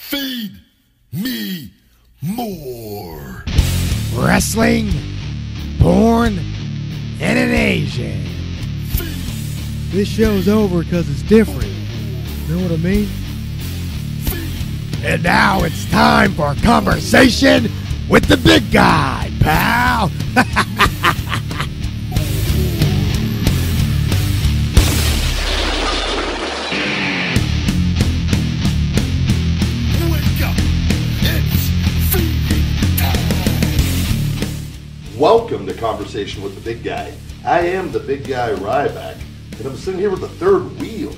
Feed me more. Wrestling, born in an Asian. This show's over because it's different. Know what I mean? And now it's time for a conversation with the big guy, pal. Welcome to Conversation with the Big Guy. I am the Big Guy Ryback, and I'm sitting here with the third wheel,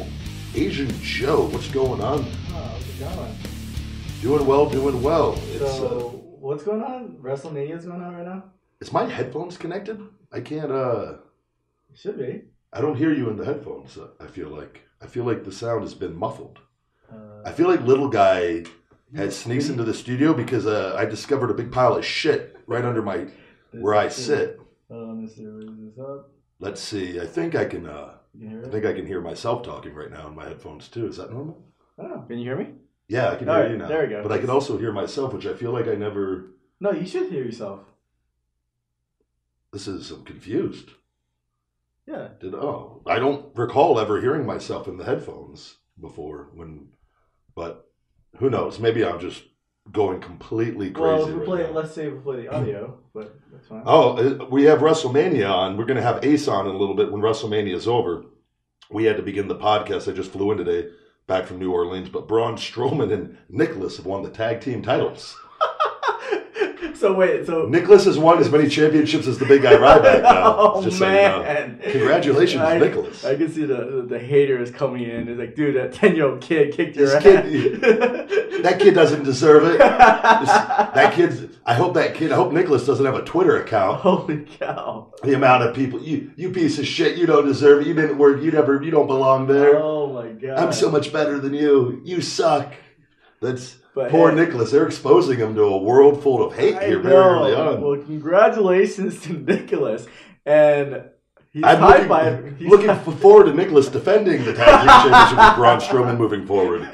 Asian Joe. What's going on? How's it going? Doing well, doing well. So, what's going on? Wrestlemania is going on right now? Is my headphones connected? I can't, It should be. I don't hear you in the headphones, I feel like. I feel like the sound has been muffled. I feel like little guy sneaks into the studio because I discovered a big pile of shit right under where I sit. Let me see. Raise this up. Let's see. I think I can. You hear it? I think I can hear myself talking right now in my headphones too. Is that normal? Oh, can you hear me? Yeah, I can All hear right, you now. there we go. But I can also hear myself, which I feel like I never. No, you should hear yourself. I'm confused. Yeah. I don't recall ever hearing myself in the headphones before. But who knows? Maybe I'm just going completely crazy. Well, let's say we play the audio, but that's fine. Oh, we have Wrestlemania on. We're going to have Ace on in a little bit when Wrestlemania is over. We had to begin the podcast. I just flew in today, back from New Orleans. But Braun Strowman and Nicholas have won the tag team titles. So Nicholas has won as many championships as the Big Guy Ryback now. Oh, just man. So you know. Congratulations, Nicholas. I can see the haters coming in. It's like, dude, that 10-year-old kid kicked your ass. That kid doesn't deserve it. I hope Nicholas doesn't have a Twitter account. Holy cow. The amount of people, you piece of shit, you don't deserve it. You didn't work, you don't belong there. Oh my god. I'm so much better than you. You suck. Poor Nicholas. They're exposing him to a world full of hate here very early on. Well, congratulations to Nicholas. And he's I'm looking forward to Nicholas defending the tag team championship with Braun Strowman moving forward.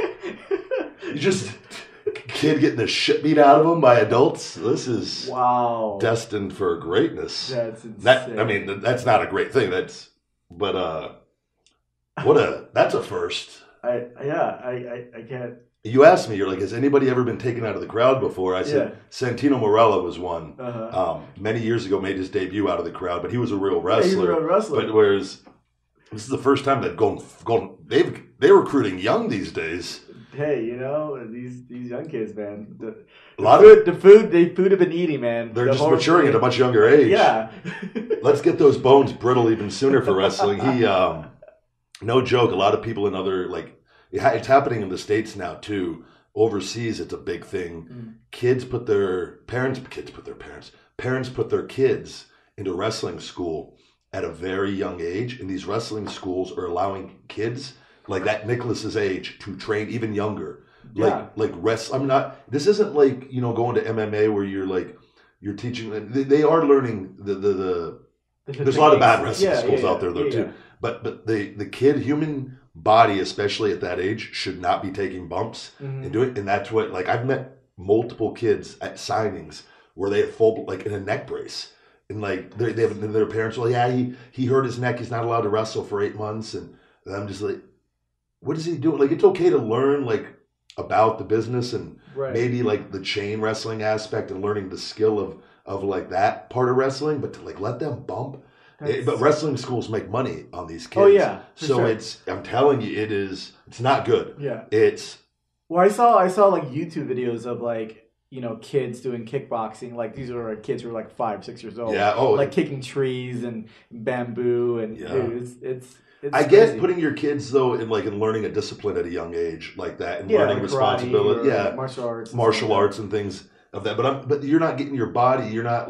Kid getting the shit beat out of him by adults. This is destined for greatness. That's insane. That's not a great thing. That's a first. I can't. You asked me, you're like, has anybody ever been taken out of the crowd before? I said, Santino Marella was one. Many years ago, made his debut out of the crowd, but he was a real wrestler. He's a real wrestler. But whereas this is the first time they've they're recruiting young these days. Hey, these young kids, man. The food they've been eating, man. They're just maturing at a much younger age. Yeah. Let's get those bones brittle even sooner for wrestling. No joke. A lot of people in other it's happening in the States now too. Overseas, it's a big thing. Parents put their kids into wrestling school at a very young age, and these wrestling schools are allowing kids like that Nicholas's age to train even younger. This isn't like, going to MMA where you're teaching them. They are learning there's a lot of bad wrestling schools out there though too. But the kid, human body, especially at that age, should not be taking bumps and do it. And that's what, I've met multiple kids at signings where they have full, in a neck brace. And their parents are like, he hurt his neck. He's not allowed to wrestle for 8 months. And I'm just like, what is he doing? It's okay to learn about the business and maybe the chain wrestling aspect and learning the skill of that part of wrestling, but to let them bump. But wrestling schools make money on these kids. Oh yeah. So sure. I'm telling you, it's not good. Yeah. Well, I saw YouTube videos of kids doing kickboxing. These are kids who are 5, 6 years old. Yeah. Oh. Kicking trees and bamboo and dude, it's I crazy. get putting your kids though in learning a discipline at a young age like that and learning responsibility. Martial arts and things of that. But you're not getting your body. You're not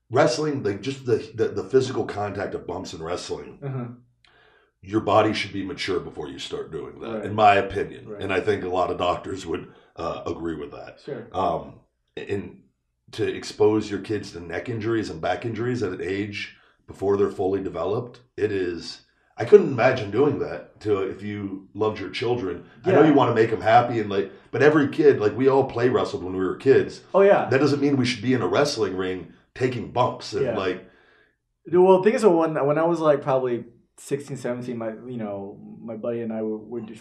wrestling, just the physical contact of bumps in wrestling. Your body should be mature before you start doing that, in my opinion. And I think a lot of doctors would agree with that. Sure. And to expose your kids to neck injuries and back injuries at an age before they're fully developed, it is. I couldn't imagine doing that to if you loved your children. Yeah. I know you want to make them happy but every kid, like we all play wrestled when we were kids. Oh yeah. That doesn't mean we should be in a wrestling ring taking bumps and Well, the thing is, when I was like probably 16, 17, my buddy and I would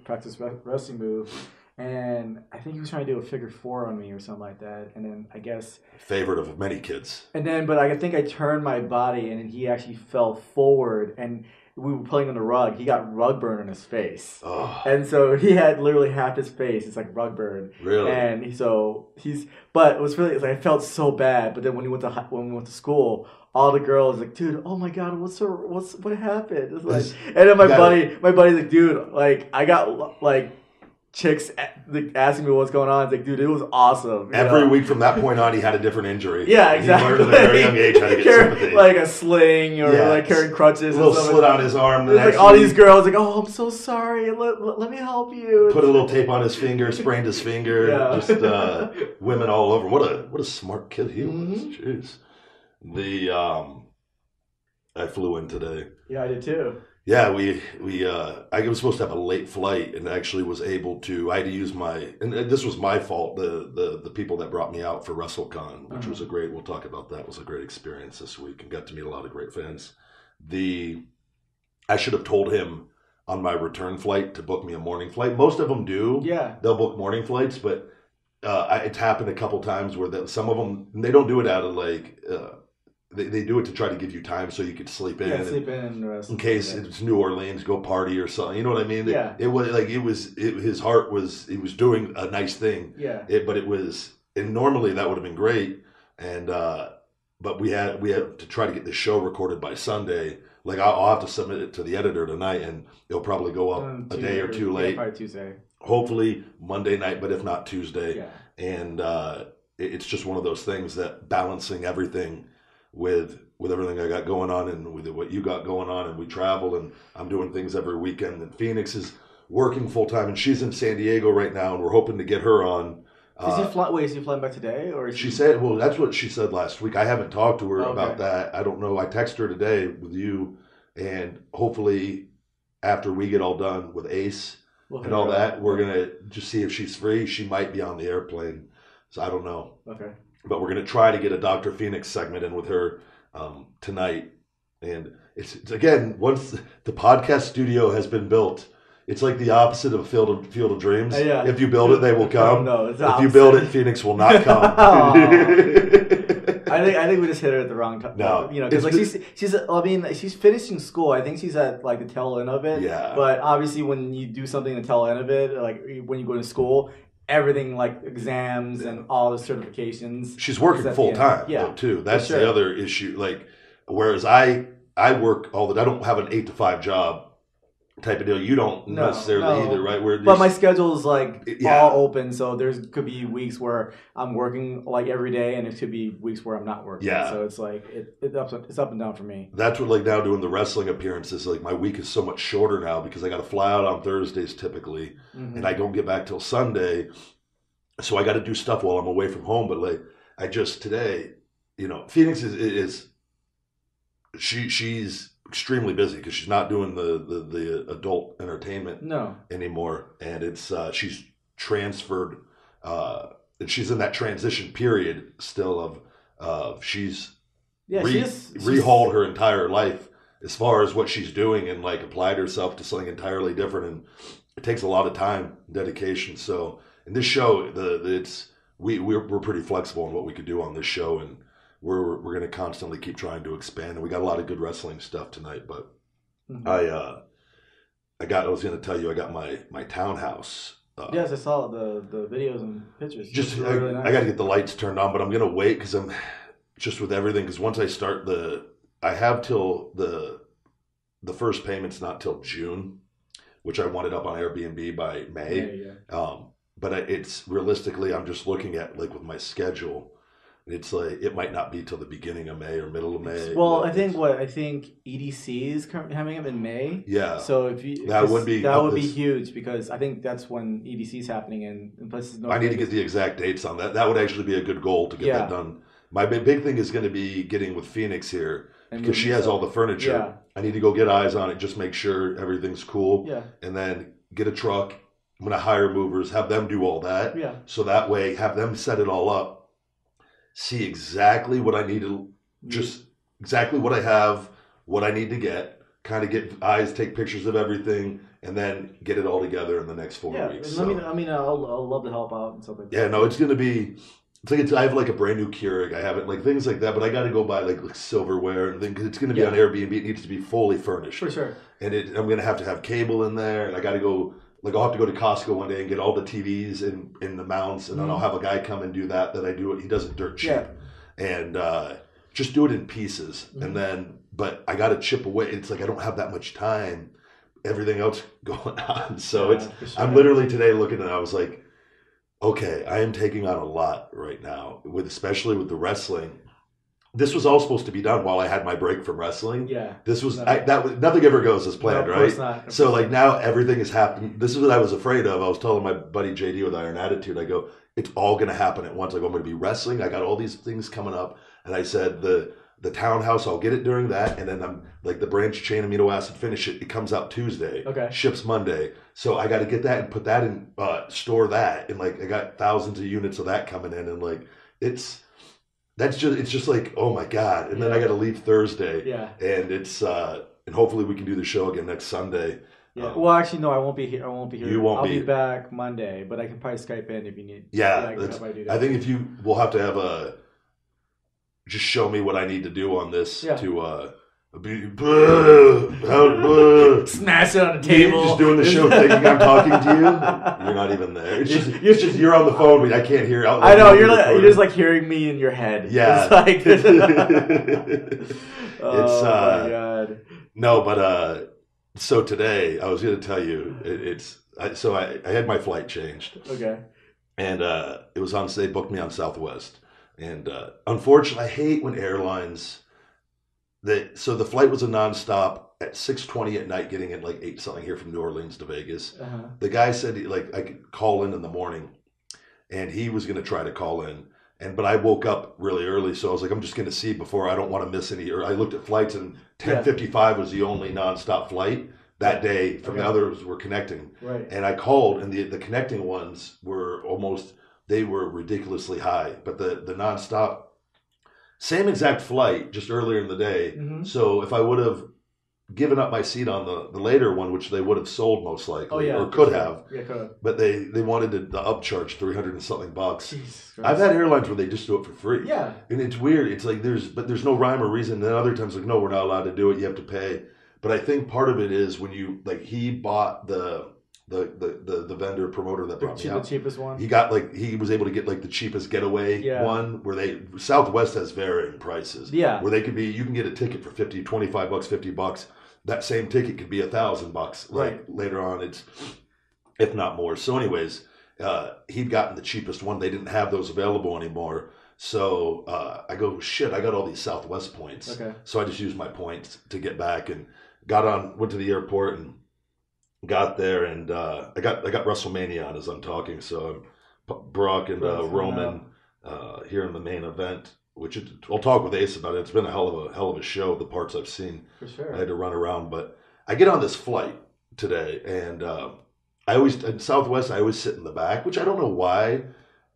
practice wrestling moves, and I think he was trying to do a figure 4 on me or something like that, and then I guess favorite of many kids. And then, but I think I turned my body, and then he actually fell forward, and we were playing on the rug. He got rug burn on his face, and so he had literally half his face. It's like rug burn. Really? And but it was really I felt so bad. But then when we went to school, all the girls like, dude, oh my god, what happened? It's like, and then my buddy's like, dude, like I got like chicks asking me what's going on. It's like, dude, it was awesome. Every week from that point on, he had a different injury. Yeah, exactly. He learned at a very young age how to get sympathy. Like a sling or like carrying crutches. A little slit on his arm. There's like all these girls like, oh, I'm so sorry. Let me help you. Put a little tape on his finger, sprained his finger. Yeah. Just women all over. What a smart kid he was. Jeez. I flew in today. Yeah, I did too. Yeah, I was supposed to have a late flight and actually was able to. I had to use and this was my fault. The people that brought me out for WrestleCon, which was we'll talk about that. Was a great experience this week and got to meet a lot of great fans. I should have told him on my return flight to book me a morning flight. Most of them do. Yeah, they'll book morning flights, but it's happened a couple times where some of them they don't do it out of like. They do it to try to give you time so you could sleep in. In case it's New Orleans, go party or something. You know what I mean? Yeah. It was his heart was, he was doing a nice thing. Yeah. And normally that would have been great. And, but we had to try to get the show recorded by Sunday. Like I'll have to submit it to the editor tonight and it'll probably go up a day or two late. Yeah, probably Tuesday. Hopefully Monday night, but if not Tuesday. Yeah. And, it's just one of those things that balancing everything with everything I got going on and with what you got going on, and we travel and I'm doing things every weekend, and Phoenix is working full time and she's in San Diego right now and we're hoping to get her on. Is he flying back today or? She said, well, that's what she said last week. I haven't talked to her about that. I don't know. I texted her today with you, and hopefully after we get all done with Ace and all that, we're going to just see if she's free. She might be on the airplane. So I don't know. Okay. But we're going to try to get a Dr. Phoenix segment in with her tonight. And it's again, once the podcast studio has been built, it's like the opposite of Field of Dreams. Yeah. If you build it, they will come. No, it's if you build it, Phoenix will not come. I think we just hit her at the wrong time. No, because like she's finishing school. I think she's at like the tail end of it. Yeah. But obviously, when you do something at the tail end of it, like when you go to school, everything like exams and all the certifications. She's working full time though, too. That's the other issue. Like, whereas I work I don't have an 8 to 5 job type of deal. You don't necessarily either, right? But my schedule is like all open, so could be weeks where I'm working like every day, and it could be weeks where I'm not working. Yeah. So it's like it's up and down for me. That's what, like, now doing the wrestling appearances, like my week is so much shorter now because I got to fly out on Thursdays typically, and I don't get back till Sunday, so I got to do stuff while I'm away from home. But like I just today, Phoenix is she's extremely busy because she's not doing the adult entertainment anymore, and it's she's transferred and she's in that transition period still of she's rehauled her entire life as far as what she's doing, and like applied herself to something entirely different, and it takes a lot of time and dedication. So in this show, we're pretty flexible in what we could do on this show, and we're going to constantly keep trying to expand, and we got a lot of good wrestling stuff tonight. But I was going to tell you, I got my townhouse. Yes, I saw the videos and pictures. Really nice. I got to get the lights turned on, but I'm going to wait because I'm just with everything. Because once I start I have till the first payment's not till June, which I wanted up on Airbnb by May. But it's realistically, I'm just looking at like with my schedule. It's like it might not be till the beginning of May or middle of May. Well, I think EDC is coming up in May. Yeah. So that would be huge, because I think that's when EDC is happening in places. I need to get the exact dates on that. That would actually be a good goal to get that done. My big thing is going to be getting with Phoenix here. because she has all the furniture. Yeah. I need to go get eyes on it, just make sure everything's cool. Yeah. And then get a truck. I'm going to hire movers, have them do all that. Yeah. So that way, have them set it all up. See exactly what I need to, just exactly what I have, what I need to get. Kind of get eyes, take pictures of everything, and then get it all together in the next 4 weeks. So. I mean, I'll love to help out and stuff like that. Yeah, no, it's going to be... I have like a brand new Keurig. I have it like things like that, but I got to go buy like silverware and things because it's going to be on Airbnb. It needs to be fully furnished for sure. And I'm going to have cable in there, and I got to go. Like I'll have to go to Costco one day and get all the TVs in the mounts, and then I'll have a guy come and do that. That I do it. He does it dirt cheap, and just do it in pieces. And then, but I got to chip away. It's like I don't have that much time. Everything else going on, so sure. I'm literally today looking at it. I was like, okay, I am taking on a lot right now, especially with the wrestling. This was all supposed to be done while I had my break from wrestling. Yeah. This was nothing ever goes as planned, right? Of course not. So like now everything is happening. This is what I was afraid of. I was telling my buddy JD with Iron Attitude, I go, it's all going to happen at once. I go, I'm going to be wrestling. I got all these things coming up, and I said the townhouse, I'll get it during that, and then I'm like the branch chain amino acid finish it. It comes out Tuesday. Okay. Ships Monday. So I got to get that and put that in, store that, and like I got thousands of units of that coming in, and like it's just like, oh my God. And then I got to leave Thursday. Yeah. And it's and hopefully we can do the show again next Sunday. Yeah. Well, actually, no, I won't be here. I'll be back Monday, but I can probably Skype in if you need. Yeah. I think we'll have to have just show me what I need to do on this to smash it on the table. You're just doing the show thinking I'm talking to you. You're not even there. It's just you're on the phone, but I can't hear. I know you're just like hearing me in your head. Yeah. It's like oh my God. No, but so today I was going to tell you I had my flight changed. Okay. And it was they booked me on Southwest. And unfortunately, I hate when airlines. So the flight was a nonstop at 6:20 at night, getting at like 8 something here from New Orleans to Vegas. Uh-huh. The guy said I could call in the morning, and he was going to try to call in. But I woke up really early, so I was like, I'm just going to see before I don't want to miss any. Or I looked at flights, and 10:55 was the only nonstop flight that day. From the others were connecting. Right. And I called, and the connecting ones were they were ridiculously high, but the nonstop, same exact flight, just earlier in the day. Mm-hmm. So if I would have given up my seat on the later one, which they would have sold most likely, or could have, but they wanted the upcharge $300 and something bucks. I've had airlines where they just do it for free. Yeah, and it's weird. It's like there's no rhyme or reason. And then other times like, no, we're not allowed to do it. You have to pay. But I think part of it is when he bought the vendor promoter that brought me out. The cheapest one. He was able to get like the cheapest getaway one where Southwest has varying prices. Yeah. Where you can get a ticket for $50, $25, $50. That same ticket could be $1,000 later on. If not more. So anyways, he'd gotten the cheapest one. They didn't have those available anymore. So I go, shit, I got all these Southwest points. Okay. So I just used my points to get back and went to the airport and got there, and I got Wrestlemania on as I'm talking. So Brock and Roman here in the main event, which I'll talk with Ace about it. It's been a hell of a show. The parts I've seen, for sure. I had to run around, but I get on this flight today, and in Southwest I always sit in the back, which I don't know why.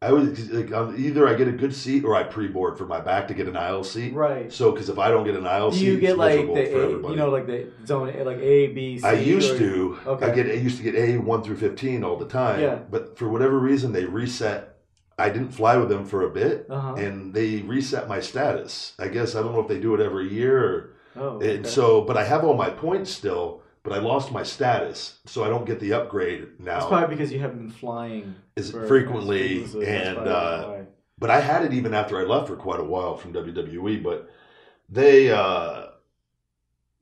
I was either I get a good seat or I pre-board for my back to get an aisle seat. Right. So because if I don't get an aisle seat, you get like the zone like A, B, C. I used to. Okay. I used to get A 1 through 15 all the time. Yeah. But for whatever reason, they reset. I didn't fly with them for a bit, and they reset my status. I guess I don't know if they do it every year but I have all my points still. But I lost my status, so I don't get the upgrade now. It's probably because you haven't been flying frequently, but I had it even after I left for quite a while from WWE. But they,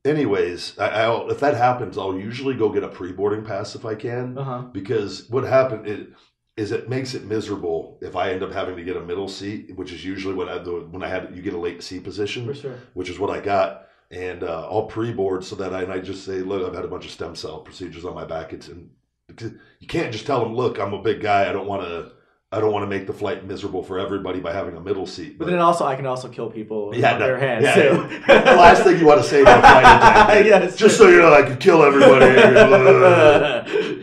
anyways, if that happens, I'll usually go get a pre-boarding pass if I can, because what happened is it makes it miserable if I end up having to get a middle seat, which is usually you get a late seat position, for sure. Which is what I got. And I'll pre-board so that I just say, look, I've had a bunch of stem cell procedures on my back. You can't just tell them, look, I'm a big guy. I don't want to I don't want to make the flight miserable for everybody by having a middle seat. But then also, I can also kill people with their hands too. The last thing you want to say to a flight attendant, just so you know, I could kill everybody.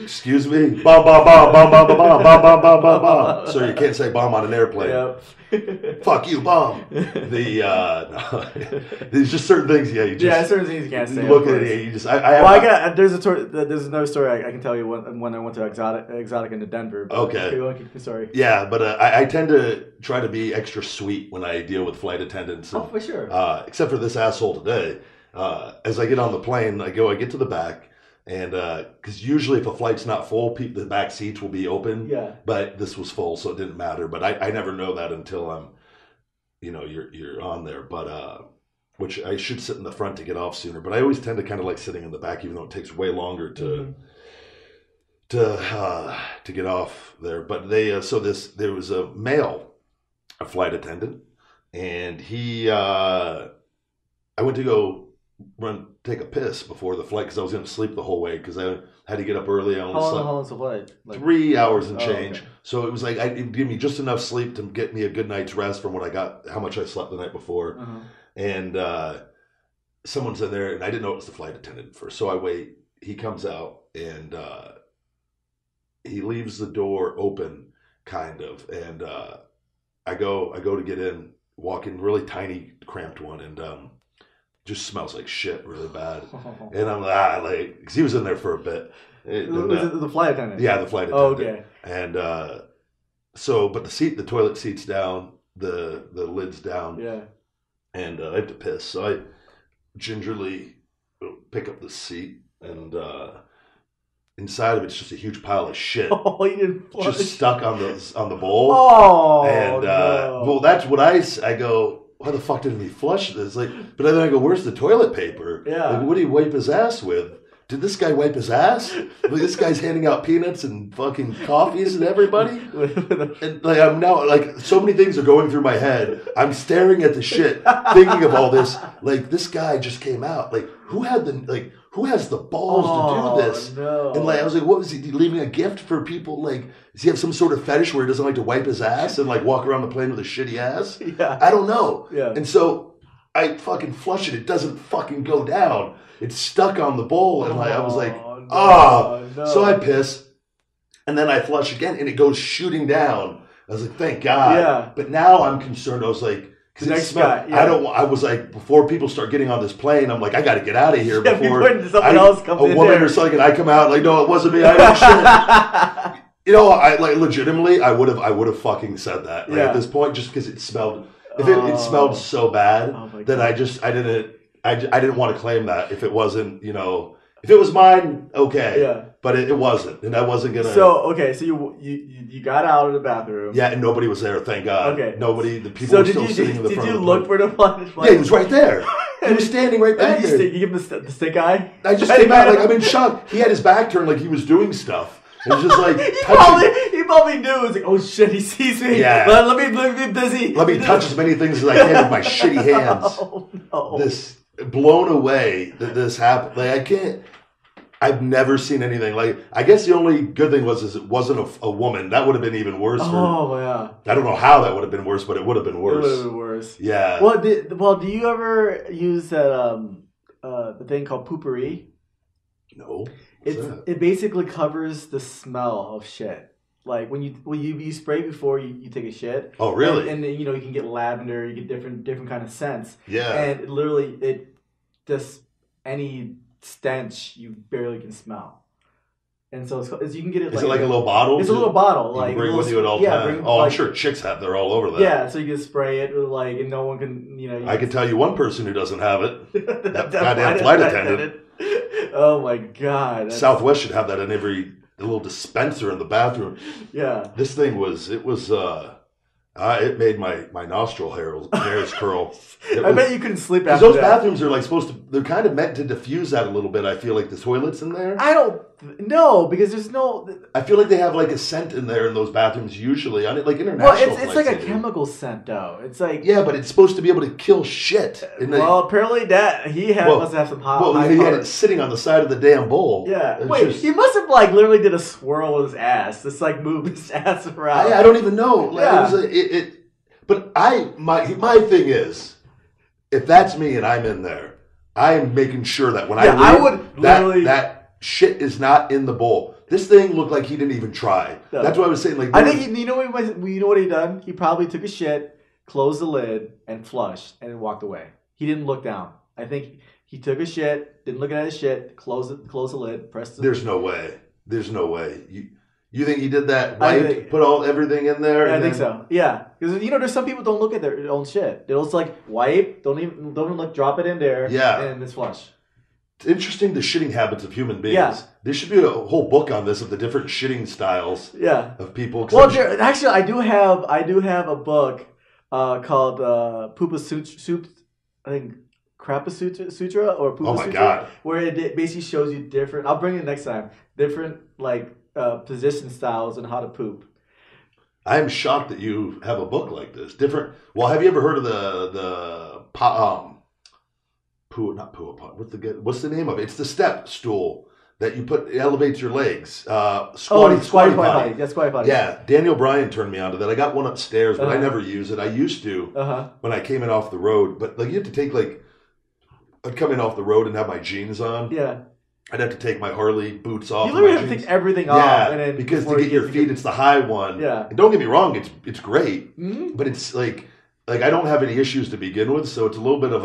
Excuse me, bomb, bomb, bomb, bomb, bomb, bomb, bomb, bomb, bomb, bomb, bomb. So you can't say bomb on an airplane. Yep. Fuck you, bomb. There's just certain things. Certain things you can't say. You look at it, you just. There's another story I can tell you when I went to Exotic into Denver. Okay. Sorry. Yeah, but I tend to try to be extra sweet when I deal with flight attendants. And, for sure. Except for this asshole today. As I get on the plane, I get to the back. And because usually if a flight's not full, the back seats will be open. Yeah. But this was full, so it didn't matter. But I never know that until you're on there. But which I should sit in the front to get off sooner. But I always tend to kind of like sitting in the back, even though it takes way longer to get off there. But there was a flight attendant, and I went to go take a piss before the flight because I was going to sleep the whole way because I had to get up early. I only slept. How long's the flight? 3 hours and change. Okay. So it was like it gave me just enough sleep to get me a good night's rest from how much I slept the night before. Uh-huh. And someone's in there, and I didn't know it was the flight attendant first. So I wait. He comes out, and he leaves the door open, kind of. And I go to get in, walk in, really tiny, cramped one, and just smells like shit really bad. And I'm because he was in there for a bit. Was it the flight attendant? Yeah, the flight attendant. Oh, okay. And but the toilet seat's down, the lid's down. Yeah. And I have to piss. So I gingerly pick up the seat, and inside of it's just a huge pile of shit. Oh, you didn't flush. Just stuck on the bowl. Oh, and no. Well, that's what I go, why the fuck didn't he flush this? But then I go, where's the toilet paper? Yeah. What did he wipe his ass with? Did this guy wipe his ass? This guy's handing out peanuts and fucking coffees to everybody? And I'm now, so many things are going through my head. I'm staring at the shit, thinking of all this. This guy just came out. Who has the balls to do this? No. And I was like, what was he leaving a gift for people? Does he have some sort of fetish where he doesn't like to wipe his ass and walk around the plane with a shitty ass? Yeah. I don't know. Yeah. And so I fucking flush it. It doesn't fucking go down. It's stuck on the bowl. And I was like, no. So I piss. And then I flush again and it goes shooting down. I was like, thank God. Yeah. But now I'm concerned. I was like, because it smelled. Yeah. I was like, before people start getting on this plane, I'm like, I got to get out of here before else comes in. A woman or something, and I come out no, it wasn't me. I didn't shit. Legitimately, I would have fucking said that at this point, just because it smelled. If it smelled so bad that I didn't want to claim that if it wasn't, if it was mine, okay. Yeah. But it wasn't, and I wasn't gonna. So you got out of the bathroom. Yeah, and nobody was there. Thank God. Okay. Nobody. The people were still sitting in the front. Did you look for the flash? Yeah, he was right there. He was standing right back there. You give him the stink eye. I just came out I'm in shock. He had his back turned like he was doing stuff. It was just he probably knew. It was like, oh shit, he sees me. Yeah. Let me be busy. Let me touch as many things as I can with my shitty hands. Oh no. This blown away that this happened. I can't. I've never seen anything I guess the only good thing was it wasn't a woman. That would have been even worse. Yeah. I don't know how that would have been worse, but it would have been worse. It would have been worse. Yeah. Well, do you ever use that the thing called poopery? No. It basically covers the smell of shit. When you spray before you take a shit. Oh, really? And you can get lavender, you get different kind of scents. Yeah. And it just any stench you barely can smell. And so you can get it. Is it like a little bottle? It's a little bottle. You bring with you at all times. I'm sure chicks have. They're all over that. Yeah, so you can spray it and no one can. I can tell you one person who doesn't have it. That goddamn flight attendant. Oh my God. Southwest should have that in every little dispenser in the bathroom. Yeah. This thing was. It made my nostril hairs curl. I bet you couldn't sleep Because after those that. bathrooms are like supposed to, they're kind of meant to diffuse that a little bit. I feel like the toilets in there. I don't know because there's no. I feel like they have like a scent in there in those bathrooms usually. On it, like international. Well, it's like a chemical scent though. It's like yeah, but it's supposed to be able to kill shit. Apparently that must have some hot. Well, he had it sitting on the side of the damn bowl. Yeah. It's Wait, he must have like literally did a swirl with his ass. Just like move his ass around. I don't even know. Like, Yeah. But my thing is, if that's me and I'm in there, I am making sure that when I leave, I would literally that shit is not in the bowl. This thing looked like he didn't even try. No. That's what I was saying. Like I think you know what he done. He probably took a shit, closed the lid, and flushed, and then walked away. He didn't look down. I think he took a shit, didn't look at his shit, closed the lid, pressed. There's no way. There's no way. You think he did that? Wiped, put everything in there? Yeah, I think so. Yeah, because there's some people don't look at their own shit. They'll just like wipe, don't even look, drop it in there. Yeah, and it's flush. It's interesting the shitting habits of human beings. Yeah. There should be a whole book on this of the different shitting styles. Yeah. Of people. Well, actually, I do have a book called Poopa Soup. I think Krapa Sutra or Poopa Sutra. Oh my God. Where it basically shows you different. I'll bring it next time. Different like position styles and how to poop. I'm shocked that you have a book like this. Different. Well, have you ever heard of what's the name of it? It's the step stool that you put. It elevates your legs. Squatty potty. That's squatty potty. Yeah, Daniel Bryan turned me onto that. I got one upstairs, but I never use it. I used to when I came in off the road, but like you have to take I'd come in off the road and have my jeans on. Yeah. I'd have to take my Harley boots off. You literally have to take everything off. Yeah, and then because to get your feet, it's the high one. Yeah. And don't get me wrong, it's great. Mm-hmm. But it's like I don't have any issues to begin with, so it's a little bit of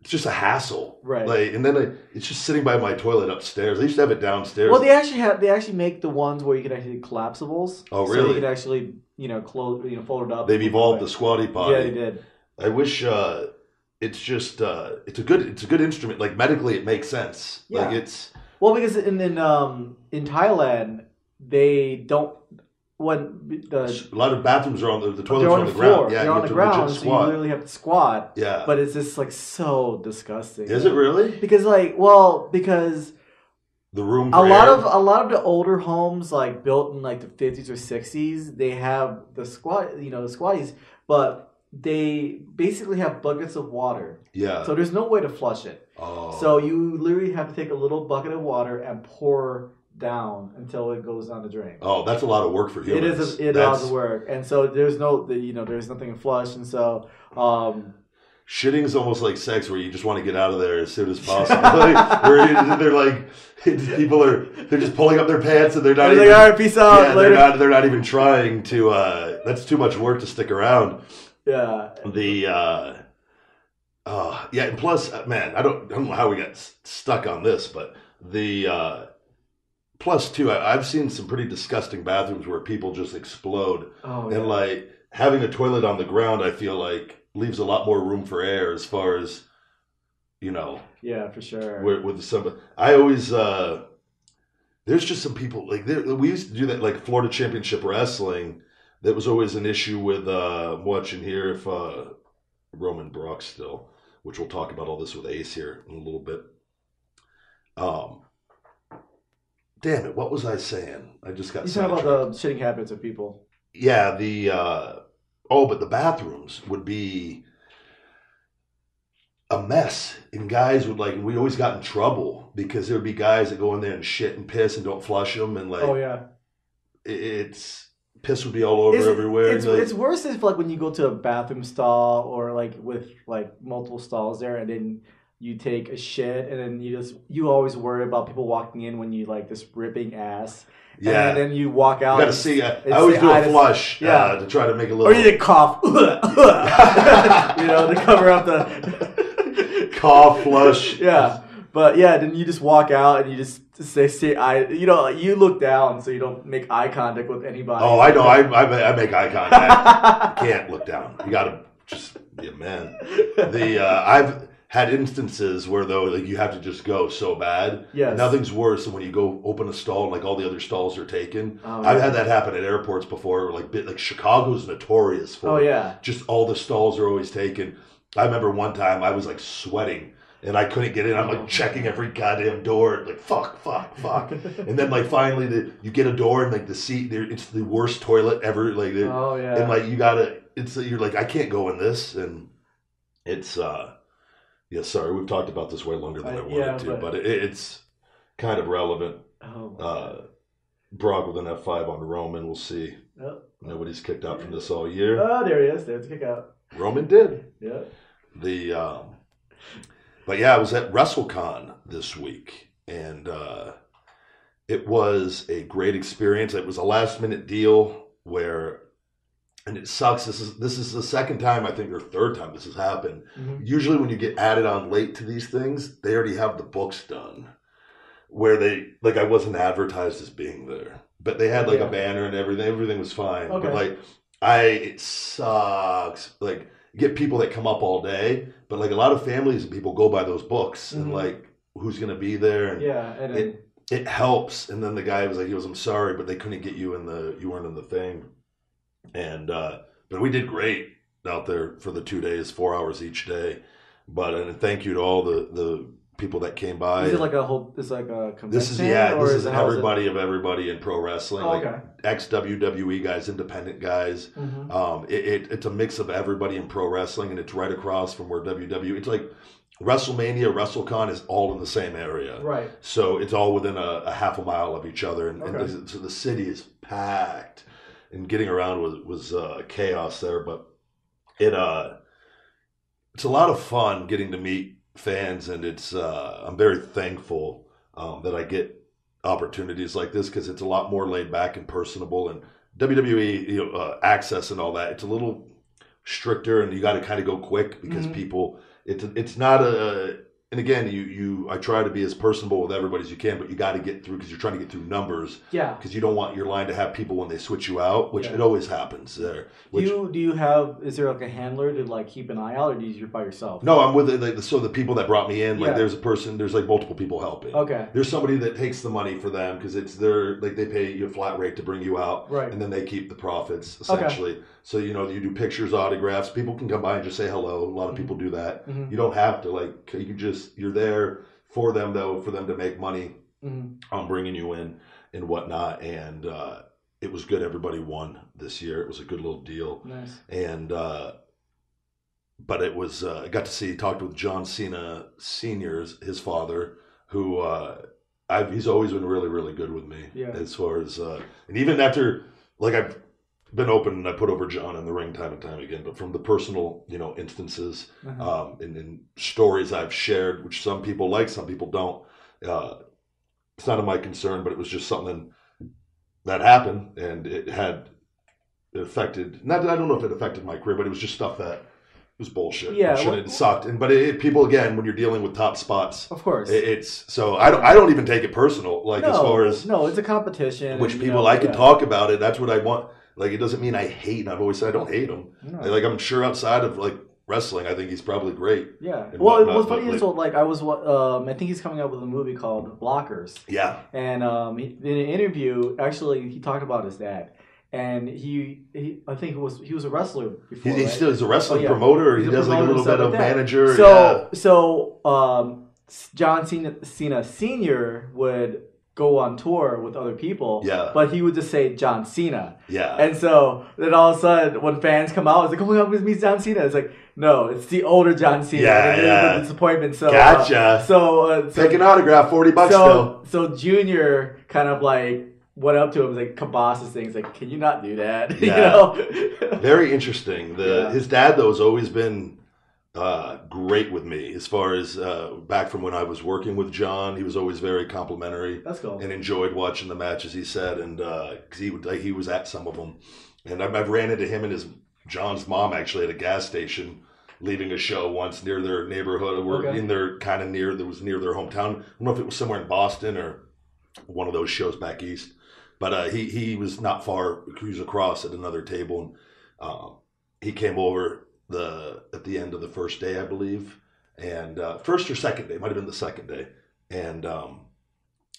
it's just a hassle. Right. Like, and then it's just sitting by my toilet upstairs. I used to have it downstairs. Well, they actually make the ones where you can actually collapsibles. Oh, really? So you can actually, close, fold it up. They've evolved the squatty potty. Yeah, they did. I wish it's just it's a good instrument. Like medically, it makes sense. Yeah. Like it's because in Thailand they don't a lot of bathrooms are on the toilets they're are on the ground. floor. Yeah, they're on the ground, so you literally have to squat. Yeah, but it's just like so disgusting. Is it really? Because the room. A lot of the older homes like built in like the 50s or 60s, they have the squatties, but they basically have buckets of water. Yeah. So there's no way to flush it. Oh. So you literally have to take a little bucket of water and pour down until it goes down the drain. Oh, that's a lot of work for humans. It is a lot of work, and so there's nothing to flush, and so. Shitting's almost like sex, where you just want to get out of there as soon as possible. They're just pulling up their pants and they're not even. All right, peace out. Yeah, later. they're not even trying to. That's too much work to stick around. Yeah. And plus, man, I don't know how we got stuck on this, but plus too, I've seen some pretty disgusting bathrooms where people just explode. Oh, yeah. And like having a toilet on the ground, I feel like leaves a lot more room for air as far as, Yeah, for sure. With some, I always, there's just some people like we used to do that like Florida Championship Wrestling. That was always an issue with I'm watching here if Roman Brock still, which we'll talk about all this with Ace here in a little bit. Damn it, what was I saying? I just got. You talking about the shitting habits of people? Yeah, but the bathrooms would be a mess, and guys would we always got in trouble because there would be guys that go in there and shit and piss and don't flush them, and oh yeah, piss would be all over everywhere. It's worse if when you go to a bathroom stall or with multiple stalls there, and then you take a shit, and then you always worry about people walking in when you just ripping ass. Yeah. And then you walk out. You gotta see. I always do a flush to try to make a little. Or you did cough. To cover up the cough, flush. Yeah. But yeah, then you just walk out and you just say you look down so you don't make eye contact with anybody. Oh, I know. I make eye contact. You can't look down. You gotta just be a man. had instances where though like you have to just go so bad. Yes. Nothing's worse than when you go open a stall and like all the other stalls are taken. Oh, I've yeah. had that happen at airports before. Like Chicago's notorious for. Oh yeah. Just all the stalls are always taken. I remember one time I was like sweating and I couldn't get in. I'm like checking every goddamn door. Like fuck. And then like finally you get a door and like the seat there, it's the worst toilet ever. Like Oh yeah. and like you're like I can't go in this and it's yeah, sorry, we've talked about this way longer than I wanted to, but it's kind of relevant. Oh. Brock with an F5 on Roman, we'll see. Oh. Nobody's kicked out from this all year. Oh, there he is. There's a kick out. Roman did. Yeah. But yeah, I was at Wrestlecon this week, and it was a great experience. It was a last minute deal where. And it sucks. This is the second time, I think, or third time this has happened. Mm-hmm. Usually when you get added on late to these things, they already have the books done. Where I wasn't advertised as being there. But they had a banner and everything. Everything was fine. Okay. But it sucks. Like, you get people that come up all day, but a lot of families and people go by those books and who's going to be there. And yeah. It helps. And then the guy was like, I'm sorry, but they couldn't get you you weren't in the thing. And but we did great out there for the 2 days, 4 hours each day. And thank you to all the people that came by. Is it like a whole? It's like a convention. This is everybody of everybody in pro wrestling, ex WWE guys, independent guys. Mm-hmm. It's a mix of everybody in pro wrestling, and it's right across from where WWE. It's like Wrestlemania, Recap is all in the same area, right? So it's all within a half a mile of each other, and so the city is packed. And getting around was chaos there, but it's a lot of fun getting to meet fans, and I'm very thankful that I get opportunities like this because it's a lot more laid back and personable. And WWE access and all that, it's a little stricter, and you got to kind of go quick because people. It's not a. And again, I try to be as personable with everybody as you can, but you got to get through because you're trying to get through numbers. Yeah. Because you don't want your line to have people when they switch you out, which it always happens there. Is there a handler to keep an eye out, or do you by yourself? No, I'm with it. So the people that brought me in, there's multiple people helping. Okay. There's somebody that takes the money for them because it's they pay you a flat rate to bring you out, right? And then they keep the profits essentially. Okay. So you do pictures, autographs. People can come by and just say hello. A lot of people do that. Mm-hmm. You don't have to you can just. You're there for them for them to make money on bringing you in and whatnot. And it was good. Everybody won this year. It was a good little deal. Nice. And but it was I got to talked with John Cena Sr.'s his father, who he's always been really, really good with me as far as and even after I've been open and I put over John in the ring time and time again, but from the personal, instances and stories I've shared, which some people like, some people don't, it's not of my concern, but it was just something that happened and it affected, I don't know if it affected my career, but it was just stuff that was bullshit. Yeah. It sucked. But people, again, when you're dealing with top spots, of course, so I don't even take it personal, as far as. No, it's a competition. Which people, I can talk about it. That's what I want. It doesn't mean I hate him. I've always said I don't hate him. No. I'm sure outside of wrestling, I think he's probably great. Yeah. Well, what's funny is I was I think he's coming out with a movie called Blockers. Yeah. And in an interview, actually, he talked about his dad, and he I think he was a wrestler before. He still is a wrestling promoter. Or he does a little bit of manager. So John Cena Sr. would go on tour with other people, but he would just say John Cena. Yeah. And so then all of a sudden, when fans come out, it's like, oh my God, it's me, John Cena. It's like, no, it's the older John Cena. Yeah. Disappointment. So gotcha. So take an autograph, $40 still. So Junior kind of went up to him, kibosses things, can you not do that? Yeah. Very interesting. His dad though has always been great with me as far as back from when I was working with John. He was always very complimentary. That's cool. And enjoyed watching the matches, he said, and because he was at some of them. And I've ran into him and John's mom actually at a gas station leaving a show once near their neighborhood, or in their kind of near their hometown. I don't know if it was somewhere in Boston or one of those shows back east, but he was not far. He was across at another table, and he came over at the end of the first day, I believe, and first or second day, might have been the second day, and I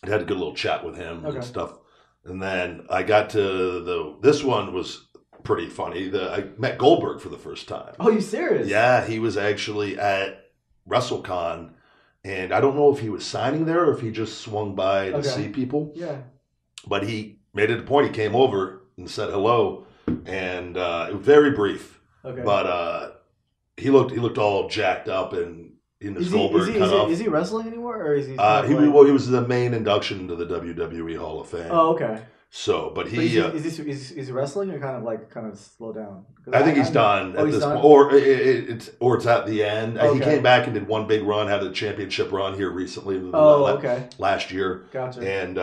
had a good little chat with him and stuff. And then I got to this one was pretty funny. I met Goldberg for the first time. Oh, you serious? Yeah, he was actually at WrestleCon, and I don't know if he was signing there or if he just swung by to see people. Yeah. But he made it a point. He came over and said hello, and it was very brief. Okay. But he looked all jacked up and in his Goldberg cutoff. Is he wrestling anymore, or is he? He was the main induction into the WWE Hall of Fame. Oh, okay. So, but he is he wrestling or kind of slow down? I think he's done at this point, or it's at the end. Okay. He came back and did one big run, had a championship run here recently. Last year. Gotcha. And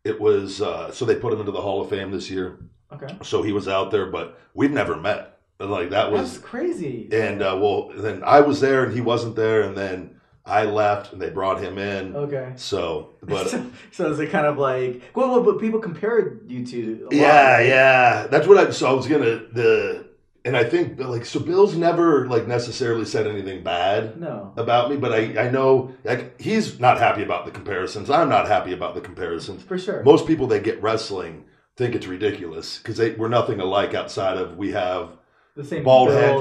it was so they put him into the Hall of Fame this year. Okay. So he was out there, but we've never met. Like that's crazy. And then I was there and he wasn't there, and then I left and they brought him in. Okay. So, but so is it kind of like but people compared you to? Yeah. That's what I was gonna and I think like so Bill's never like necessarily said anything bad about me, but I know like he's not happy about the comparisons. I'm not happy about the comparisons for sure. Most people that get wrestling think it's ridiculous because we're nothing alike outside of we have the same bald head,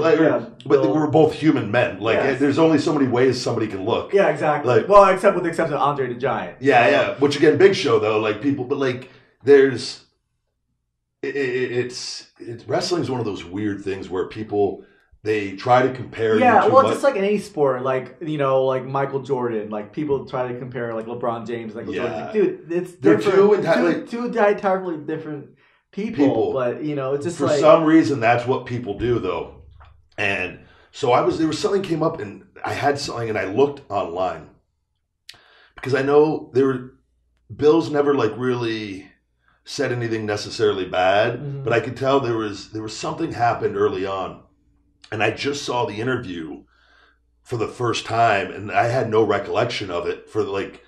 but we're both human men. Like there's only so many ways somebody can look. Yeah, exactly. Like, well, except with the exception of Andre the Giant. Yeah. Which again, Big Show though, like people, but like there's, it's wrestling's one of those weird things where people they try to compare. Yeah, well, just like in any sport, like like Michael Jordan, like people try to compare like LeBron James, like Jordan. Like, dude, it's different. Two entirely different. People, but it's just for some reason that's what people do though, and so there was something came up and I had something and I looked online because I know Bill's never like really said anything necessarily bad, but I could tell there was something happened early on, and I just saw the interview for the first time and I had no recollection of it for like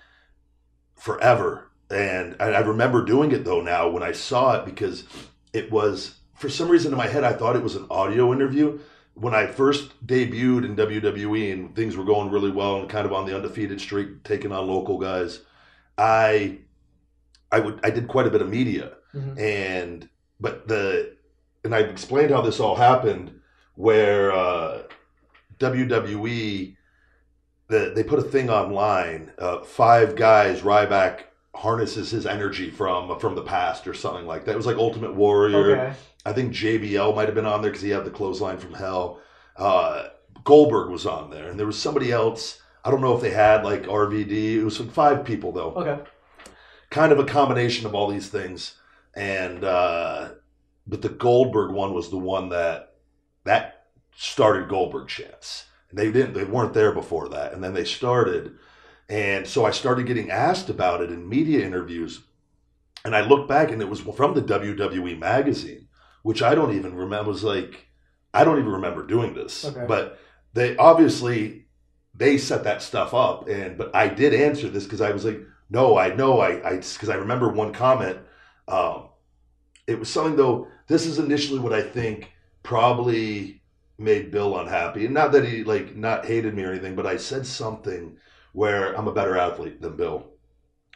forever. And I remember doing it though now when I saw it because it was for some reason in my head I thought it was an audio interview. When I first debuted in WWE and things were going really well and kind of on the undefeated streak, taking on local guys, I did quite a bit of media, and I explained how this all happened where WWE they put a thing online, 5 guys Ryback harnesses his energy from the past or something like that. It was like Ultimate Warrior. Okay. I think JBL might have been on there because he had the clothesline from hell. Goldberg was on there, and there was somebody else. I don't know if they had like RVD. It was like 5 people though. Okay. Kind of a combination of all these things, and but the Goldberg one was the one that started Goldberg chants. And they weren't there before that, and then they started. And so I started getting asked about it in media interviews. And I looked back and it was from the WWE magazine, which I don't even remember. I don't even remember doing this. Okay. But they set that stuff up. But I did answer this because I was like, no, I know. Because I remember one comment. It was something though, this is initially what I think probably made Bill unhappy. And not that he not hated me or anything, but I said something where I'm a better athlete than Bill.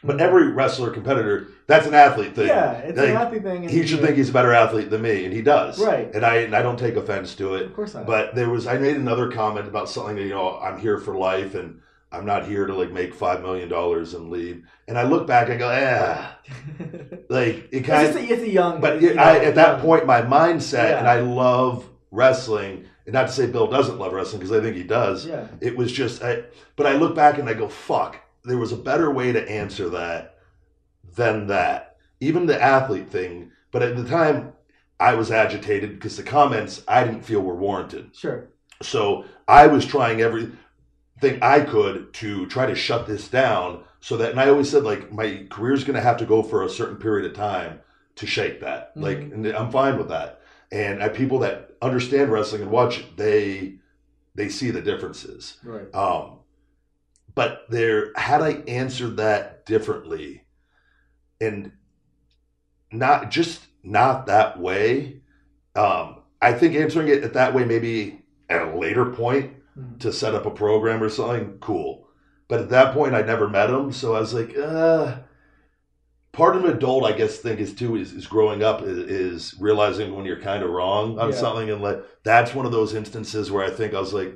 But every wrestler competitor, that's an athlete thing. Yeah, it's an athlete thing. He should think he's a better athlete than me, and he does. Right. And I don't take offense to it. Of course not. But I made another comment about something I'm here for life, and I'm not here to make $5 million and leave. And I look back, I go, it kind of. It's a young. But at that point, my mindset, and I love wrestling. And not to say Bill doesn't love wrestling, because I think he does. Yeah. It was just, but I look back and I go, fuck, there was a better way to answer that than that. Even the athlete thing. But at the time, I was agitated because the comments I didn't feel were warranted. Sure. So I was trying everything I could to try to shut this down so that, and I always said, my career's going to have to go for a certain period of time to shake that. And I'm fine with that. And people that understand wrestling and watch it, they see the differences. Right. But had I answered that differently, and not that way, I think answering it that way maybe at a later point to set up a program or something, cool. But at that point, I never met him, so I was like, part of an adult, I guess, is growing up is realizing when you're kind of wrong on something, and like that's one of those instances where I think I was like,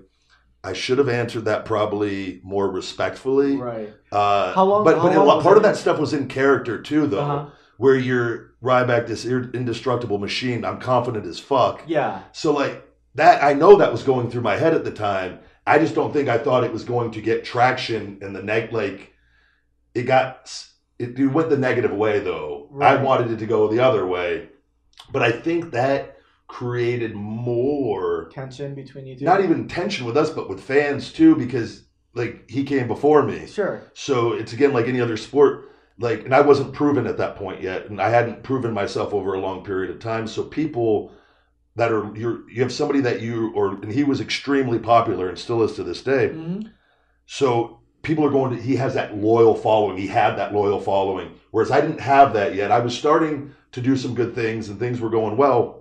I should have answered that probably more respectfully. Right. How long? But part of that stuff was in character too, though, where you're Ryback, this indestructible machine. I'm confident as fuck. Yeah. So like that, I know that was going through my head at the time. I just don't think I thought it was going to get traction in the it went the negative way though. Right. I wanted it to go the other way, but I think that created more tension between you two. Not even tension with us, but with fans too, because like he came before me. Sure. So it's again like any other sport, like, and I wasn't proven at that point yet, and I hadn't proven myself over a long period of time. So people that are you have somebody that and he was extremely popular and still is to this day. Mm-hmm. So people are he has that loyal following. He had that loyal following, whereas I didn't have that yet. I was starting to do some good things, and things were going well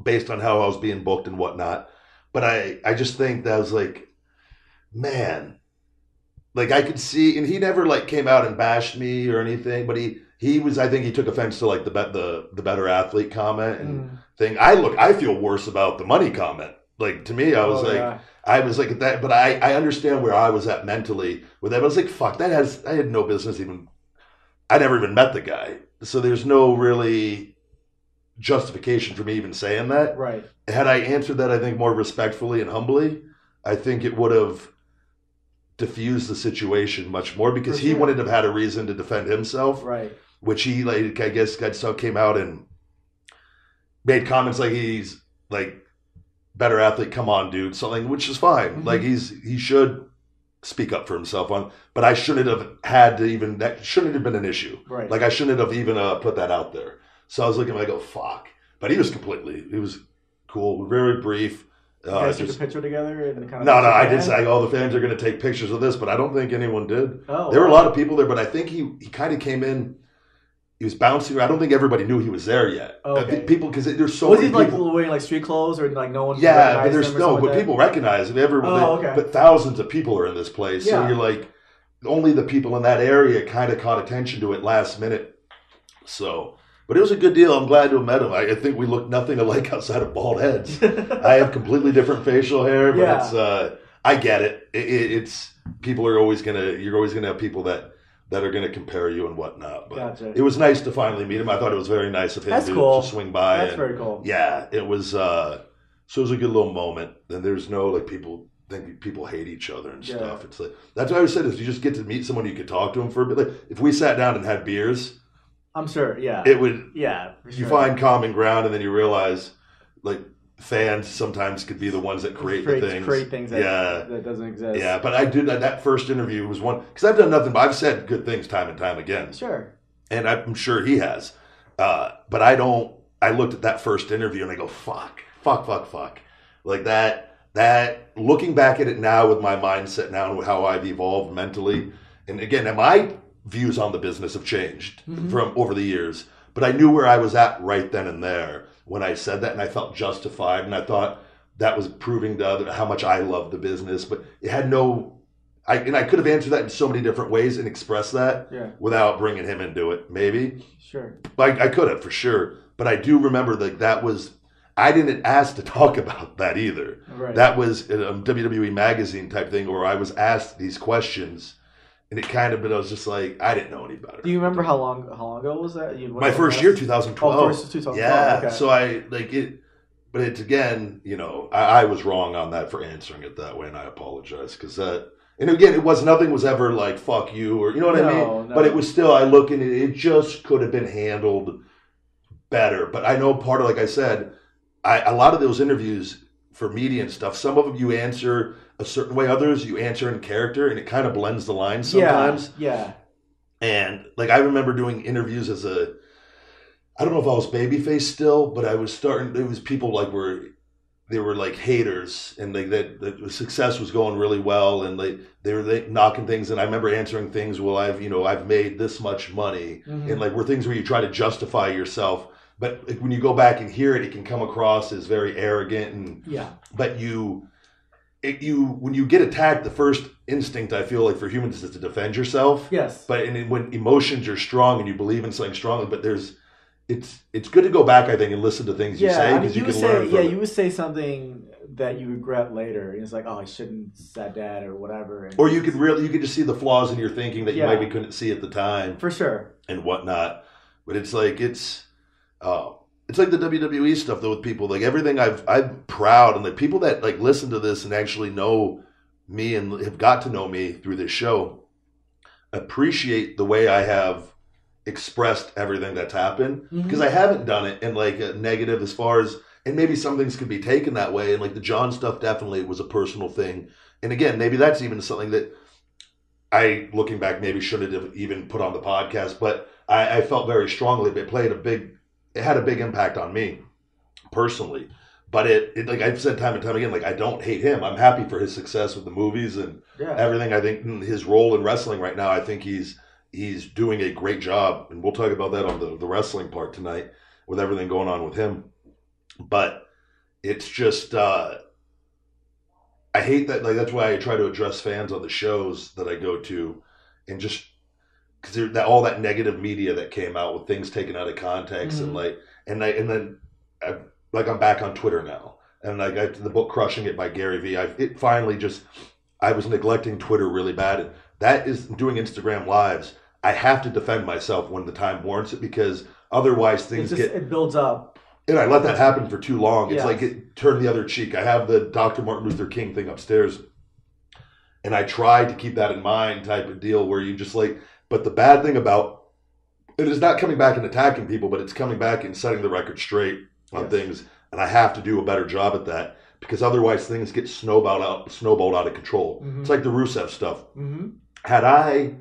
based on how I was being booked and whatnot. But I just think that was like, man, like I could see, and he never like came out and bashed me or anything, but he was, I think he took offense to like the better athlete comment and thing. I feel worse about the money comment. Like to me, I was I was like at that, but I understand where I was at mentally with that. But I was like, fuck, I had no business even, I never even met the guy. So there's no really justification for me even saying that. Right. Had I answered that, I think more respectfully and humbly, I think it would have diffused the situation much more, because he wouldn't have had a reason to defend himself. Right. Which he, like, I guess, came out and made comments like he's like better athlete. Come on, dude. Something, which is fine. Mm-hmm. Like he should speak up for himself on, but I shouldn't have had to even, that shouldn't have been an issue. Right. Like I shouldn't have even put that out there. So I was looking, I go, fuck. But he was cool, very brief. You guys took a picture together? And kind of no, I did say, the fans are going to take pictures of this, but I don't think anyone did. Oh, there were a lot of people there, but I think he kind of came in, he was bouncing. I don't think everybody knew he was there yet. Oh, okay. People, because there's so many people. Was he like wearing like street clothes, or like no one? Yeah, but there's but people recognize him. But thousands of people are in this place. So you're like, only the people in that area kind of caught attention to it last minute. So... But it was a good deal. I'm glad to have met him. I think we look nothing alike outside of bald heads. I have completely different facial hair, but it's I get it. It's people are always you're always gonna have people that are gonna compare you and whatnot. But gotcha. It was nice to finally meet him. I thought it was very nice of him to swing by. That's very cool. Yeah, it was. So it was a good little moment. And there's no like people think people hate each other and stuff. It's like that's what I always said is you just get to meet someone, you could talk to them for a bit. Like if we sat down and had beers. I'm sure, yeah. It would, for sure. You find common ground, and then you realize, like, fans sometimes could be the ones that create things. Create things that doesn't exist. Yeah, but I did, that first interview was one, because I've done nothing, but I've said good things time and time again. Sure. And I'm sure he has. But I looked at that first interview, and I go, fuck. Like that, looking back at it now with my mindset now and how I've evolved mentally, and again, my views on the business have changed from over the years, but I knew where I was at right then and there when I said that, and I felt justified, and I thought that was proving to others how much I love the business. But it had I could have answered that in so many different ways and expressed that without bringing him into it. Maybe, sure, I could have for sure. But I do remember that was. I didn't ask to talk about that either. Right. That was a WWE magazine type thing where I was asked these questions. And it kind of, but I was just like, I didn't know any better. Do you remember how long ago was that? My first year, 2012. Oh, first 2012. Yeah. Okay. So but it's again, I was wrong on that for answering it that way, and I apologize because and again, nothing was ever like fuck you or you know what I mean. No. But it was still, I look and it just could have been handled better. But I know part of, like I said, a lot of those interviews for media and stuff, some of them you answer a certain way, others you answer in character, and it kind of blends the lines sometimes. Yeah. And like I remember doing interviews as I don't know if I was babyface still, but I was starting. It was people like they were like haters, and like that the success was going really well, and they were knocking things. And I remember answering things. Well, I've made this much money, and like were things where you try to justify yourself. But when you go back and hear it, it can come across as very arrogant, and but when you get attacked, the first instinct I feel like for humans is to defend yourself. Yes. But when emotions are strong and you believe in something strongly, but it's good to go back, I think, and listen to things you say because you can learn from it. You would say something that you regret later. And it's like, oh, I shouldn't have said that or whatever. Or you could just see the flaws in your thinking that you maybe couldn't see at the time. For sure. And whatnot. But it's like the WWE stuff though with people. Like everything I'm proud, and like people that like listen to this and actually know me and have got to know me through this show appreciate the way I have expressed everything that's happened, because I haven't done it in like a negative as far as, and maybe some things could be taken that way, and like the John stuff definitely was a personal thing, and again maybe that's even something that I, looking back, maybe shouldn't have even put on the podcast, but I felt very strongly it had a big impact on me personally. But it like I've said time and time again, like I don't hate him. I'm happy for his success with the movies and everything. I think his role in wrestling right now, I think he's doing a great job. And we'll talk about that on the wrestling part tonight with everything going on with him. But it's just, I hate that. Like, that's why I try to address fans on the shows that I go to, and just because all that negative media that came out with things taken out of context and then I'm back on Twitter now, and like the book Crushing It by Gary Vee. I was neglecting Twitter really bad. And that is doing Instagram lives. I have to defend myself when the time warrants it, because otherwise it builds up. And I let that happen for too long. It's like it turned the other cheek. I have the Dr. Martin Luther King thing upstairs, and I try to keep that in mind type of deal where you just like, but the bad thing about it is not coming back and attacking people, but it's coming back and setting the record straight on things. And I have to do a better job at that, because otherwise things get snowballed out of control. It's like the Rusev stuff. Had I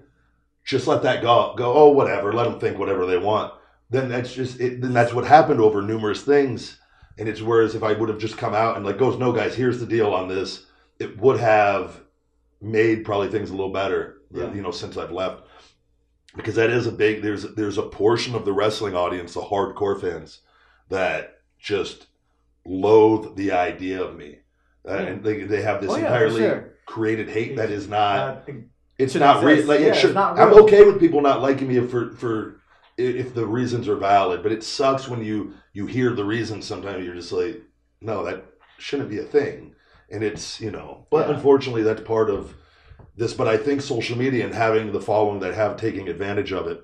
just let that go, oh, whatever, let them think whatever they want, then that's just it. Then that's what happened over numerous things. And it's whereas if I would have just come out and like goes, no guys, here's the deal on this, it would have made probably things a little better, since I've left. Because that is there's a portion of the wrestling audience, the hardcore fans, that just loathe the idea of me. And they have this entirely created hate that is not, it's not real. Like, it should, not real. I'm okay with people not liking me for if the reasons are valid, but it sucks when you hear the reasons. Sometimes you're just like, no, that shouldn't be a thing. And it's, but unfortunately that's part of this. But I think social media and having the following that have taking advantage of it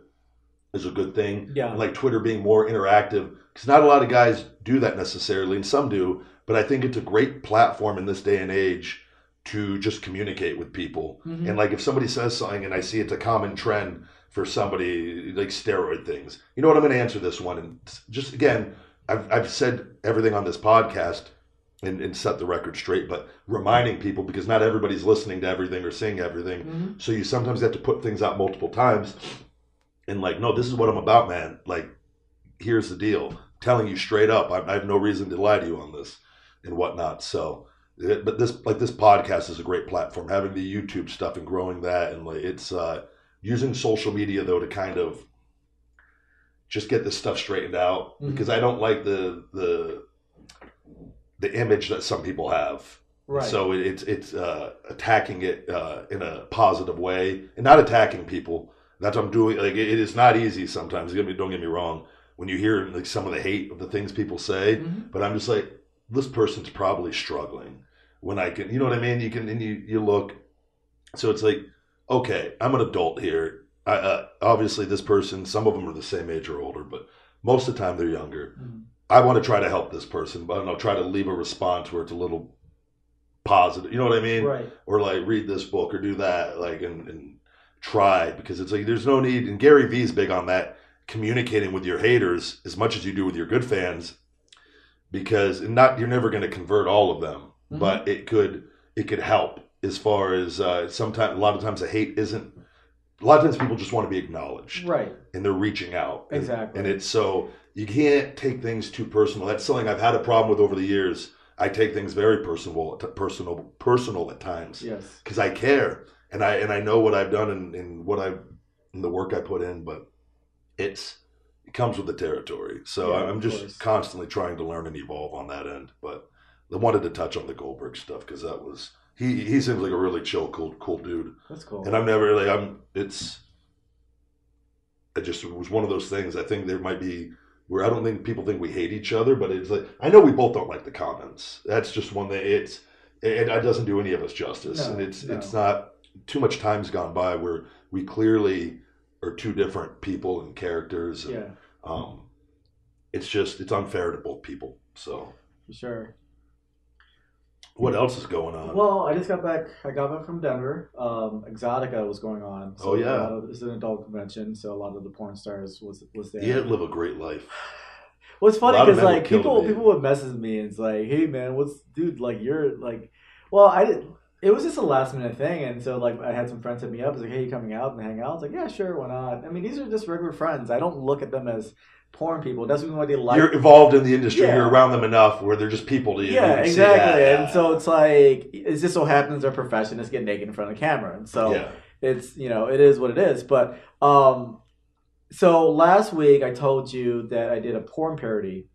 is a good thing. Yeah. And like Twitter being more interactive, because not a lot of guys do that necessarily, and some do, but I think it's a great platform in this day and age to just communicate with people. And like if somebody says something and I see it's a common trend for somebody, like steroid things, you know what, I'm going to answer this one. And just again, I've said everything on this podcast and set the record straight, but reminding people, because not everybody's listening to everything or seeing everything. So you sometimes have to put things out multiple times and like, no, this is what I'm about, man. Like, here's the deal. Telling you straight up, I have no reason to lie to you on this and whatnot. So, but this podcast is a great platform. Having the YouTube stuff and growing that, and like it's using social media though to kind of just get this stuff straightened out, because I don't like the image that some people have. Right. So it's attacking it in a positive way and not attacking people. That's what I'm doing. Like it is not easy sometimes. Don't get me wrong. When you hear like some of the hate of the things people say, but I'm just like, this person's probably struggling. When I can, you know what I mean? You can, and you look. So it's like, okay, I'm an adult here. Obviously, this person, some of them are the same age or older, but most of the time they're younger. I want to try to help this person, but I don't know, try to leave a response where it's a little positive. You know what I mean? Right. Or like read this book or do that, like and try, because it's like there's no need. And Gary Vee's big on that, communicating with your haters as much as you do with your good fans, because you're never going to convert all of them, but it could help as far as a lot of times the hate isn't. A lot of times people just want to be acknowledged, right? And they're reaching out, exactly. And it's so you can't take things too personal. That's something I've had a problem with over the years. I take things very personal at times, yes, because I care and I know what I've done and in the work I put in, but it comes with the territory. So I'm just constantly trying to learn and evolve on that end. But I wanted to touch on the Goldberg stuff because He seems like a really chill, cool dude. That's cool. And I've never like it was one of those things. I think there might be where I don't think people think we hate each other, but it's like I know we both don't like the comments. That's just one thing. It doesn't do any of us justice, and it's not too much time's gone by where we clearly are two different people and characters. And, it's unfair to both people. So for sure. What else is going on? Well, I got back from Denver. Exotica was going on. So it's an adult convention, so a lot of the porn stars was there. You live a great life. Well, it's funny because like people would message me and it's like, hey man, you're like, well, it was just a last minute thing, and so like I had some friends hit me up. I was like, hey, you coming out and hang out? I was like, yeah, sure, why not? I mean, these are just regular friends. I don't look at them as porn people. That's why they like. You're involved in the industry. Yeah. You're around them enough where they're just people to you. Yeah, exactly. And so it's like it just so happens their profession is getting naked in front of the camera, and so it's it is what it is. But so last week I told you that I did a porn parody.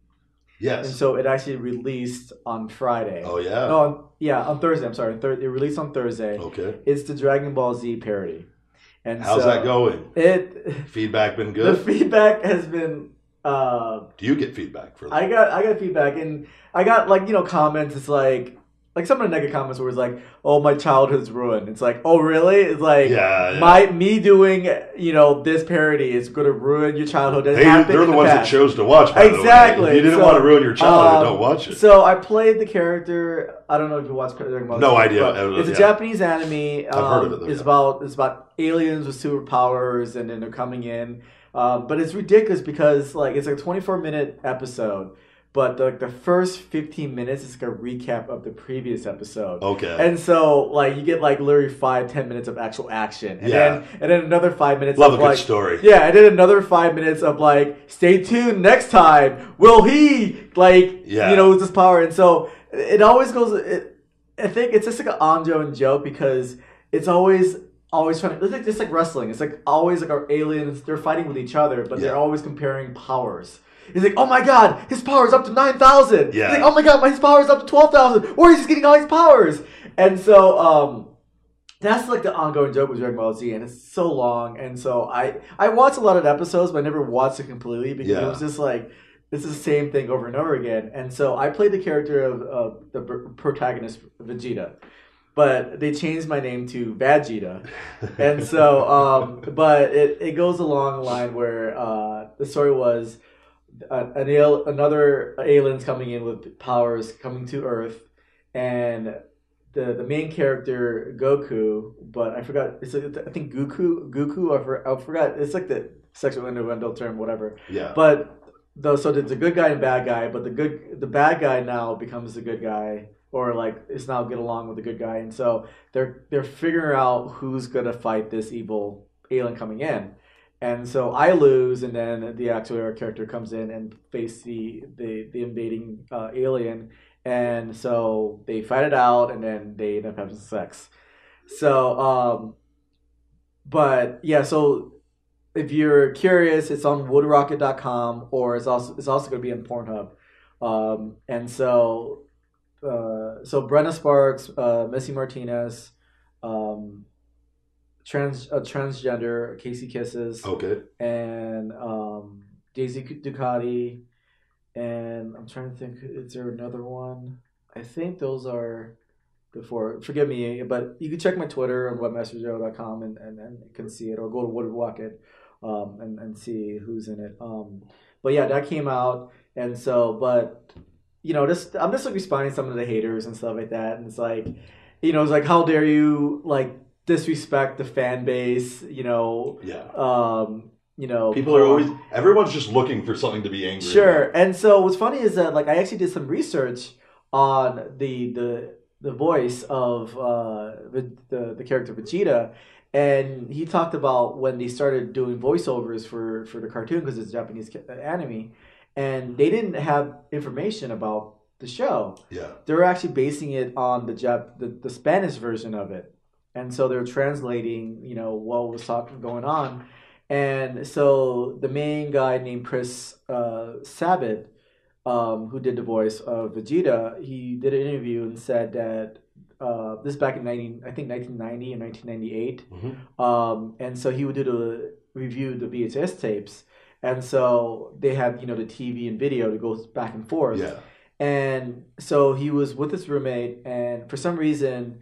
Yes. And so it actually released on Friday. Oh yeah. No, on Thursday. I'm sorry. It released on Thursday. Okay. It's the Dragon Ball Z parody. And how's that going? Feedback been good? The feedback has been. Do you get feedback for that? I got feedback, and I got comments. It's like some of the negative comments where it's like, "Oh, my childhood's ruined." It's like, "Oh, really?" It's like, me doing this parody is going to ruin your childhood. They're the ones that chose to watch. By exactly. The way. If you didn't want to ruin your childhood, don't watch it. So I played the character. I don't know if you watched Dragon Ball. No idea. It's a Japanese anime. I've heard of it. Though, it's about aliens with superpowers, and then they're coming in. But it's ridiculous because it's like a 24-minute episode, but the first 15 minutes is like a recap of the previous episode. Okay. And so you get literally 5-10 minutes of actual action, and then another 5 minutes. Love a good story. Yeah, and then another 5 minutes of stay tuned next time. Will he lose his power? And so it always goes. I think it's just like an ongoing joke because it's always trying to, it's like wrestling. It's always our aliens, they're fighting with each other, but they're always comparing powers. It's like, oh my god, his power's up to 9,000. Yeah. It's like, oh my god, his power's up to 12,000. Or he's getting all these powers. And so that's the ongoing joke with Dragon Ball Z, and it's so long. And so I watched a lot of episodes, but I never watched it completely because it was just it's the same thing over and over again. And so I played the character of the protagonist, Vegeta. But they changed my name to Vegeta. And so, but it goes along the line where the story was another alien's coming in with powers coming to Earth, and the main character, Goku, but I forgot, I think Goku, I forgot, it's like the sexual innuendo term, whatever. Yeah. But, so there's a good guy and bad guy, but the bad guy now becomes the good guy, or is now get along with the good guy, and so they're figuring out who's gonna fight this evil alien coming in, and so I lose, and then the actual character comes in and face the invading alien, and so they fight it out, and then they end up having sex. So, but yeah, so if you're curious, it's on woodrocket.com, or it's also gonna be on Pornhub, and so. So Brenna Sparks, Missy Martinez, transgender Casey Kisses, and Daisy Ducati, and I'm trying to think, is there another one? I think those are the four. Forgive me, but you can check my Twitter on webmasterjoe.com and you can see it, or go to Wood Rocket and see who's in it. But yeah, that came out, and so but. I'm just responding to some of the haters and stuff like that, and it's it's like, how dare you disrespect the fan base, people are always, everyone's just looking for something to be angry about. And so what's funny is that I actually did some research on the voice of the character Vegeta, and he talked about when they started doing voiceovers for the cartoon, because it's Japanese anime. And they didn't have information about the show. Yeah, they were actually basing it on the Spanish version of it, and so they're translating, what was going on. And so the main guy named Chris Sabat, who did the voice of Vegeta, he did an interview and said that this back in 1990 and 1998. Mm-hmm. And so he would do the review the VHS tapes, and so they had the TV and video that goes back and forth. Yeah. And so he was with his roommate, and for some reason,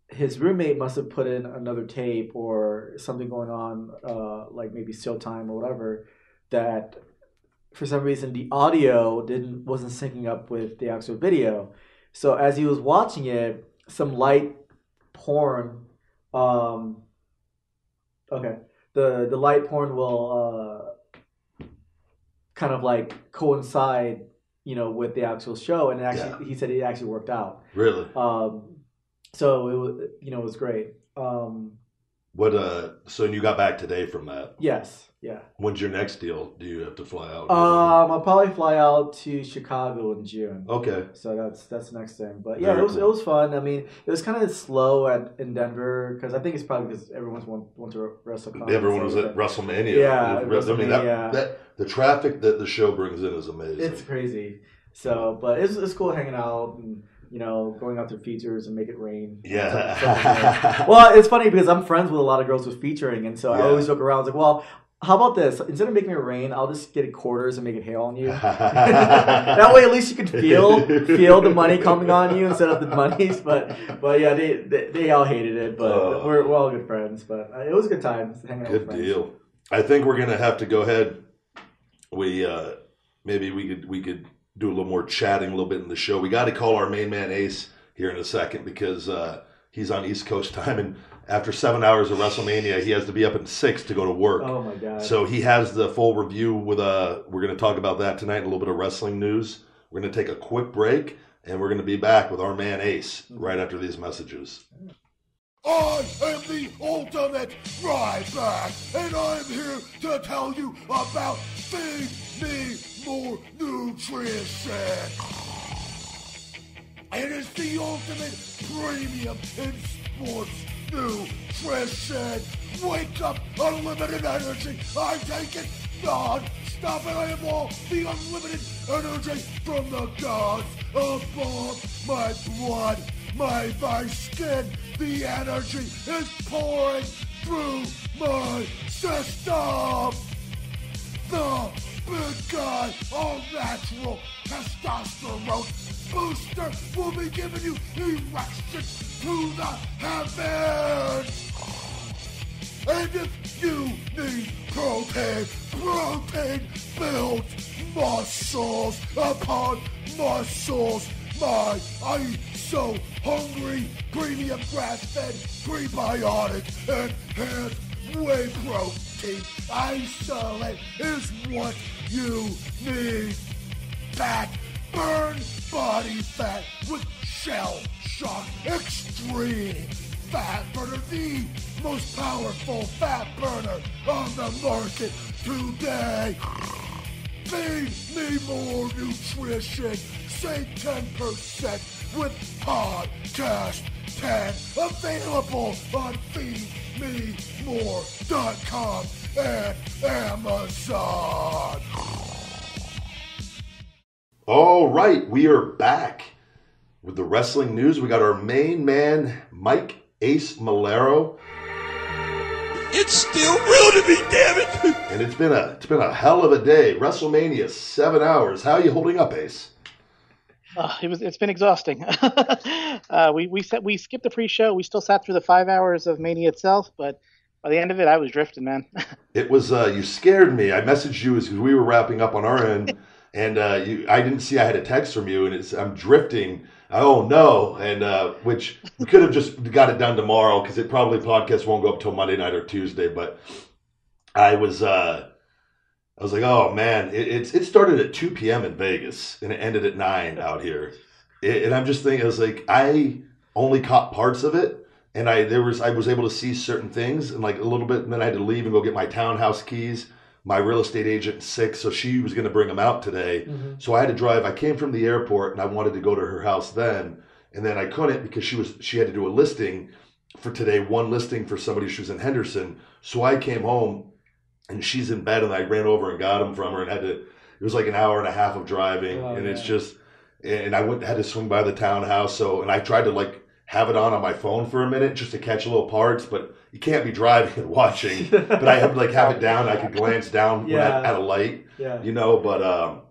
his roommate must have put in another tape or something going on, like maybe Showtime or whatever, that for some reason the audio wasn't syncing up with the actual video. So as he was watching it, some light porn, the light porn will kind of like coincide, with the actual show, and actually he said it actually worked out. Really? So it was, it was great. So you got back today from that? Yes. Yeah. When's your next deal? Do you have to fly out? I'll probably fly out to Chicago in June. Okay. So that's the next thing. But yeah, it was fun. I mean, it was kind of slow in Denver because I think it's probably because everyone's went to WrestleCon. Everyone was at WrestleMania. Yeah. WrestleMania. That the traffic that the show brings in is amazing. It's crazy. So, but it's cool hanging out and going out to features and make it rain. Yeah. Well, it's funny because I'm friends with a lot of girls with featuring, and so I always joke around. I was like, well, how about this? Instead of making it rain, I'll just get quarters and make it hail on you. That way, at least you can feel the money coming on you instead of the monies. But yeah, they all hated it, but we're all good friends. But it was a good time hanging out with friends. Good deal. I think we're gonna have to go ahead. Maybe we could do a little more chatting a little bit in the show. We got to call our main man Ace here in a second because he's on East Coast time, and after 7 hours of WrestleMania, he has to be up at 6 to go to work. Oh my God! So he has the full review with we're going to talk about that tonight, and a little bit of wrestling news. We're going to take a quick break, and we're going to be back with our man Ace right after these messages. I am the ultimate Ryback, and I'm here to tell you about Feed Me More Nutrition. It is the ultimate premium in sports nutrition. Wake up, unlimited energy. I take it non-stop, and I have all the unlimited energy from the gods above. My blood, my skin, the energy is pouring through my system. The big guy, all natural testosterone booster will be giving you erections to the heavens. And if you need protein builds muscles upon muscles. I'm so hungry. Premium grass-fed, prebiotic, enhanced whey protein isolate is what you need. Fat, burn body fat with Shell Shock Extreme Fat Burner, the most powerful fat burner on the market today. Feed me more nutrition. Save 10% with Podcast 10. Available on feedmemore.com and Amazon. All right, we are back with the wrestling news. We got our main man, Mike Ace Malero. It's still real to me, damn it! And it's been a hell of a day. WrestleMania, 7 hours. How are you holding up, Ace? It's been exhausting. We skipped the pre-show. We still sat through the 5 hours of Mania itself, but by the end of it, I was drifting, man. It was you scared me. I messaged you as we were wrapping up on our end, and I didn't see I had a text from you, and I'm drifting. Oh no! And which we could have just got it done tomorrow because it probably podcast won't go up till Monday night or Tuesday. But I was like, oh man, it started at 2 p.m. in Vegas and it ended at 9 out here. And I'm just thinking, I was like, I only caught parts of it, and I was able to see certain things and like a little bit, and then I had to leave and go get my townhouse keys. My real estate agent sick, so she was going to bring them out today. Mm-hmm. So I had to drive. I came from the airport and I wanted to go to her house then, and then I couldn't because she had to do a listing for today, one listing for somebody. She was in Henderson, so I came home and she's in bed, and I ran over and got them from her, and it was like an hour and a half of driving, and it's just, and I had to swing by the townhouse. So, and I tried to like have it on my phone for a minute just to catch little parts, but you can't be driving and watching. But I have to have it down. I could glance down at a light, but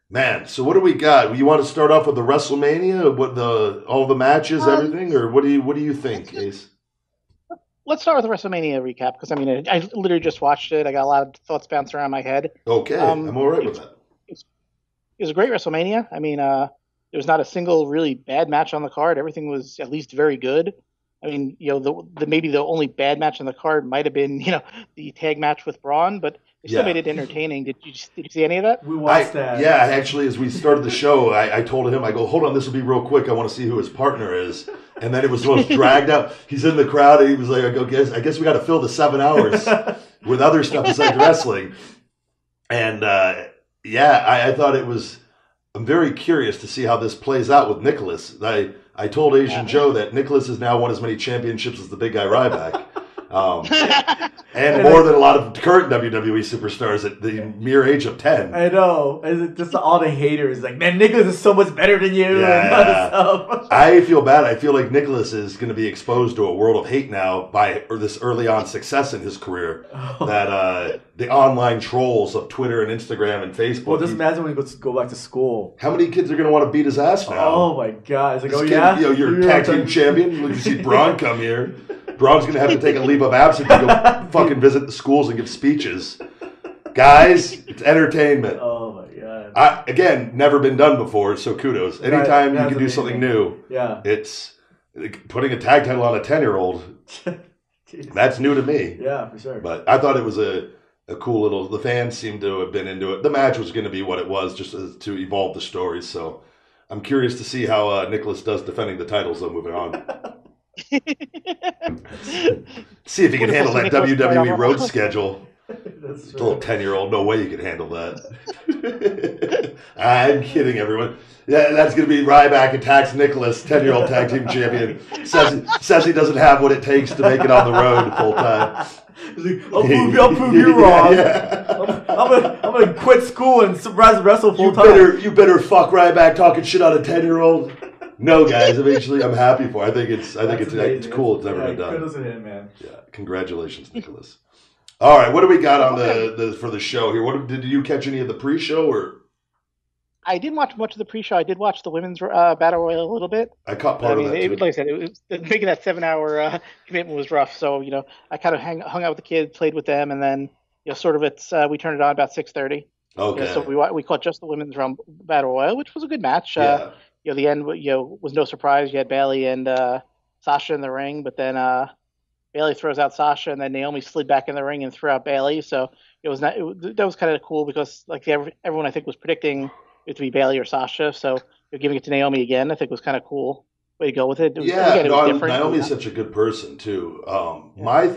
man, so what do we got? You want to start off with the WrestleMania, all the matches, everything, or what do you think, Ace? Let's start with the WrestleMania recap because I literally just watched it. I got a lot of thoughts bouncing around my head. Okay, I'm all right with that. It was a great WrestleMania. there was not a single really bad match on the card. Everything was at least very good. Maybe the only bad match on the card might have been the tag match with Braun, but they still made it entertaining. Did you see any of that? We watched that. Yeah, actually, as we started the show, I told him, I go, hold on, this will be real quick. I want to see who his partner is. And then it was the most dragged out. He's in the crowd, and he was like, I guess we got to fill the 7 hours with other stuff besides wrestling. And, I thought it was, I'm very curious to see how this plays out with Nicholas. I told Asian Joe that Nicholas has now won as many championships as the big guy Ryback. And more than a lot of current WWE superstars at the mere age of 10. I know. Just all the haters. Like, man, Nicholas is so much better than you. Yeah. And all this stuff. I feel bad. I feel like Nicholas is going to be exposed to a world of hate now by this early on success in his career. That the online trolls of Twitter and Instagram and Facebook. Well, just imagine when he go back to school. How many kids are going to want to beat his ass now? Oh, my God. It's like, you're a tag team champion. Look, you see Braun come here. Braun's going to have to take a leave of absence to go fucking visit the schools and give speeches. Guys, it's entertainment. Oh, my God. Again, never been done before, so kudos. Anytime you can do something new, it's putting a tag title on a 10-year-old. That's new to me. Yeah, for sure. But I thought it was a cool little... The fans seemed to have been into it. The match was going to be what it was, just to evolve the story. So I'm curious to see how Nicholas does defending the titles, though, moving on. See if he can handle that WWE road schedule. That's a little 10-year-old, no way you can handle that. I'm kidding, everyone. Yeah, that's going to be Ryback attacks Nicholas, 10-year-old tag team champion. Says he doesn't have what it takes to make it on the road full time. I'll prove you wrong. Yeah. I'm gonna quit school and wrestle full time. You better fuck Ryback talking shit on a 10-year-old. No, guys. Eventually, I'm happy for. I think it's cool. It's never been done. Kudos to him, man. Yeah, congratulations, Nicholas. All right, what do we got on for the show here? Did you catch any of the pre-show or? I didn't watch much of the pre-show. I did watch the women's battle royal a little bit. I caught part of that. Like I said, making that 7-hour commitment was rough. So I kind of hung out with the kids, played with them, and then we turned it on about 6:30. Okay. So we caught just the women's battle royal, which was a good match. Yeah. The end was no surprise. You had Bayley and Sasha in the ring, but then Bayley throws out Sasha, and then Naomi slid back in the ring and threw out Bayley. So that was kind of cool because everyone I think was predicting it to be Bayley or Sasha. So you're giving it to Naomi again. I think was kind of cool way to go with it. Naomi's such a good person too.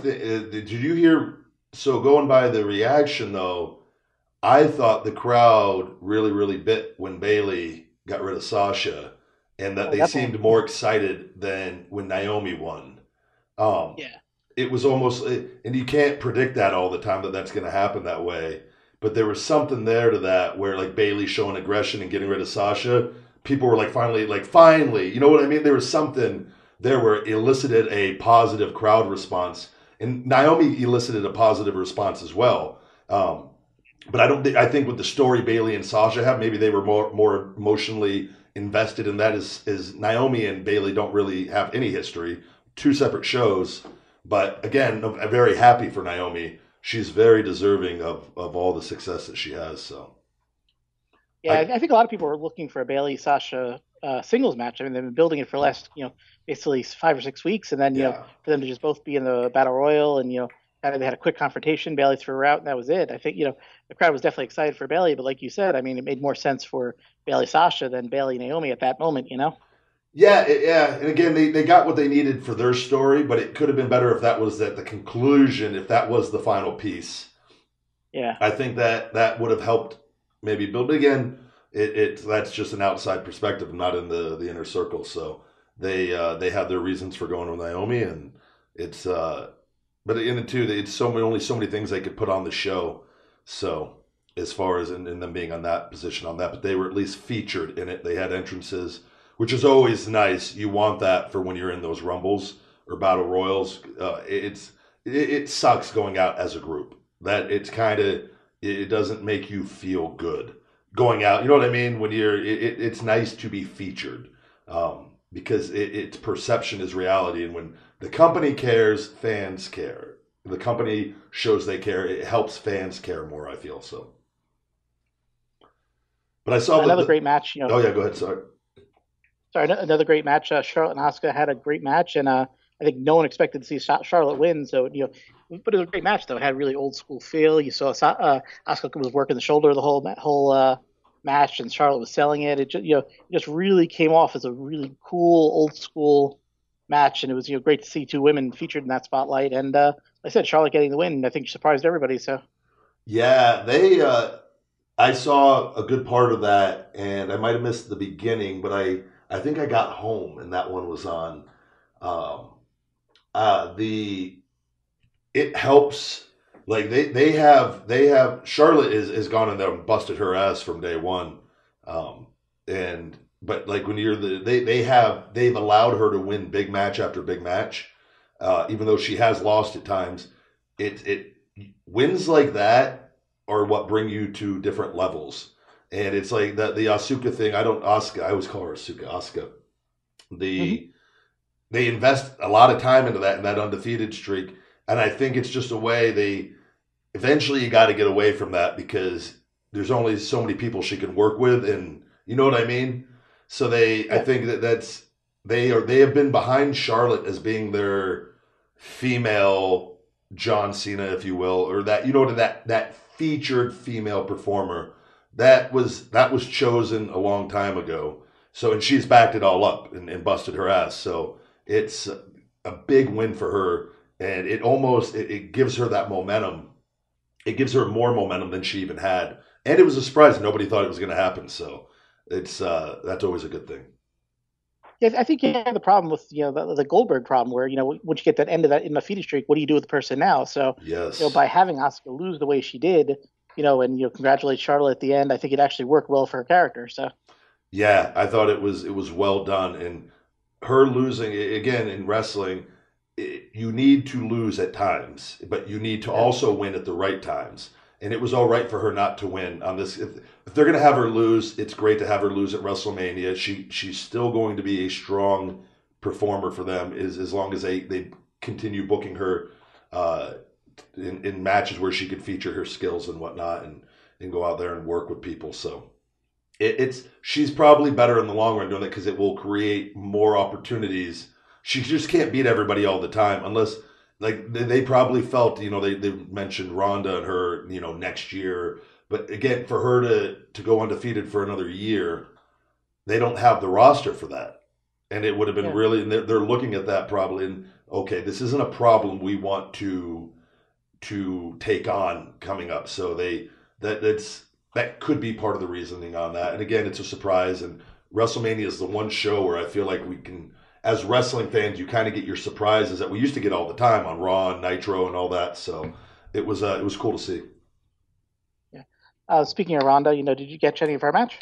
Did you hear? So going by the reaction though, I thought the crowd really, really bit when Bayley got rid of Sasha, and that they seemed more excited than when Naomi won. It was almost, and you can't predict that all the time that's going to happen that way. But there was something there to that where like Bayley showing aggression and getting rid of Sasha, people were finally, you know what I mean? There was something there where it elicited a positive crowd response, and Naomi elicited a positive response as well. But I think with the story Bayley and Sasha have, maybe they were more emotionally invested in that. Is Naomi and Bayley don't really have any history, 2 separate shows. But again, I'm very happy for Naomi. She's very deserving of all the success that she has. So, yeah, I think a lot of people are looking for a Bayley Sasha singles match. They've been building it for the last basically 5 or 6 weeks, and then for them to just both be in the battle royal and kind of they had a quick confrontation. Bayley threw her out, and that was it. I think the crowd was definitely excited for Bayley, but like you said, it made more sense for Bayley Sasha than Bayley Naomi at that moment. Yeah, and again, they got what they needed for their story, but it could have been better if that was at the conclusion, if that was the final piece. Yeah, I think that would have helped maybe build. But again, that's just an outside perspective, not in the inner circle. So they had their reasons for going with Naomi, and it's. But in it too, it's only so many things they could put on the show. So as far as in them being on that position on that, but they were at least featured in it. They had entrances, which is always nice. You want that for when you're in those Rumbles or Battle Royals. It sucks going out as a group. That it doesn't make you feel good going out. You know what I mean? When it's nice to be featured because it's perception is reality, and when the company cares, fans care. The company shows they care. It helps fans care more, I feel so. But I saw another great match. Oh yeah, go ahead. Sorry, another great match. Charlotte and Asuka had a great match, and I think no one expected to see Charlotte win. So but it was a great match though. It had really old school feel. You saw Asuka was working the shoulder the whole match, and Charlotte was selling it. It just really came off as a really cool old school match, and it was great to see two women featured in that spotlight. And like I said, Charlotte getting the win, I think surprised everybody. So yeah, I saw a good part of that, and I might have missed the beginning, but I think I got home and that one was on. It helps. Like they have Charlotte is gone in there and busted her ass from day one, but like when they've allowed her to win big match after big match, even though she has lost at times. It wins like that are what bring you to different levels, and it's like the Asuka thing. I always call her Asuka. They invest a lot of time into that in that undefeated streak, and I think it's just a way eventually you got to get away from that because there's only so many people she can work with, and you know what I mean. So I think they have been behind Charlotte as being their female John Cena, if you will, or that featured female performer that was chosen a long time ago. So, and she's backed it all up and busted her ass. So it's a big win for her, and it gives her that momentum. It gives her more momentum than she even had, and it was a surprise. Nobody thought it was going to happen. So it's that's always a good thing. Yeah, I think you have the problem with the Goldberg problem where once you get that end of that undefeated streak, what do you do with the person now? So yes, by having Asuka lose the way she did, and congratulate Charlotte at the end, I think it actually worked well for her character. So yeah, I thought it was well done, and her losing again in wrestling, you need to lose at times, but you need to also win at the right times. And it was all right for her not to win on this. If they're going to have her lose, it's great to have her lose at WrestleMania. She's still going to be a strong performer for them as long as they continue booking her in matches where she could feature her skills and whatnot and go out there and work with people. So she's probably better in the long run doing that because it will create more opportunities. She just can't beat everybody all the time unless. Like they probably felt, they mentioned Ronda and her, next year. But again, for her to go undefeated for another year, they don't have the roster for that. And it would have been really, and they're looking at that probably, and okay, this isn't a problem we want to take on coming up. So that could be part of the reasoning on that. And again, it's a surprise. And WrestleMania is the one show where I feel like we can. As wrestling fans, you kind of get your surprises that we used to get all the time on Raw and Nitro and all that. So it was cool to see. Yeah. Speaking of Ronda, did you catch any of her match?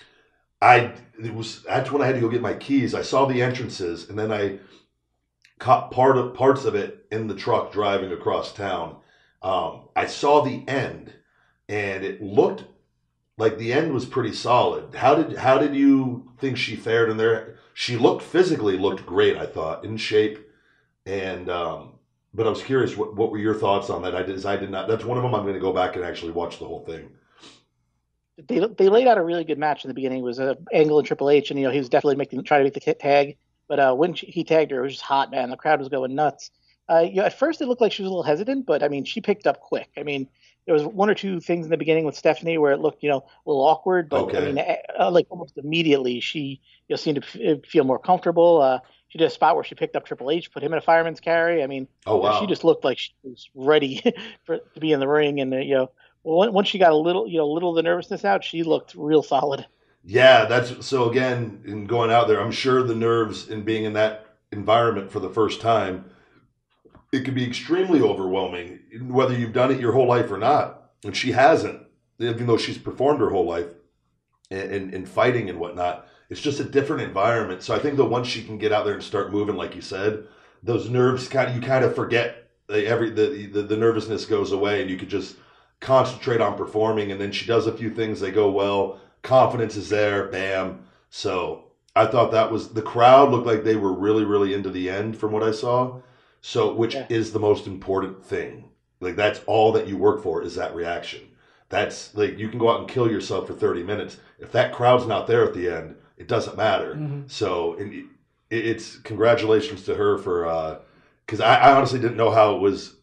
That's when I had to go get my keys. I saw the entrances and then I caught parts of it in the truck driving across town. I saw the end and it looked like the end was pretty solid. How did you think she fared in there? She physically looked great, I thought, in shape. And but I was curious, what were your thoughts on that? I did not. That's one of them. I'm going to go back and actually watch the whole thing. They laid out a really good match in the beginning. It was Angle and Triple H, and he was definitely trying to make the tag. But when he tagged her, it was just hot, man. The crowd was going nuts. At first, it looked like she was a little hesitant, but I mean, she picked up quick. I mean, there was one or two things in the beginning with Stephanie where it looked, a little awkward, but okay. I mean, like almost immediately, she seemed to feel more comfortable. She did a spot where she picked up Triple H, put him in a fireman's carry. I mean, she just looked like she was ready to be in the ring. And once she got a little of the nervousness out, she looked real solid. Yeah, that's so. Again, in going out there, I'm sure the nerves in being in that environment for the first time. It can be extremely overwhelming, whether you've done it your whole life or not. And she hasn't, even though she's performed her whole life and fighting and whatnot. It's just a different environment. So I think that once she can get out there and start moving, like you said, those nerves you kind of forget. The nervousness goes away, and you could just concentrate on performing. And then she does a few things, they go well. Confidence is there, bam. So I thought the crowd looked like they were really, really into the end from what I saw. So, which is the most important thing. Like, that's all that you work for, is that reaction. That's like, you can go out and kill yourself for 30 minutes. If that crowd's not there at the end, it doesn't matter. Mm-hmm. So it's congratulations to her for, because I honestly didn't know how it was.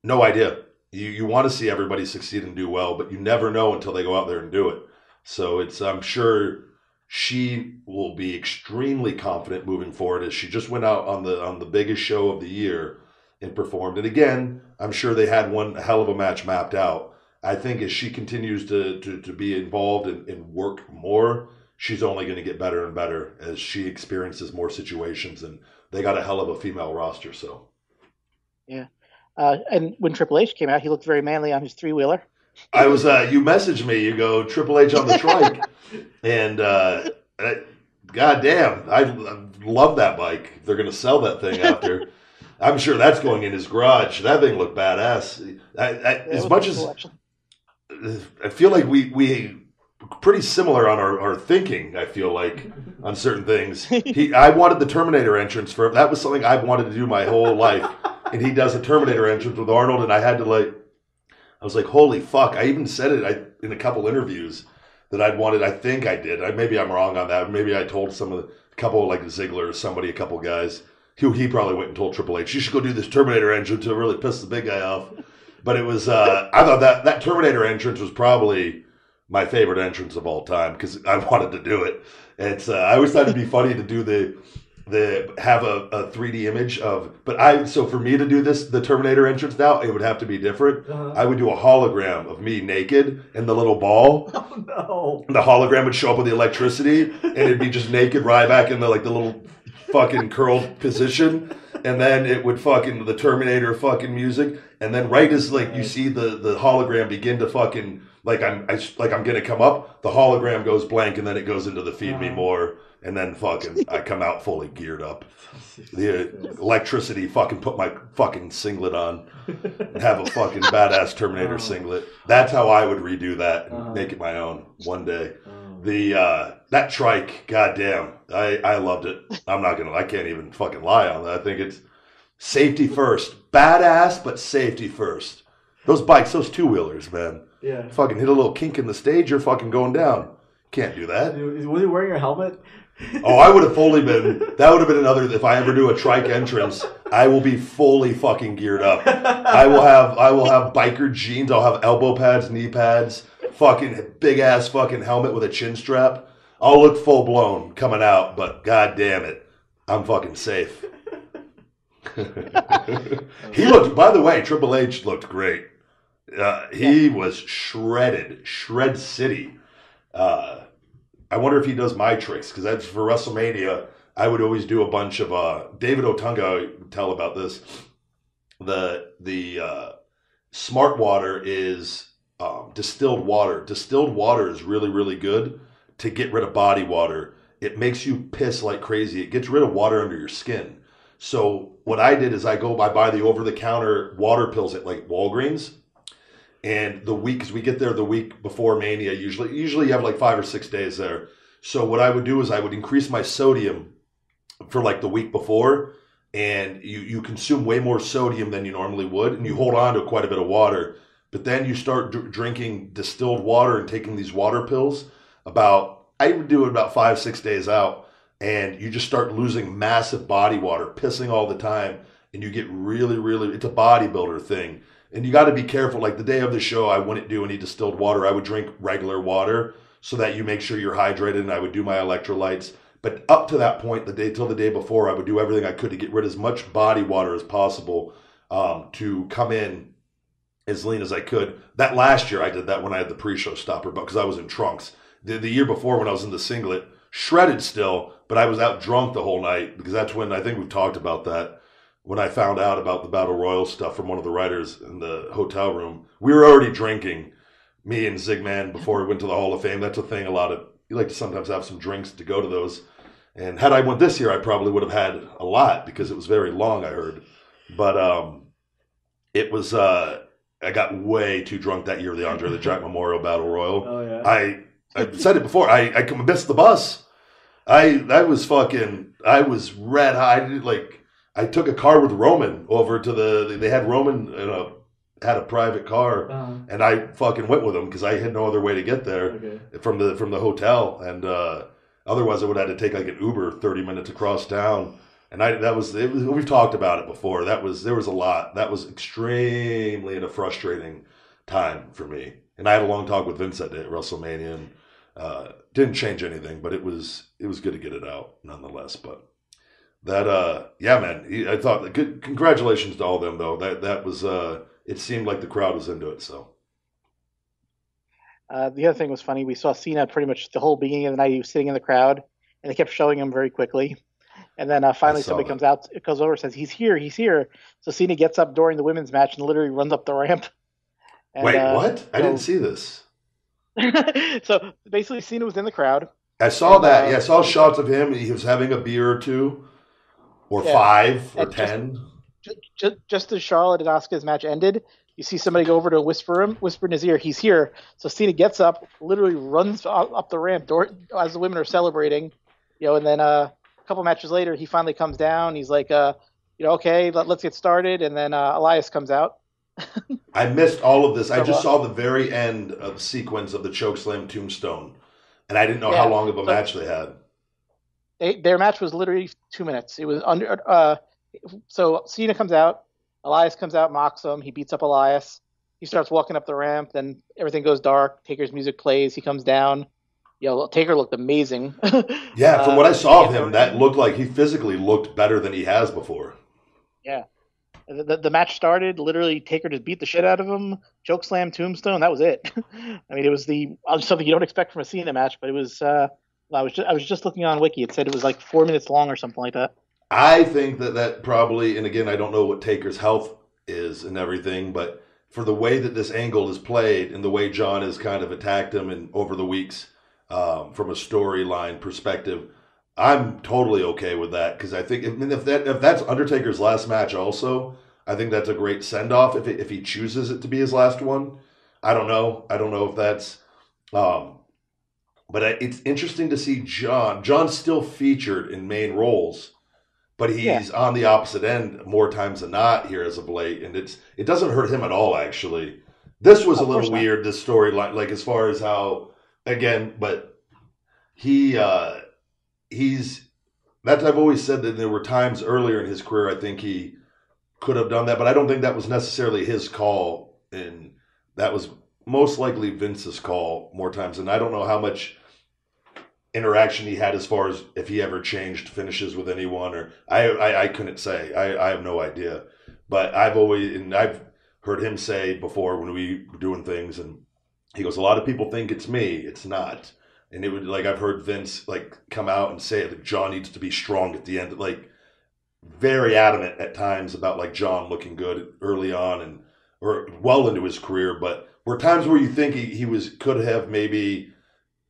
No idea. You want to see everybody succeed and do well, but you never know until they go out there and do it. So I'm sure she will be extremely confident moving forward, as she just went out on the biggest show of the year and performed. And again, I'm sure they had one hell of a match mapped out. I think as she continues to be involved and work more, she's only going to get better and better as she experiences more situations. And they got a hell of a female roster. So, yeah. And when Triple H came out, he looked very manly on his three-wheeler. I was, you messaged me, you go, Triple H on the trike. And, goddamn, I love that bike. They're going to sell that thing after. I'm sure that's going in his garage. That thing looked badass. As much as I feel like we pretty similar on our thinking, I feel like, on certain things. I wanted the Terminator entrance that was something I've wanted to do my whole life. And he does a Terminator entrance with Arnold, and I was like, holy fuck. I even said it in a couple interviews that I think I did. Maybe I'm wrong on that. Maybe I told a couple like Ziggler or somebody, a couple guys. He probably went and told Triple H, you should go do this Terminator entrance to really piss the big guy off. But it was, I thought that Terminator entrance was probably my favorite entrance of all time because I wanted to do it. It's I always thought it'd be funny to do have a 3D image so for me to do the Terminator entrance now, it would have to be different. Uh-huh. I would do a hologram of me naked and the little ball. Oh no. The hologram would show up with the electricity and it'd be just naked Ryback in the little fucking curled position. And then it would the Terminator fucking music. And then right as you see the hologram begin to fucking I'm gonna come up, the hologram goes blank and then it goes into the feed me more. And then I come out fully geared up. The electricity put my fucking singlet on and have a fucking badass Terminator singlet. That's how I would redo that and make it my own one day. That trike, goddamn, I loved it. I can't even fucking lie on that. I think it's safety first. Badass, but safety first. Those bikes, those two-wheelers, man. Yeah. Fucking hit a little kink in the stage, you're fucking going down. Can't do that. Was he wearing your helmet? Oh, I would have fully been. That would have been another. If I ever do a trike entrance, I will be fully fucking geared up. I will have biker jeans. I'll have elbow pads, knee pads, fucking big ass fucking helmet with a chin strap. I'll look full blown coming out, but god damn it, I'm fucking safe. He looked. By the way, Triple H looked great. He was shredded, shred city. I wonder if he does my tricks, because that's for WrestleMania. I would always do a bunch of David Otunga would tell about this. The smart water is distilled water. Distilled water is really, really good to get rid of body water. It makes you piss like crazy. It gets rid of water under your skin. So what I did is I buy the over-the-counter water pills at Walgreens. And because we get there the week before Mania, usually you have 5 or 6 days there. So what I would do is I would increase my sodium for the week before, and you consume way more sodium than you normally would, and you hold on to quite a bit of water. But then you start drinking distilled water and taking these water pills. I would do it about 5-6 days out, and you just start losing massive body water, pissing all the time, and you get really, really. It's a bodybuilder thing. And you got to be careful. The day of the show, I wouldn't do any distilled water. I would drink regular water so that you make sure you're hydrated, and I would do my electrolytes. But up to that point, till the day before, I would do everything I could to get rid of as much body water as possible to come in as lean as I could. That last year, I did that when I had the pre-show stopper, because I was in trunks. The year before, when I was in the singlet, shredded still, but I was out drunk the whole night, because that's when, I think we've talked about that. When I found out about the Battle Royal stuff from one of the writers in the hotel room, we were already drinking, me and Zigman, before we went to the Hall of Fame. That's a thing a lot of you like to sometimes have some drinks to go to those. And had I went this year, I probably would have had a lot because it was very long, I heard. But it was I got way too drunk that year, the Andre the Giant Memorial Battle Royal. Oh, yeah. I said it before. I missed the bus. I was red high. I took a car with Roman over to they had Roman had a private car, and I fucking went with him because I had no other way to get there from the hotel, and otherwise I would have had to take like an Uber 30 minutes across town. And we've talked about it before. There was a lot. That was extremely a frustrating time for me. And I had a long talk with Vince that day at WrestleMania, and didn't change anything, but it was good to get it out nonetheless. But that man, I thought good. Congratulations to all of them though. That was it seemed like the crowd was into it. So the other thing was funny. We saw Cena pretty much the whole beginning of the night. He was sitting in the crowd, and they kept showing him very quickly. And then finally somebody comes out, goes over, says, he's here. So Cena gets up during the women's match and literally runs up the ramp. And, wait, what? I didn't see this. So basically Cena was in the crowd. I saw that. I saw shots of him. He was having a beer or two, or 5 or 10. Just as Charlotte and Asuka's match ended, you see somebody go over to whisper in his ear, he's here. So Cena gets up, literally runs up the ramp as the women are celebrating, and then a couple matches later, he finally comes down. He's like, okay, let's get started. And then Elias comes out. I missed all of this. I just saw the very end of the sequence of the chokeslam tombstone, and I didn't know how long of a match they had. Their match was literally 2 minutes. It was under. So Cena comes out. Elias comes out, mocks him. He beats up Elias. He starts walking up the ramp. Then everything goes dark. Taker's music plays. He comes down. Taker looked amazing. Yeah, from what I saw of him, that looked like he physically looked better than he has before. Yeah. The match started, literally Taker just beat the shit out of him, chokeslam, tombstone, that was it. I mean, it was something you don't expect from a Cena match, but it was, I was just looking on Wiki, it said it was like 4 minutes long or something like that. I think that probably, and again, I don't know what Taker's health is and everything, but for the way that this angle is played and the way John has kind of attacked him and over the weeks, from a storyline perspective, I'm totally okay with that because I think if that's Undertaker's last match, also, I think that's a great send off if he chooses it to be his last one. I don't know if that's, but it's interesting to see John. John's still featured in main roles, but he's on the opposite end more times than not here as of late, and it doesn't hurt him at all actually. This was a little weird. This storyline, like as far as how. Again, but he's that I've always said that there were times earlier in his career I think he could have done that, but I don't think that was necessarily his call, and that was most likely Vince's call more times. And I don't know how much interaction he had as far as if he ever changed finishes with anyone, or I couldn't say. I have no idea, but I've heard him say before when we were doing things and. He goes, a lot of people think it's me. It's not. And it would I've heard Vince come out and say that John needs to be strong at the end. Very adamant at times about John looking good early on or well into his career. But were times where you think he could have maybe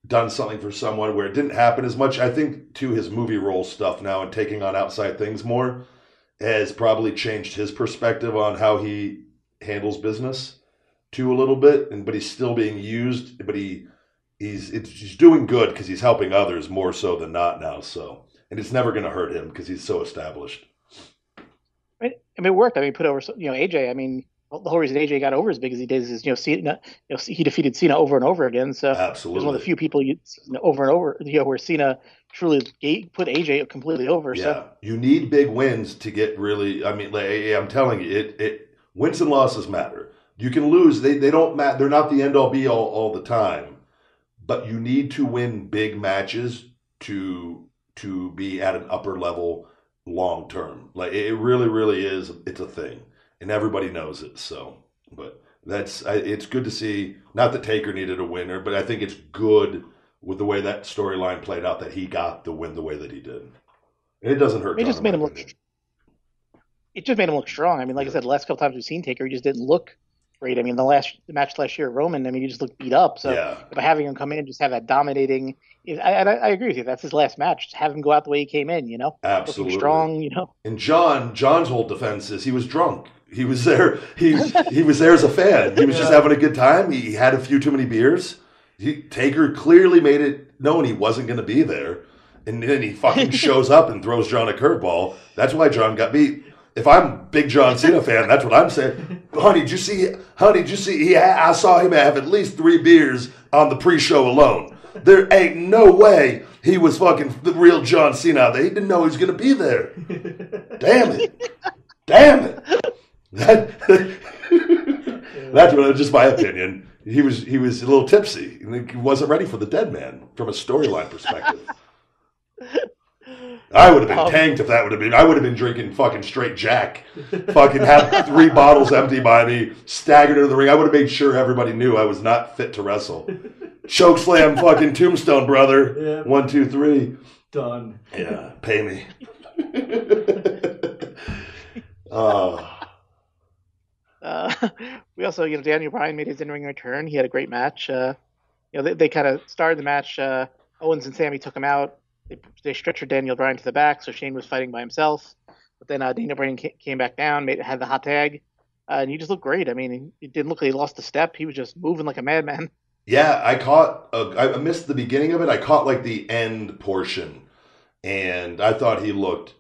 done something for someone where it didn't happen as much. I think too his movie role stuff now and taking on outside things more has probably changed his perspective on how he handles business. A little bit, but he's still being used. But he's doing good because he's helping others more so than not now. So, and it's never going to hurt him because he's so established. I mean, it worked. I mean, he put over AJ. I mean, the whole reason AJ got over as big as he did is Cena. He defeated Cena over and over again. So absolutely, he's one of the few people over and over where Cena truly put AJ completely over. Yeah, so you need big wins to get really. I mean, I'm telling you, it wins and losses matter. You can lose. They don't matter. They're not the end all be all the time. But you need to win big matches to be at an upper level long term. It really, really is. It's a thing, and everybody knows it. So, but it's good to see. Not that Taker needed a winner, but I think it's good with the way that storyline played out that he got the win the way that he did. And it doesn't hurt. It just made him look. It just made him look strong. I mean, like I said, the last couple times we've seen Taker, he just didn't look. Great. I mean, the match last year, Roman. I mean, he just looked beat up. So by having him come in and just have that dominating I agree with you. That's his last match. Just have him go out the way he came in. Absolutely looking strong. And John's whole defense is he was drunk. He was there. He was there as a fan. He was just having a good time. He had a few too many beers. Taker clearly made it known he wasn't going to be there, and then he fucking shows up and throws John a curveball. That's why John got beat. If I'm a big John Cena fan, that's what I'm saying. Honey, did you see? I saw him have at least 3 beers on the pre-show alone. There ain't no way he was fucking the real John Cena out there. He didn't know he was going to be there. Damn it. That's just my opinion. He was a little tipsy. He wasn't ready for the dead man from a storyline perspective. I would have been tanked if that would have been. I would have been drinking fucking straight Jack. Fucking had 3 bottles empty by me, staggered into the ring. I would have made sure everybody knew I was not fit to wrestle. Choke slam, fucking tombstone, brother. Yeah. 1, 2, 3. Done. Yeah, pay me. We also, Daniel Bryan made his in-ring return. He had a great match. They kind of started the match. Owens and Sammy took him out. They stretchered Daniel Bryan to the back, so Shane was fighting by himself. But then Daniel Bryan came back down, had the hot tag, and he just looked great. I mean, it didn't look like he lost a step. He was just moving like a madman. Yeah, I missed the beginning of it. I caught like the end portion, and I thought he looked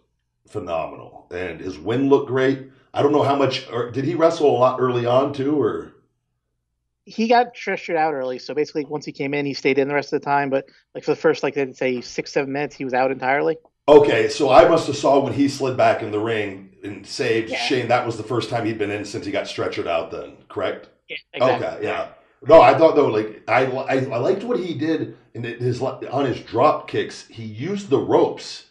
phenomenal. And his win looked great. I don't know how much, or did he wrestle a lot early on too, or? He got stretchered out early, so basically once he came in, he stayed in the rest of the time. But like for the first, they'd say 6-7 minutes, he was out entirely. Okay, so I must have saw when he slid back in the ring and saved Shane. That was the first time he'd been in since he got stretchered out. Then, correct? Yeah, exactly. Okay, yeah. No, I thought though, I liked what he did on his drop kicks. He used the ropes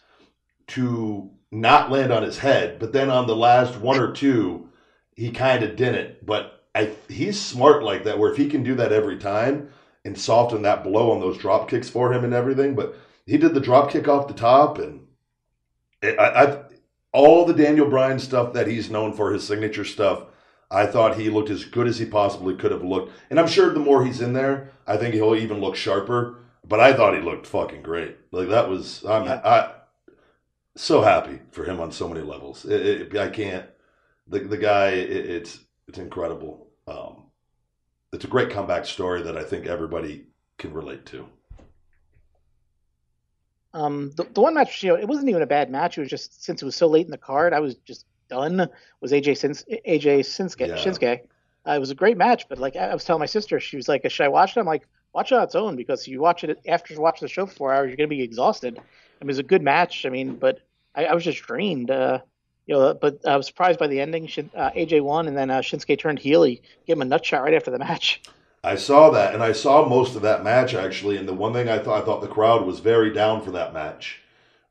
to not land on his head, but then on the last 1 or 2, he kind of didn't. But he's smart like that, where if he can do that every time and soften that blow on those drop kicks for him and everything. But he did the drop kick off the top, and all the Daniel Bryan stuff that he's known for, his signature stuff, I thought he looked as good as he possibly could have looked. And I'm sure the more he's in there, I think he'll even look sharper. But I thought he looked fucking great. Like that was, I'm so happy for him on so many levels. I can't, the guy, it's incredible. It's a great comeback story that I think everybody can relate to. The one match, it wasn't even a bad match. It was just, since it was so late in the card, I was just done. Was AJ Shinsuke. It was a great match, but like I was telling my sister, she was like, should I watch it? I'm like, watch it on its own, because if you watch it after watching the show for 4 hours, you're going to be exhausted. I mean, it was a good match. I mean, but I was just drained. But I was surprised by the ending. AJ won, and then Shinsuke turned heel. He gave him a nut shot right after the match. I saw that, and I saw most of that match, actually. And the one thing I thought the crowd was very down for that match.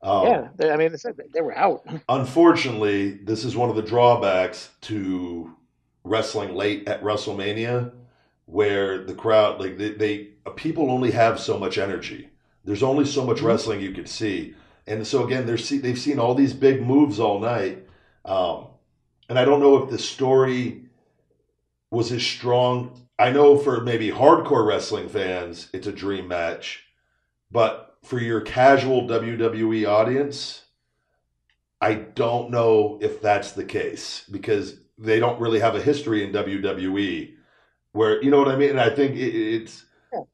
They were out. Unfortunately, this is one of the drawbacks to wrestling late at WrestleMania, where the crowd, people only have so much energy. There's only so much wrestling you could see. And so, again, they've seen all these big moves all night. And I don't know if the story was as strong. I know for maybe hardcore wrestling fans, it's a dream match. But for your casual WWE audience, I don't know if that's the case, because they don't really have a history in WWE where, you know what I mean? And I think it's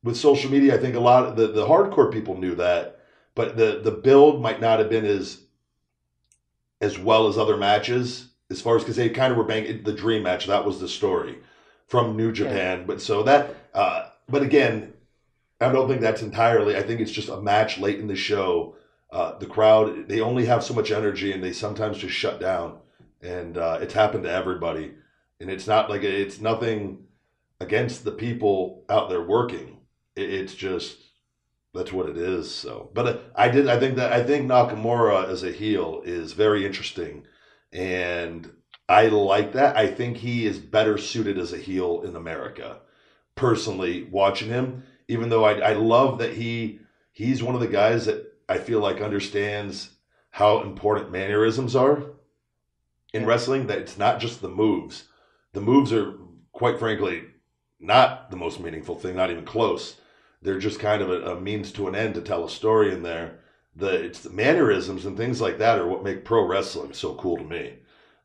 with social media, I think a lot of the hardcore people knew that, but the build might not have been as well as other matches, as far as, because they kind of were banging the dream match. That was the story from New Japan. But so that, but again, I don't think that's entirely, I think it's just a match late in the show. The crowd, they only have so much energy, and they sometimes just shut down. And it's happened to everybody. And it's not like, it's nothing against the people out there working. It's just, that's what it is. So, but I think Nakamura as a heel is very interesting, and I like that. I think he is better suited as a heel in America. Personally, watching him, even though I love that he's one of the guys that I feel like understands how important mannerisms are in wrestling. That it's not just the moves. The moves are, quite frankly, not the most meaningful thing, not even close. they're just kind of a means to an end to tell a story in there. It's the mannerisms and things like that are what make pro wrestling so cool to me.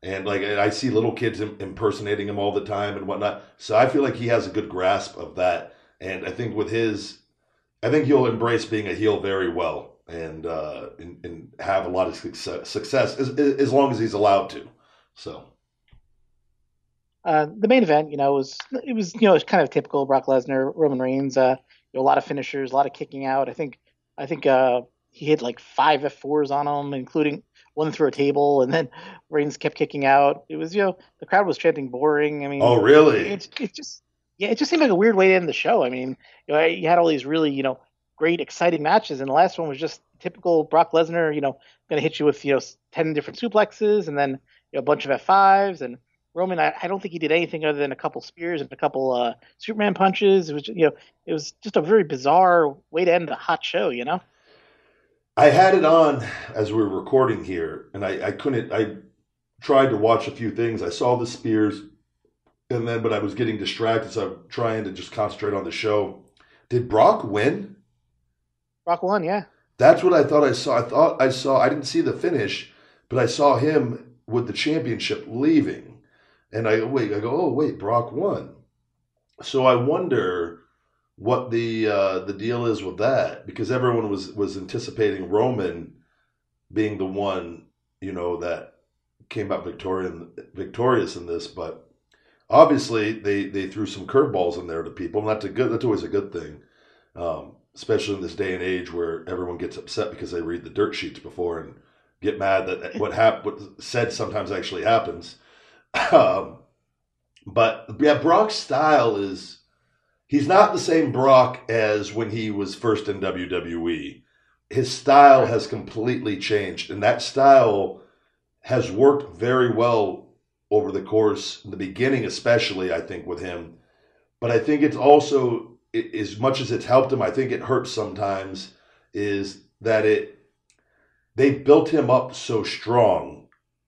And like I see little kids impersonating him all the time and whatnot. So I feel like he has a good grasp of that. And I think I think he'll embrace being a heel very well and have a lot of success as long as he's allowed to. So. The main event, it was kind of typical Brock Lesnar, Roman Reigns. A lot of finishers, a lot of kicking out. I think he hit like 5 F4s on him, including one through a table, and then Reigns kept kicking out. It was the crowd was chanting boring. I mean, oh really? It just seemed like a weird way to end the show. I mean, you had all these really great exciting matches, and the last one was just typical Brock Lesnar. Going to hit you with 10 different suplexes, and then a bunch of F5s and Roman, I don't think he did anything other than a couple spears and a couple Superman punches. It was just a very bizarre way to end a hot show, I had it on as we were recording here, and I couldn't. I tried to watch a few things. I saw the spears, but I was getting distracted, so I'm trying to just concentrate on the show. Did Brock win? Brock won, yeah. That's what I thought I saw. I didn't see the finish, but I saw him with the championship leaving. And I go, oh wait, Brock won. So I wonder what the deal is with that, because everyone was anticipating Roman being the one, that came out victorious in this, but obviously they threw some curveballs in there to people, and that's always a good thing, especially in this day and age where everyone gets upset because they read the dirt sheets before and get mad that what said sometimes actually happens. But yeah, Brock's style he's not the same Brock as when he was first in WWE. His style has completely changed, and that style has worked very well over the course, in the beginning especially, I think, with him. But I think it's also, as much as it's helped him, I think it hurts sometimes, is that they built him up so strong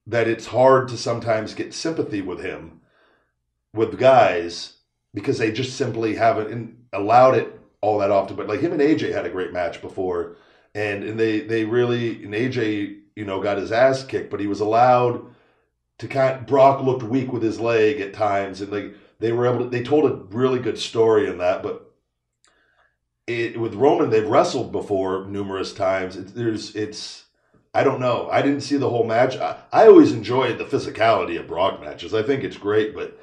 that it's hard to sometimes get sympathy with him, with guys, because they just simply haven't allowed it all that often. But like him and AJ had a great match before, and they really, and AJ, got his ass kicked, but he was allowed to Brock looked weak with his leg at times, and like they told a really good story in that. But with Roman, they've wrestled before numerous times. I don't know. I didn't see the whole match. I always enjoyed the physicality of Brock matches. I think it's great, but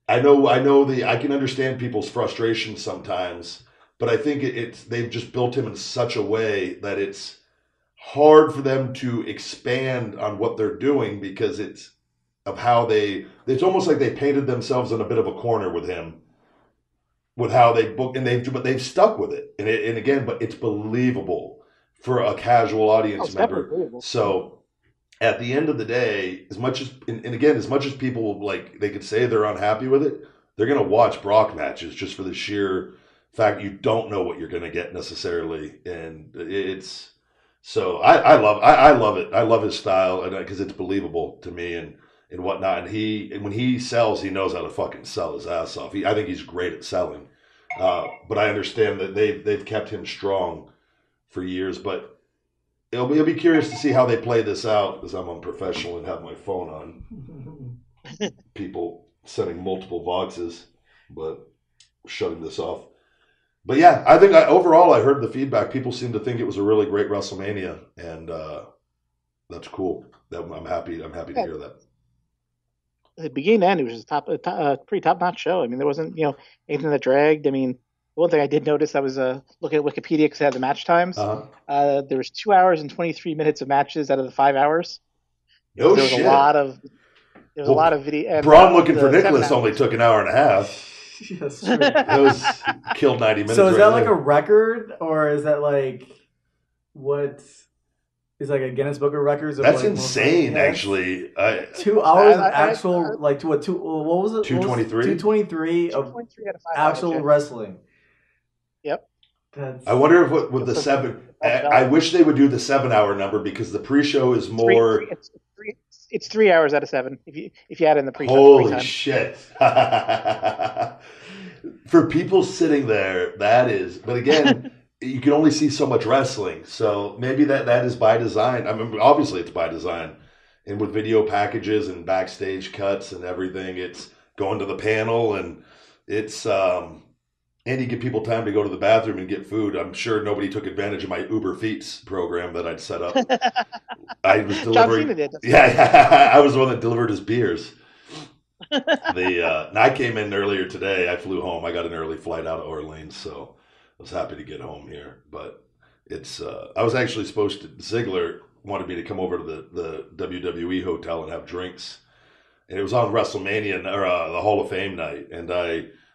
I can understand people's frustration sometimes, but I think they've just built him in such a way that it's hard for them to expand on what they're doing, because it's almost like they painted themselves in a bit of a corner with him, with how they book, but they've stuck with it. And again, but it's believable for a casual audience member. So at the end of the day, as much as people they could say they're unhappy with it, they're going to watch Brock matches just for the sheer fact you don't know what you're going to get necessarily. And I love it. I love his style, and because it's believable to me and whatnot. And when he sells, he knows how to fucking sell his ass off. I think he's great at selling. But I understand that they've kept him strong for years, but it'll be curious to see how they play this out, because I'm unprofessional and have my phone on. People sending multiple voxes, but shutting this off. But yeah, I think overall I heard the feedback. People seem to think it was a really great WrestleMania, and that's cool. I'm happy to hear that. The beginning to end, it was just a pretty top-notch show. I mean, there wasn't anything that dragged. I mean, one thing I did notice, I was looking at Wikipedia because I had the match times. Uh-huh. There was 2 hours and 23 minutes of matches out of the 5 hours. No there shit. Was a lot of video. Braun looking for Nicholas only took an hour and a half. That's true. It was killed 90 minutes. So is right that there. like a record, or is that like what is like a Guinness Book of Records? Of That's like insane, actually. 2 hours of actual what was it? 223? 223 of 223 out of 5 actual hours, wrestling. Yep. I wonder if with the 7. I wish they would do the 7 hour number, because the pre-show is more. It's 3 hours out of 7 if you add in the pre-show. Holy shit! For people sitting there, that is. But again, you can only see so much wrestling, so maybe that is by design. I mean, obviously it's by design, and with video packages and backstage cuts and everything, it's going to the panel, and it's and you give people time to go to the bathroom and get food. I'm sure nobody took advantage of my Uber Feats program that I'd set up. I was delivering. John Cena did. Yeah, I was the one that delivered his beers. I came in earlier today. I flew home. I got an early flight out of Orleans, so I was happy to get home here. But it's I was actually supposed to. Ziggler wanted me to come over to the WWE hotel and have drinks, and it was on WrestleMania or the Hall of Fame night, and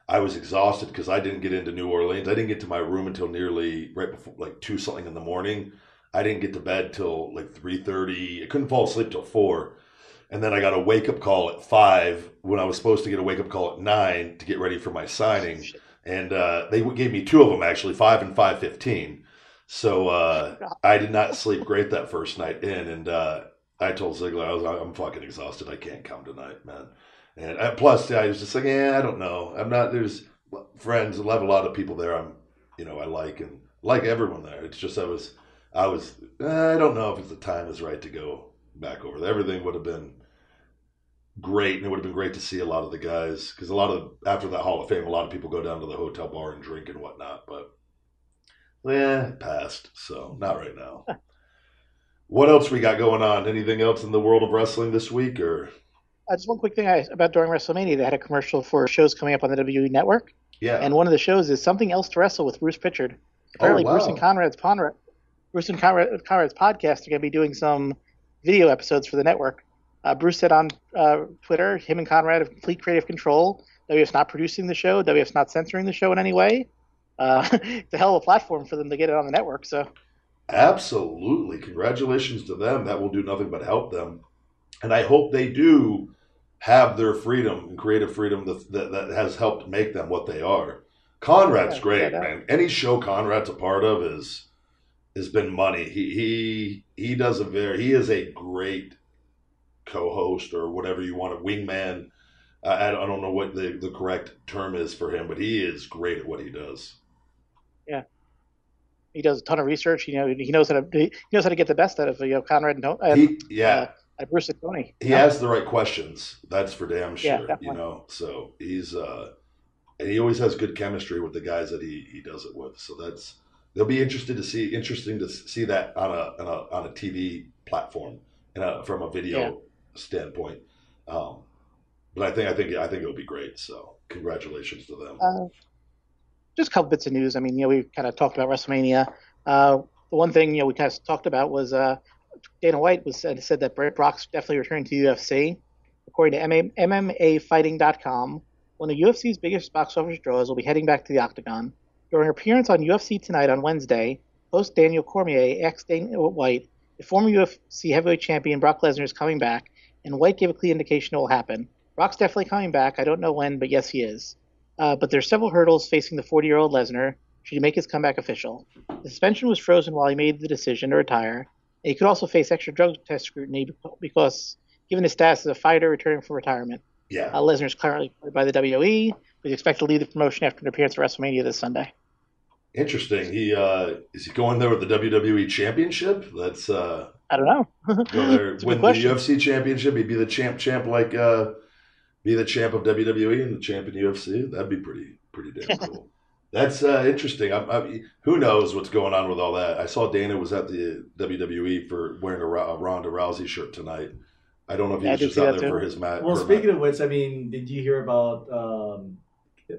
I was exhausted because I didn't get into New Orleans. I didn't get to my room until nearly right before, like 2 something in the morning. I didn't get to bed till like 3:30. I couldn't fall asleep till 4. And then I got a wake-up call at 5 when I was supposed to get a wake-up call at 9 to get ready for my signing. And they gave me 2 of them, actually, 5 and 5:15. So I did not sleep great that first night in. And I told Ziggler, I'm fucking exhausted. I can't come tonight, man. And plus, I was just like, I don't know. I'm not. There's friends. I have a lot of people there. I like and like everyone there. It's just I don't know if the time is right to go back over there. Everything would have been great, and it would have been great to see a lot of the guys because after that Hall of Fame, a lot of people go down to the hotel bar and drink and whatnot. But it passed, so not right now. What else we got going on? Anything else in the world of wrestling this week, or? Just one quick thing about during WrestleMania, they had a commercial for shows coming up on the WWE Network. Yeah. And one of the shows is Something Else to Wrestle with Bruce Pritchard. Apparently, wow. Bruce and Conrad's podcast are going to be doing some video episodes for the network. Bruce said on Twitter, him and Conrad have complete creative control. WWF's not producing the show. WWF's not censoring the show in any way. It's a hell of a platform for them to get it on the network. So, absolutely. Congratulations to them. That will do nothing but help them. And I hope they do have their freedom and creative freedom that has helped make them what they are. Conrad's great, man. Any show Conrad's a part of has been money. He is a great co-host or whatever you want, a wingman. I don't know what the correct term is for him, but he is great at what he does. Yeah, he does a ton of research. He knows how to get the best out of Conrad and Bruce and Tony. He has the right questions. That's for damn sure. Yeah, so he's and he always has good chemistry with the guys that he does it with. So they'll be interesting to see that on a TV platform and from a video standpoint. But I think it'll be great. So congratulations to them. Just a couple bits of news. I mean, we kind of talked about WrestleMania. The one thing we kind of talked about was Dana White said that Brock's definitely returning to the UFC. According to MMAfighting.com, one of UFC's biggest box office draws will be heading back to the Octagon. During an appearance on UFC Tonight on Wednesday, host Daniel Cormier asked Dana White if former UFC heavyweight champion Brock Lesnar is coming back, and White gave a clear indication it will happen. Brock's definitely coming back. I don't know when, but yes, he is. But there's several hurdles facing the 40-year-old Lesnar should he make his comeback official. The suspension was frozen while he made the decision to retire. And he could also face extra drug test scrutiny because, given his status as a fighter returning from retirement. Yeah. Lesnar is currently employed by the WWE, but he's expected to lead the promotion after an appearance at WrestleMania this Sunday. Interesting. Is he going there with the WWE Championship? That's I don't know. Go there, win the UFC Championship. He'd be the champ like be the champ of WWE and the champ in UFC. That'd be pretty damn cool. That's interesting. Who knows what's going on with all that? I saw Dana was at the WWE for wearing a Ronda Rousey shirt tonight. I don't know if he was just out there for his match. Well, speaking of which, I mean, did you hear about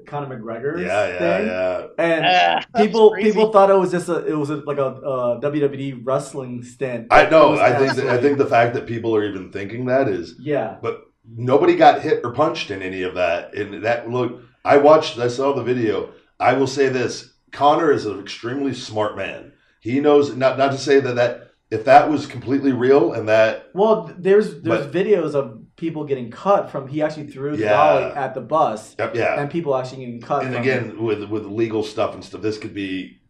Conor McGregor's thing? Yeah. And people thought it was just like a WWE wrestling stint. I know. I think the fact that people are even thinking that is But nobody got hit or punched in any of that. And that look, I saw the video. I will say this: Conor is an extremely smart man. He knows not to say that if that was completely real and that. Well, there's videos of people getting cut from. He actually threw the dolly at the bus. And people actually getting cut. And again, with legal stuff and stuff, this could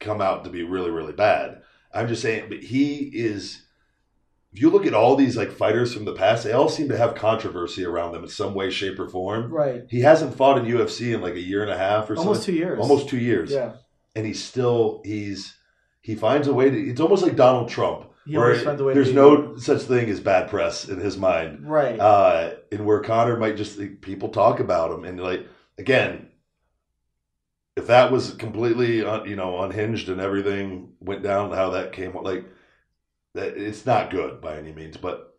come out to be really, really bad. I'm just saying, but he is if you look at all these like fighters from the past, they all seem to have controversy around them in some way, shape, or form. Right. He hasn't fought in UFC in like a year and a half or almost something. 2 years. Almost 2 years. Yeah. And he finds a way to. It's almost like Donald Trump. There's no such thing as bad press in his mind. Right. And where Conor might just people talk about him and like again. If that was completely, unhinged and everything went down, how that came, like, that it's not good by any means. But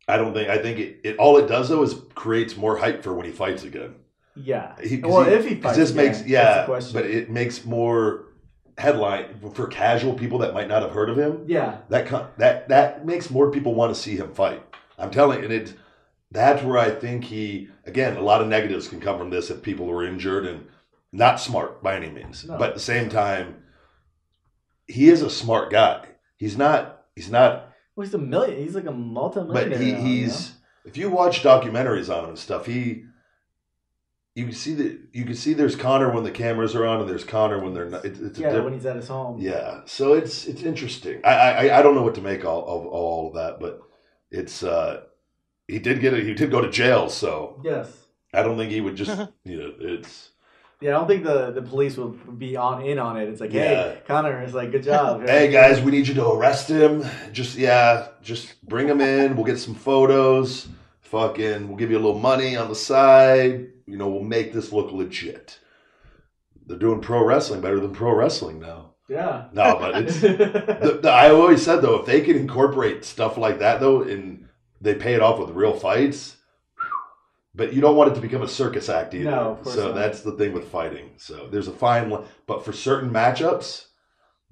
I think it all it does though is creates more hype for when he fights again. Yeah. If he fights again, but it makes more headline for casual people that might not have heard of him. Yeah. That makes more people want to see him fight. I'm telling you, and that's where I think a lot of negatives can come from this if people are injured and. Not smart by any means, but at the same time, he is a smart guy. He's not. Well, he's a million. He's like a multi-millionaire. But he's. If you watch documentaries on him and stuff, you can see there's Conor when the cameras are on, and there's Conor when they're not. When he's at his home. Yeah, so it's interesting. I don't know what to make of all of that, but it's he did go to jail, so yes. I don't think he would just it's. Yeah, I don't think the police will be in on it. It's like, hey, Conor, it's like, good job. Hey, guys, we need you to arrest him. Just bring him in. We'll get some photos. We'll give you a little money on the side. We'll make this look legit. They're doing pro wrestling better than pro wrestling now. Yeah. No, but it's... I always said, though, if they can incorporate stuff like that, though, and they pay it off with real fights... But you don't want it to become a circus act either. No, of course not. That's the thing with fighting. So there's a fine line. But for certain matchups,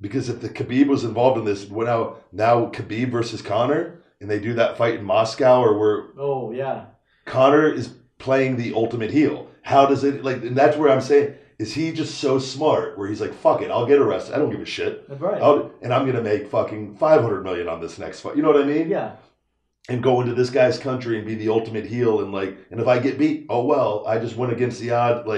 because if the Khabib was involved in this, now Khabib versus Conor, and they do that fight in Moscow Conor is playing the ultimate heel. How does it, and that's where I'm saying, is he just so smart where he's like, fuck it, I'll get arrested. I don't give a shit. Right. And I'm going to make fucking $500 million on this next fight. You know what I mean? Yeah. And go into this guy's country and be the ultimate heel and if I get beat, oh well, I just went against the odds.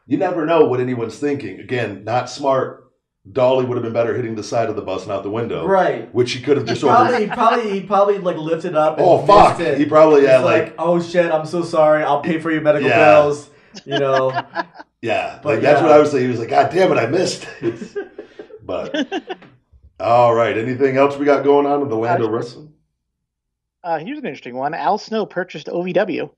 You never know what anyone's thinking. Again, not smart. Dolly would have been better hitting the side of the bus, not the window. Right. Which he could have just he probably lifted up. And fuck! He probably had oh shit, I'm so sorry. I'll pay for your medical bills. Yeah, that's what I was saying. He was like, God damn it, I missed. But all right, anything else we got going on in the land of wrestling? Here's an interesting one. Al Snow purchased OVW.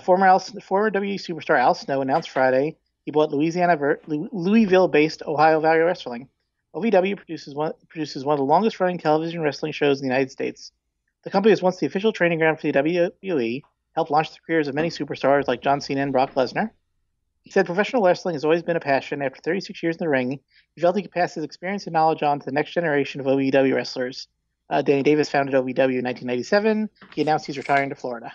Former WWE superstar Al Snow announced Friday he bought Louisville-based Ohio Valley Wrestling. OVW produces one of the longest-running television wrestling shows in the United States. The company was once the official training ground for the WWE, helped launch the careers of many superstars like John Cena and Brock Lesnar. He said professional wrestling has always been a passion. After 36 years in the ring, he felt he could pass his experience and knowledge on to the next generation of OVW wrestlers. Danny Davis founded OVW in 1997. He announced he's retiring to Florida.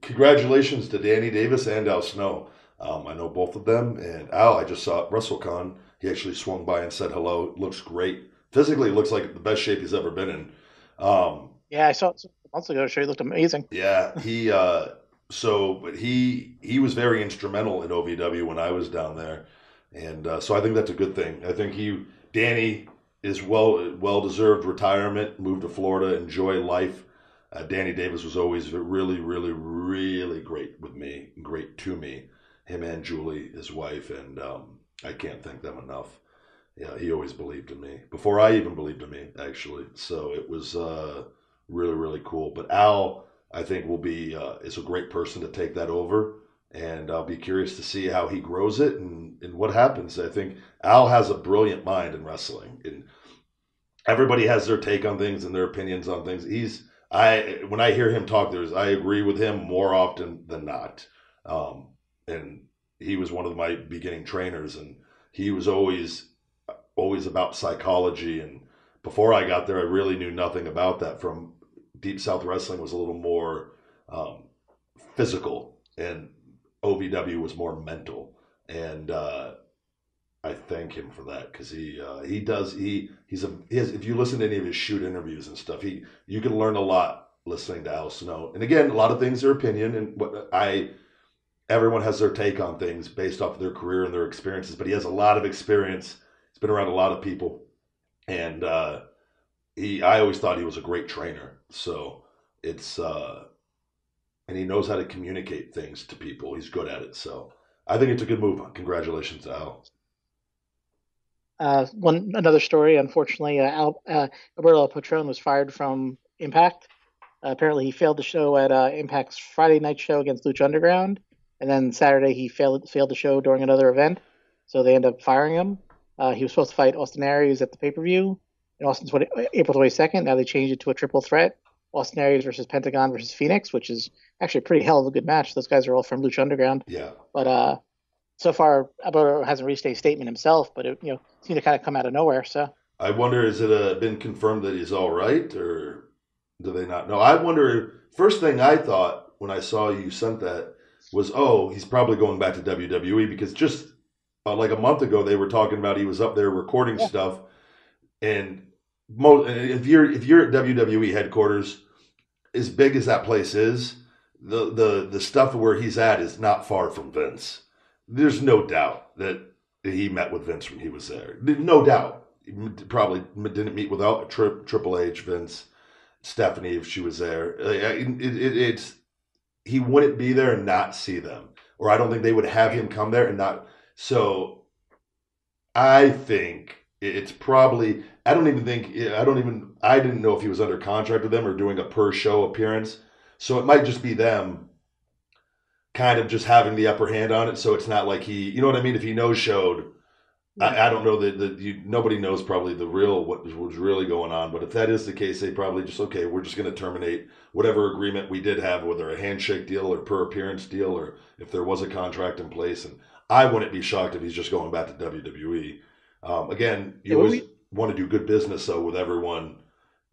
Congratulations to Danny Davis and Al Snow. I know both of them. And Al, I just saw at WrestleCon. He actually swung by and said hello. Looks great. Physically, looks like the best shape he's ever been in. I saw it months ago. He looked amazing. Yeah, he was very instrumental in OVW when I was down there. And so I think that's a good thing. I think Danny is well-deserved retirement, moved to Florida, enjoy life. Danny Davis was always really, really, really great with me, great to me, him and Julie, his wife, and I can't thank them enough. Yeah, he always believed in me, before I even believed in me, actually. So it was really, really cool. But Al, I think, is a great person to take that over. And I'll be curious to see how he grows it and what happens. I think Al has a brilliant mind in wrestling. And everybody has their take on things and their opinions on things. When I hear him talk, I agree with him more often than not. And he was one of my beginning trainers, and he was always about psychology. And before I got there, I really knew nothing about that. From Deep South Wrestling was a little more physical, and OVW was more mental, and I thank him for that, because if you listen to any of his shoot interviews and stuff, you can learn a lot listening to Al Snow. And again, a lot of things are opinion, and everyone has their take on things based off of their career and their experiences, but he has a lot of experience. He's been around a lot of people, and I always thought he was a great trainer. So it's and he knows how to communicate things to people. He's good at it. So I think it's a good move. Congratulations to Al. Another story, unfortunately, Alberto Patron was fired from Impact. Apparently, he failed the show at Impact's Friday night show against Lucha Underground, and then Saturday he failed the show during another event, so they ended up firing him. He was supposed to fight Austin Aries at the pay-per-view in April 22nd. Now they changed it to a triple threat: Austin Aries versus Pentagon versus Phoenix, which is actually a pretty hell of a good match. Those guys are all from Lucha Underground. Yeah. But so far, Alberto hasn't released a statement himself, but it seemed to kind of come out of nowhere. So I wonder, has it been confirmed that he's all right, or do they not know? I wonder. First thing I thought when I saw you sent that was, oh, he's probably going back to WWE, because just like a month ago they were talking about he was up there recording stuff, and if you're at WWE headquarters, as big as that place is, the stuff where he's at is not far from Vince. There's no doubt that he met with Vince when he was there. No doubt. He probably didn't meet without Triple H, Vince, Stephanie, if she was there. He wouldn't be there and not see them. Or I don't think they would have him come there and not. So I think it's probably, I didn't know if he was under contract with them or doing a per show appearance. So it might just be them kind of just having the upper hand on it. So it's not like he, you know what I mean? If he no-showed, I don't know nobody knows probably what was really going on. But if that is the case, they probably just, okay, we're just going to terminate whatever agreement we did have, whether a handshake deal or per appearance deal, or if there was a contract in place. And I wouldn't be shocked if he's just going back to WWE. Again, you always want to do good business, though, with everyone,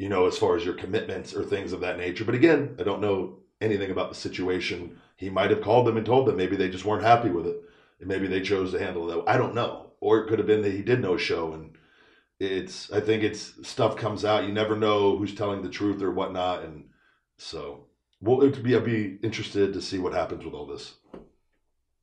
as far as your commitments or things of that nature. But again, I don't know anything about the situation. He might have called them and told them. Maybe they just weren't happy with it. And maybe they chose to handle it. I don't know. Or it could have been that he did no show. And I think stuff comes out. You never know who's telling the truth or whatnot. And so I'd be interested to see what happens with all this.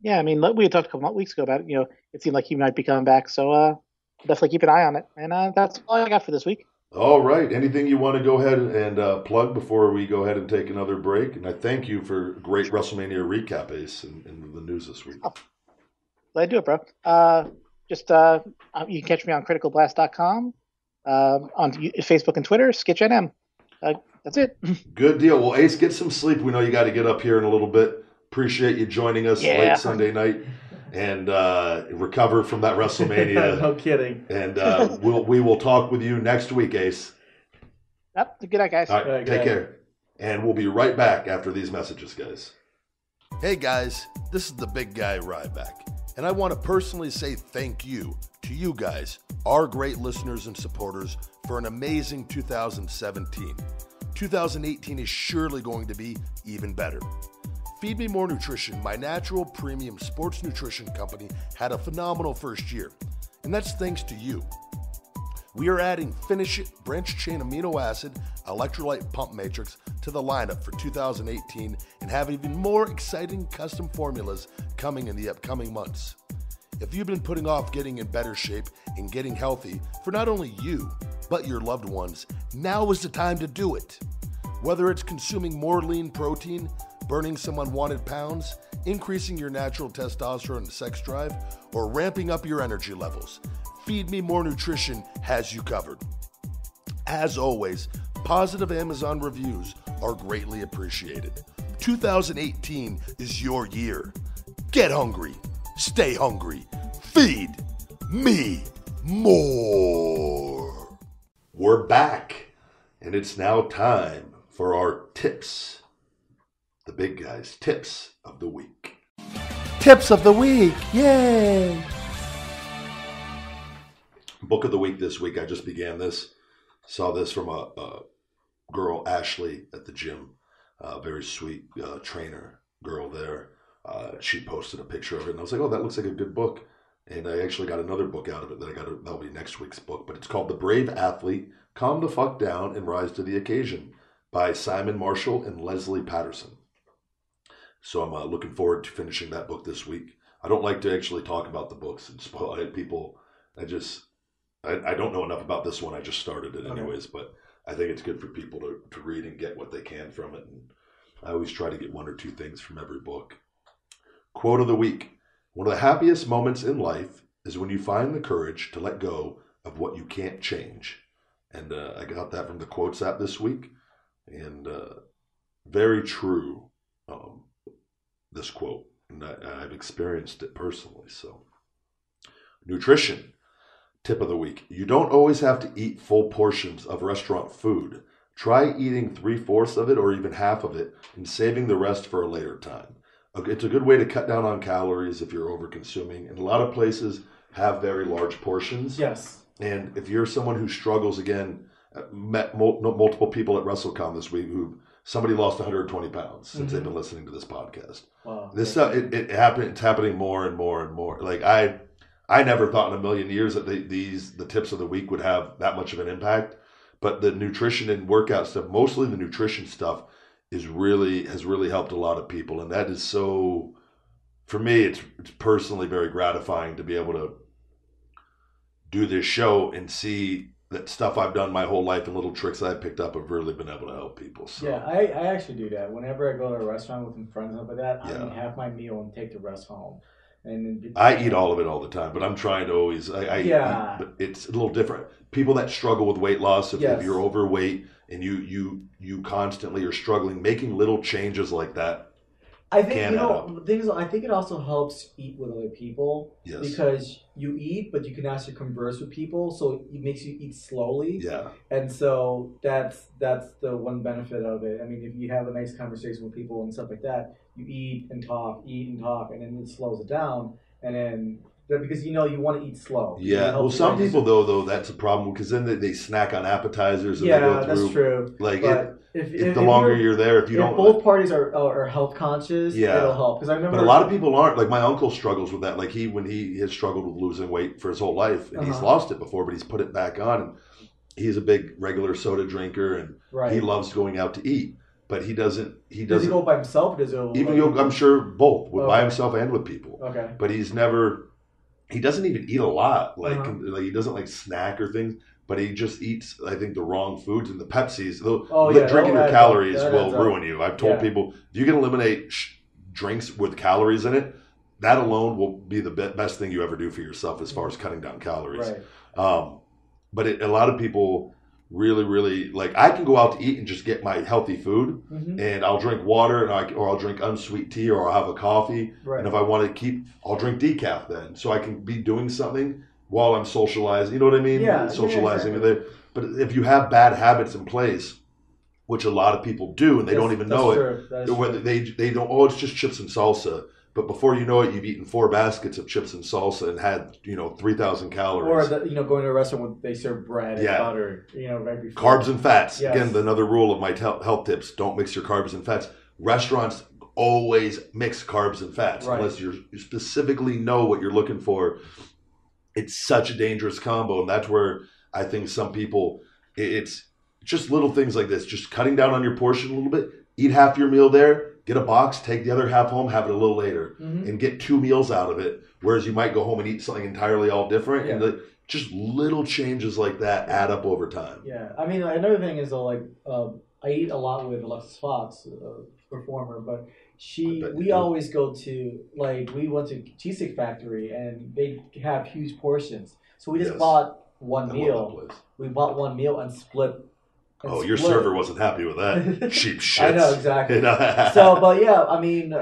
Yeah, I mean, we had talked a couple of weeks ago about it. It seemed like he might be coming back. So definitely keep an eye on it. And that's all I got for this week. All right. Anything you want to go ahead and plug before we go ahead and take another break? And I thank you for great WrestleMania recap, Ace, in the news this week. Oh, glad to do it, bro. You can catch me on criticalblast.com, on Facebook and Twitter, SkitchNM. That's it. Good deal. Well, Ace, get some sleep. We know you got to get up here in a little bit. Appreciate you joining us late Sunday night. And recover from that WrestleMania. No kidding. And we will talk with you next week, Ace. Yep. Good night, guys. All right, take care. And we'll be right back after these messages, guys. Hey, guys. This is the big guy, Ryback. And I want to personally say thank you to you guys, our great listeners and supporters, for an amazing 2017. 2018 is surely going to be even better. Feed Me More Nutrition, my natural premium sports nutrition company, had a phenomenal first year, and that's thanks to you. We are adding Finish It branched chain amino acid electrolyte pump matrix to the lineup for 2018 and have even more exciting custom formulas coming in the upcoming months. If you've been putting off getting in better shape and getting healthy for not only you, but your loved ones, now is the time to do it. Whether it's consuming more lean protein, burning some unwanted pounds, increasing your natural testosterone and sex drive, or ramping up your energy levels, Feed Me More Nutrition has you covered. As always, positive Amazon reviews are greatly appreciated. 2018 is your year. Get hungry, stay hungry, feed me more. We're back, and it's now time for our tips. The big guys' tips of the week. Tips of the week. Yay! Book of the week this week. I just began this. Saw this from a girl, Ashley, at the gym. Very sweet trainer girl there. She posted a picture of it, and I was like, oh, that looks like a good book. And I actually got another book out of it that'll be next week's book. But it's called The Brave Athlete, Calm the Fuck Down and Rise to the Occasion by Simon Marshall and Leslie Patterson. So I'm looking forward to finishing that book this week. I don't like to actually talk about the books and spoil people. I don't know enough about this one. I just started it anyways, but I think it's good for people to read and get what they can from it. And I always try to get 1 or 2 things from every book. Quote of the week. One of the happiest moments in life is when you find the courage to let go of what you can't change. And I got that from the Quotes app this week. And very true, this quote. And I've experienced it personally. So, nutrition. Tip of the week. You don't always have to eat full portions of restaurant food. Try eating 3/4 of it or even half of it and saving the rest for a later time. It's a good way to cut down on calories if you're over consuming. And a lot of places have very large portions. Yes. And if you're someone who struggles, again, met multiple people at WrestleCon this week who somebody lost 120 pounds since they've been listening to this podcast. Wow. This stuff, it's happening more and more and more. Like I never thought in a million years that the tips of the week would have that much of an impact. But the nutrition and workout stuff, mostly the nutrition stuff, has really helped a lot of people. And that is so, for me, it's personally very gratifying to be able to do this show and see that stuff I've done my whole life and little tricks I picked up have really been able to help people. So. Yeah, I actually do that. Whenever I go to a restaurant with some friends and stuff like that, I have my meal and take the rest home. And I eat all of it all the time, but I'm trying to always. I eat, but it's a little different. People that struggle with weight loss, if you're overweight and you constantly are struggling, making little changes like that. I think I think it also helps eat with other people. Yes. Because you eat, but you can actually converse with people, so it makes you eat slowly. Yeah. And so that's the one benefit of it. I mean, if you have a nice conversation with people and stuff like that, you eat and talk, and then it slows it down, and then. Because you want to eat slow. Yeah. Well, some people though that's a problem because then they snack on appetizers. And they go through, that's true. Like if the longer you're there, if both parties are health conscious, it'll help. Because I remember, but a lot of people aren't. Like my uncle struggles with that. Like when he has struggled with losing weight for his whole life, and he's lost it before, but he's put it back on. And he's a big regular soda drinker, and he loves going out to eat. But he doesn't. Does he go by himself? Or does he I'm sure both by himself and with people. Okay. But he's never. He doesn't even eat a lot. Like he doesn't like snack or things, but he just eats, I think, the wrong foods and the Pepsis. Drinking your calories will ruin you. I've told people, if you can eliminate drinks with calories in it, that alone will be the best thing you ever do for yourself as far as cutting down calories. Right. But a lot of people really, really, like, I can go out to eat and just get my healthy food, and I'll drink water, or I'll drink unsweet tea, or I'll have a coffee. Right. And if I want to I'll drink decaf then, so I can be doing something while I'm socializing. You know what I mean? Yeah. Socializing with it. But if you have bad habits in place, which a lot of people do, and they don't even know it, whether they don't. Oh, it's just chips and salsa. But before you know it, you've eaten 4 baskets of chips and salsa and had 3,000 calories. Or going to a restaurant where they serve bread and butter. Right before. Carbs and fats. Yes. Again, another rule of my health tips: don't mix your carbs and fats. Restaurants always mix carbs and fats unless you specifically know what you're looking for. It's such a dangerous combo, and that's where I think some people. It's just little things like this: just cutting down on your portion a little bit. Eat half your meal there. Get a box, take the other half home, have it a little later, and get 2 meals out of it. Whereas you might go home and eat something entirely all different. Yeah. And just little changes like that add up over time. Yeah. I mean, another thing is, though, I eat a lot with Alexis Fox, a performer, but we always go to, we went to Cheesecake Factory, and they have huge portions. So we just bought one meal. We bought one meal and split. Your server wasn't happy with that. Cheap shit. I know, exactly. So, but yeah, I mean,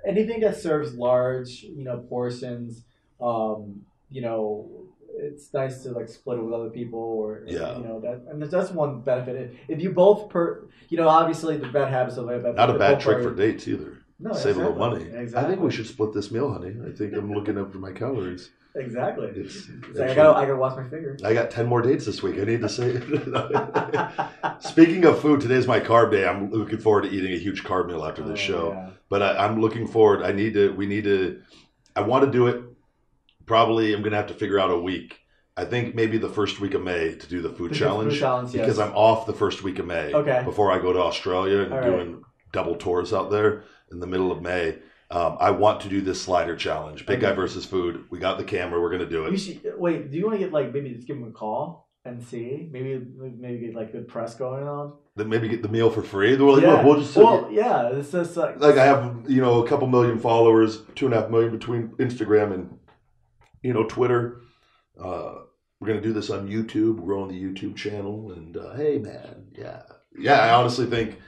anything that serves large, portions, it's nice to split it with other people, or that. And that's one benefit. If you both obviously the bad habits of it. Not a bad trick for dates either. No, save a little money. Exactly. I think we should split this meal, honey. I think I'm looking up for my calories. Exactly. I gotta watch my figure. I got 10 more dates this week. I need to say. Speaking of food, today's my carb day. I'm looking forward to eating a huge carb meal after this show. Yeah. But I'm looking forward. I want to do it. Probably I'm going to have to figure out a week. I think maybe the first week of May to do the food challenge. Because I'm off the first week of May. Okay. Before I go to Australia and doing double tours out there in the middle of May. I want to do this slider challenge. Big guy versus food. We got the camera. We're going to do it. Do you want to get maybe just give him a call NC. Maybe get like good press going on. Then maybe get the meal for free. We'll just it's just like I have a couple million followers, 2.5 million between Instagram and Twitter. We're gonna do this on YouTube. We're on the YouTube channel, and hey man, yeah. I honestly think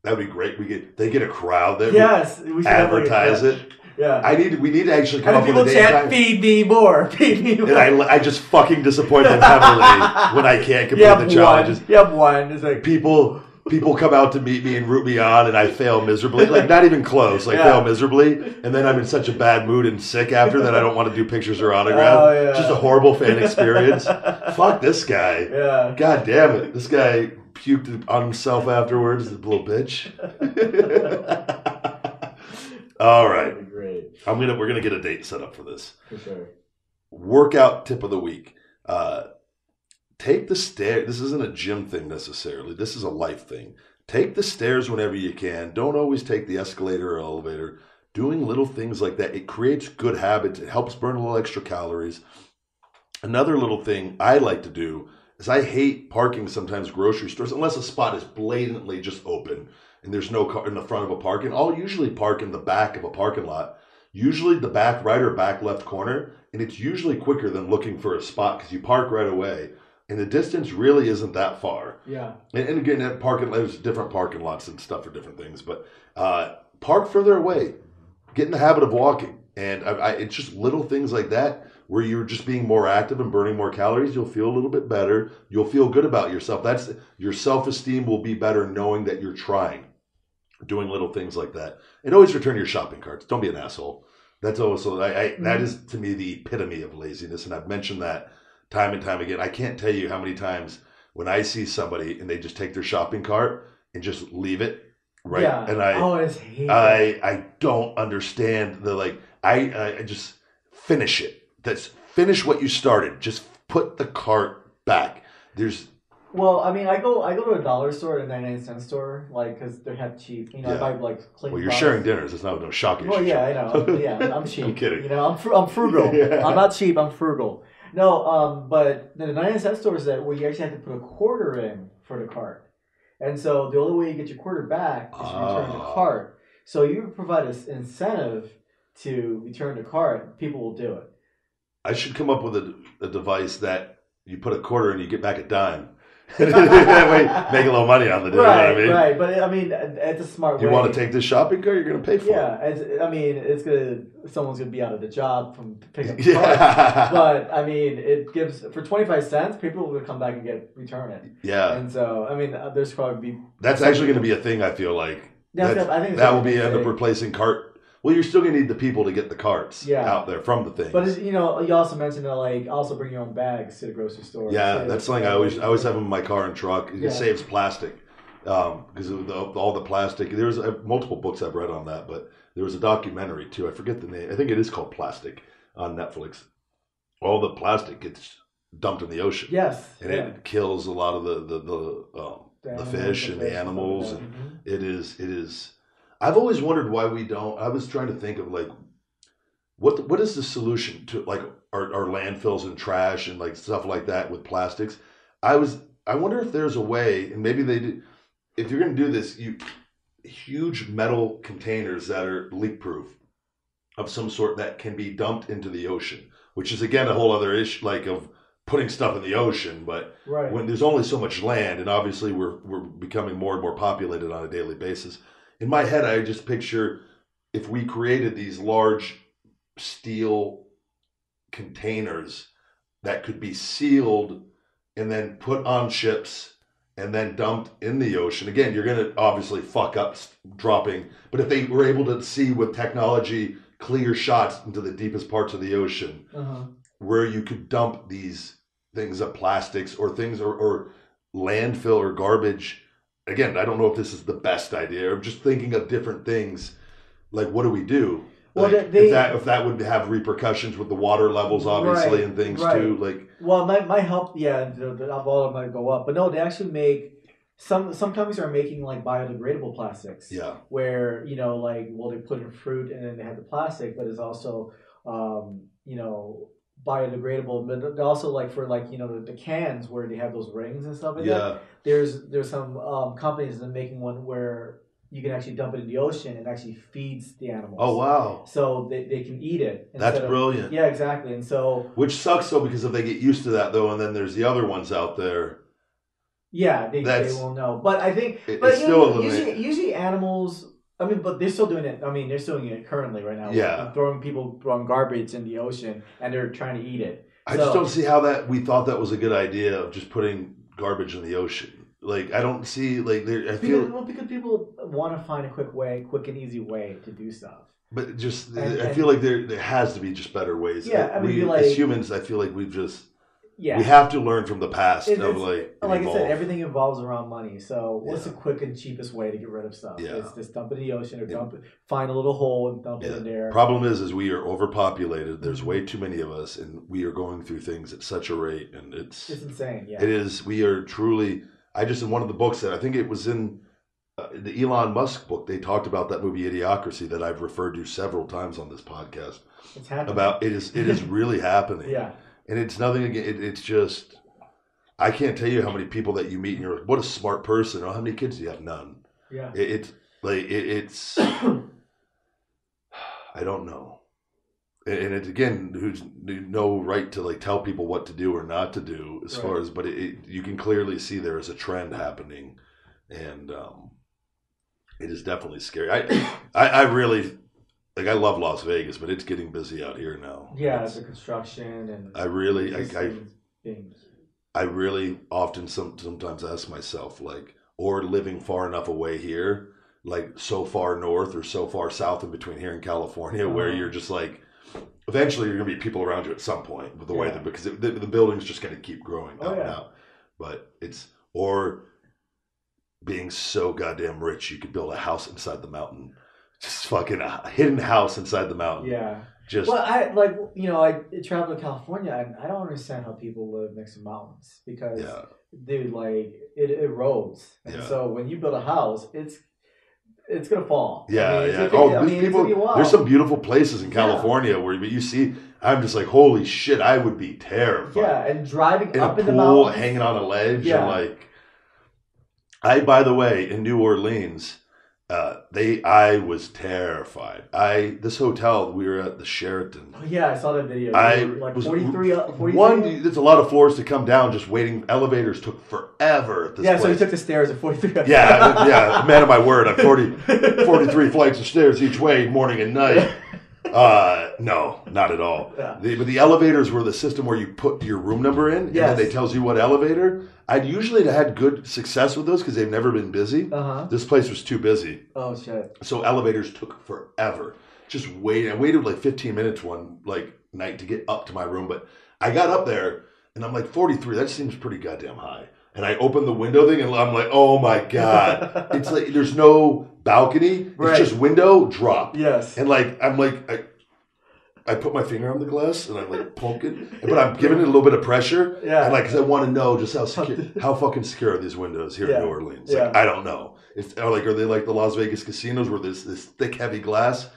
that'd be great. They get a crowd there. Yes, we should advertise it. Yeah, we need to actually come up with a date. People chant, "Feed me more, feed me more." And I just fucking disappoint them heavily when I can't complete the challenges. You have one. It's like people come out to meet me and root me on, and I fail miserably. Like not even close. Fail miserably, and then I'm in such a bad mood and sick after that I don't want to do pictures or autographs. Oh, yeah. Just a horrible fan experience. Fuck this guy. Yeah. God damn it. This guy puked on himself afterwards. The little bitch. All right. Great. We're gonna get a date set up for this. For sure. Workout tip of the week. Take the stairs. This isn't a gym thing necessarily. This is a life thing. Take the stairs whenever you can. Don't always take the escalator or elevator. Doing little things like that, it creates good habits. It helps burn a little extra calories. Another little thing I like to do is I hate parking sometimes grocery stores unless a spot is blatantly just open and there's no car in the front of a parking. I'll usually park in the back of a parking lot, usually the back right or back left corner, and it's usually quicker than looking for a spot because you park right away. And the distance really isn't that far. Yeah. And again, there's different parking lots and stuff for different things, but park further away. Get in the habit of walking. And it's just little things like that where you're just being more active and burning more calories. You'll feel a little bit better. You'll feel good about yourself. Your self-esteem will be better knowing that you're trying. Doing little things like that. And always return your shopping carts. Don't be an asshole. That's also, that is to me the epitome of laziness. And I've mentioned that time and time again. I can't tell you how many times when I see somebody and they just take their shopping cart and just leave it, right? Yeah. And I don't understand I just finish it. Finish what you started. Just put the cart back. Well, I mean, I go to a dollar store, a 99-cent store, because they have cheap. I buy clean. Well, you're sharing dinners. It's not no shocking. Well, yeah, I know. Yeah, I'm cheap. I'm kidding. I'm frugal. Yeah. I'm not cheap. I'm frugal. No, but the 99-cent store is where you actually have to put a quarter in for the cart, and so the only way you get your quarter back is to return the cart. So you provide an incentive to return the cart, people will do it. I should come up with a device that you put a quarter and you get back a dime. That way, make a little money on the deal. Right, you know what I mean? Right. But I mean, it's a smart way. You want to take this shopping cart? You're going to pay for it. Yeah, someone's going to be out of the job from picking up the cart. But I mean, it gives for 25 cents, people will come back and return it. Yeah. And so I mean, there's probably that's actually going to be a thing. I feel like I think that will be end up replacing cart. Well, you're still going to need the people to get the carts out there from the things. But you also mentioned also bring your own bags to the grocery store. Yeah, that's something I always have them in my car and truck. It saves plastic because of all the plastic. There's multiple books I've read on that, but there was a documentary too. I forget the name. I think it is called Plastic on Netflix. All the plastic gets dumped in the ocean. Yes, and it kills a lot of the fish and the animals, and it is. I've always wondered why we don't. I was trying to think of what is the solution to our landfills and trash and stuff like that with plastics. I wonder if there's a way, and maybe they do. If you're going to do this, huge metal containers that are leak proof of some sort that can be dumped into the ocean, which is again a whole other issue, of putting stuff in the ocean. But when there's only so much land, and obviously we're becoming more and more populated on a daily basis. In my head, I just picture if we created these large steel containers that could be sealed and then put on ships and then dumped in the ocean. Again, you're going to obviously fuck up dropping, but if they were able to see with technology clear shots into the deepest parts of the ocean, where you could dump these things of plastics or things or landfill or garbage. Again, I don't know if this is the best idea. I'm just thinking of different things. What do we do? Well, if that would have repercussions with the water levels, obviously, and things too. Well, my help, the volume might go up, but no, they actually make some companies are making biodegradable plastics. Yeah. Where they put in fruit and then they have the plastic, but it's also biodegradable, but also like for like the cans where they have those rings and stuff like that. There's some companies that are making one where you can actually dump it in the ocean and actually feeds the animals. Oh wow! So they can eat it. That's brilliant. Yeah, exactly. And so which sucks though, because if they get used to that though, and then there's the other ones out there. Yeah, they won't know. But I think, usually animals. I mean, but they're still doing it. I mean, they're still doing it currently right now. Yeah, throwing garbage in the ocean, and they're trying to eat it. I just don't see how we thought that was a good idea of just putting garbage in the ocean. Like, I don't see because people want to find a quick and easy way to do stuff. But I feel like there has to be just better ways. Yeah, I mean, as humans, I feel like we've just. Yeah. We have to learn from the past. Like I said, everything involves around money. So what's the quick and cheapest way to get rid of stuff? Yeah. It's just dump it in the ocein or find a little hole and dump it in there. Problem is we are overpopulated. There's way too many of us, and we are going through things at such a rate, and it's insane. Yeah, it is. We are truly. I just in one of the books that I think it was in the Elon Musk book, they talked about that movie Idiocracy that I've referred to several times on this podcast. It's happening. It is really happening. Yeah. And it's nothing again. It's just, I can't tell you how many people that you meet and you're like, what a smart person. Or how many kids do you have? None. Yeah. It's I don't know. And it's again, who's no right to tell people what to do or not to do as far as, but you can clearly see there is a trend happening, and it is definitely scary. I really. I love Las Vegas, but it's getting busy out here now. Yeah, the construction and I really often sometimes ask myself, or living far enough away here, so far north or so far south in between here and California, where you're just eventually you're gonna be people around you at some point with the way that because the building's just gonna keep growing out and out. But or being so goddamn rich you could build a house inside the mountain. Just fucking a hidden house inside the mountain. Yeah. I travel to California and I don't understand how people live next to mountains because, dude, it erodes. And so when you build a house, it's gonna fall. Yeah, there's some beautiful places in California where you see. I'm just holy shit, I would be terrified. Yeah, and driving in up a in the pool, mountains, hanging on a ledge, and by the way, in New Orleans. I was terrified. This hotel, we were at the Sheraton. Oh yeah, I saw that video. 43. There's a lot of floors to come down. Just waiting. Elevators took forever at this place. So he took the stairs at 43. Yeah. Man of my word, I'm 43 flights of stairs each way, morning and night. No, not at all. Yeah. But the elevators were the system where you put your room number in, and then they tells you what elevator. I'd usually had good success with those because they've never been busy. This place was too busy. Oh shit! So elevators took forever. Just waiting. I waited 15 minutes one night to get up to my room, but I got up there and I'm 43. That seems pretty goddamn high. And I opened the window thing and I'm oh my god! It's there's no balcony. It's just window drop. Yes. And I put my finger on the glass and I'm poking, but I'm giving it a little bit of pressure. Yeah. And because I want to know just how fucking secure are these windows here in New Orleans? I don't know. Are they like the Las Vegas casinos where there's this thick, heavy glass?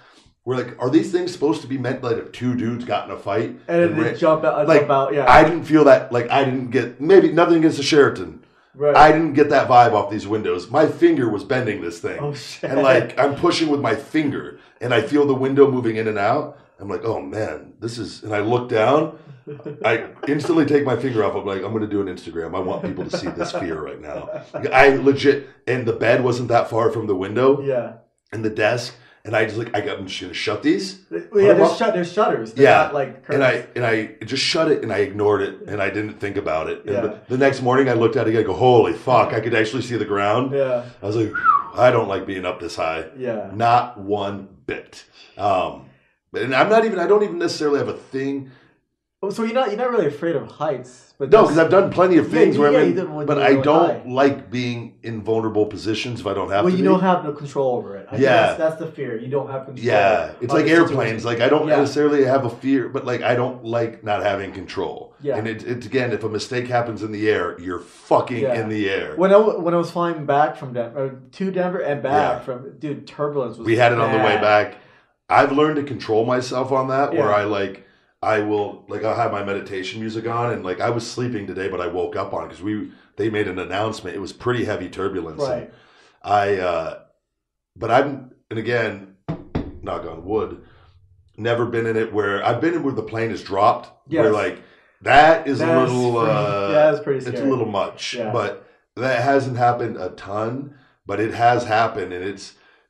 Where are these things supposed to be meant if two dudes got in a fight and they jump out? I didn't feel that. I didn't get maybe nothing against the Sheraton. Right. I didn't get that vibe off these windows. My finger was bending this thing. Oh shit! And I'm pushing with my finger, and I feel the window moving in and out. I'm oh man, this is. And I look down. I instantly take my finger off. I'm I'm going to do an Instagram. I want people to see this fear right now. I legit, and the bed wasn't that far from the window. Yeah. And the desk, and I just I'm just going to shut these. There's shutters. They're not curtains. And I just shut it, and I ignored it, and I didn't think about it. And the next morning, I looked at it again. I go, holy fuck! I could actually see the ground. Yeah. I was I don't like being up this high. Yeah. Not one bit. And I don't even necessarily have a thing. So you're not really afraid of heights, but no, because I've done plenty of things but I don't high. like being in vulnerable positions if I don't have to. Well, you don't have no control over it. That's the fear. You don't have control. Yeah, it's like airplanes. I don't necessarily have a fear, but I don't like not having control. Yeah, and it's again, if a mistake happens in the air, you're fucking in the air. When I was flying back from Denver to Denver and back from turbulence was. We had it on the way back. I've learned to control myself on that, where I'll have my meditation music on, and like I was sleeping today, but I woke up on it because they made an announcement. It was pretty heavy turbulence. Right. But and again, knock on wood, never been in it where I've been in where the plane is dropped. Yes. Where like that's a little, that's pretty scary. It's a little much, yeah. But that hasn't happened a ton, but it has happened, and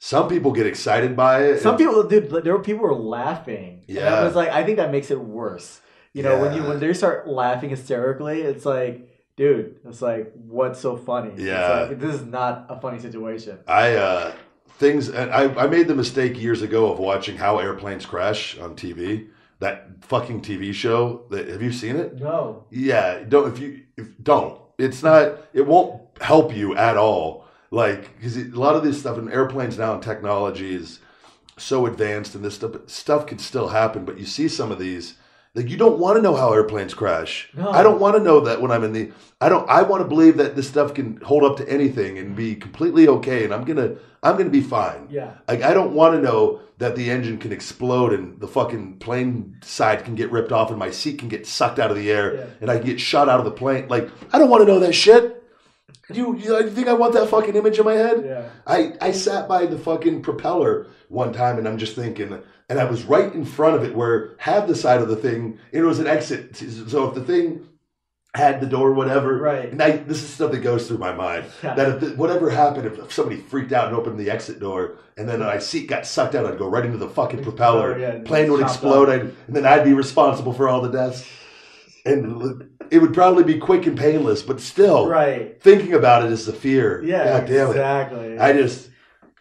some people get excited by it. Some people, dude, there were people who were laughing. Yeah. And I was like, I think that makes it worse. You know, when they start laughing hysterically, it's like, dude, it's like, what's so funny? Yeah. It's like, this is not a funny situation. I made the mistake years ago of watching How Airplanes Crash on TV. That fucking TV show. Have you seen it? No. Yeah. Don't. It's not. It won't help you at all. Like, because a lot of this stuff in airplanes now and technology is so advanced, and this stuff can still happen. But you see some of these, like, you don't want to know how airplanes crash. No. I don't want to know that when I'm I want to believe that this stuff can hold up to anything and be completely okay, and I'm gonna be fine. Yeah. Like, I don't want to know that the engine can explode and the fucking plane side can get ripped off and my seat can get sucked out of the air and I can get shot out of the plane. Like, I don't want to know that shit. You think I want that fucking image in my head? Yeah. I sat by the fucking propeller one time, and I'm just thinking, and I was right in front of it where half the side of the thing, it was an exit. So if the thing had the door, whatever, right? And this is stuff that goes through my mind. Yeah. That if whatever happened, if somebody freaked out and opened the exit door, and then my seat got sucked out, I'd go right into the fucking propeller. Plane would explode, and then I'd be responsible for all the deaths. And it would probably be quick and painless, but still, right. Thinking about it is the fear. Yeah, God damn it. Exactly. I just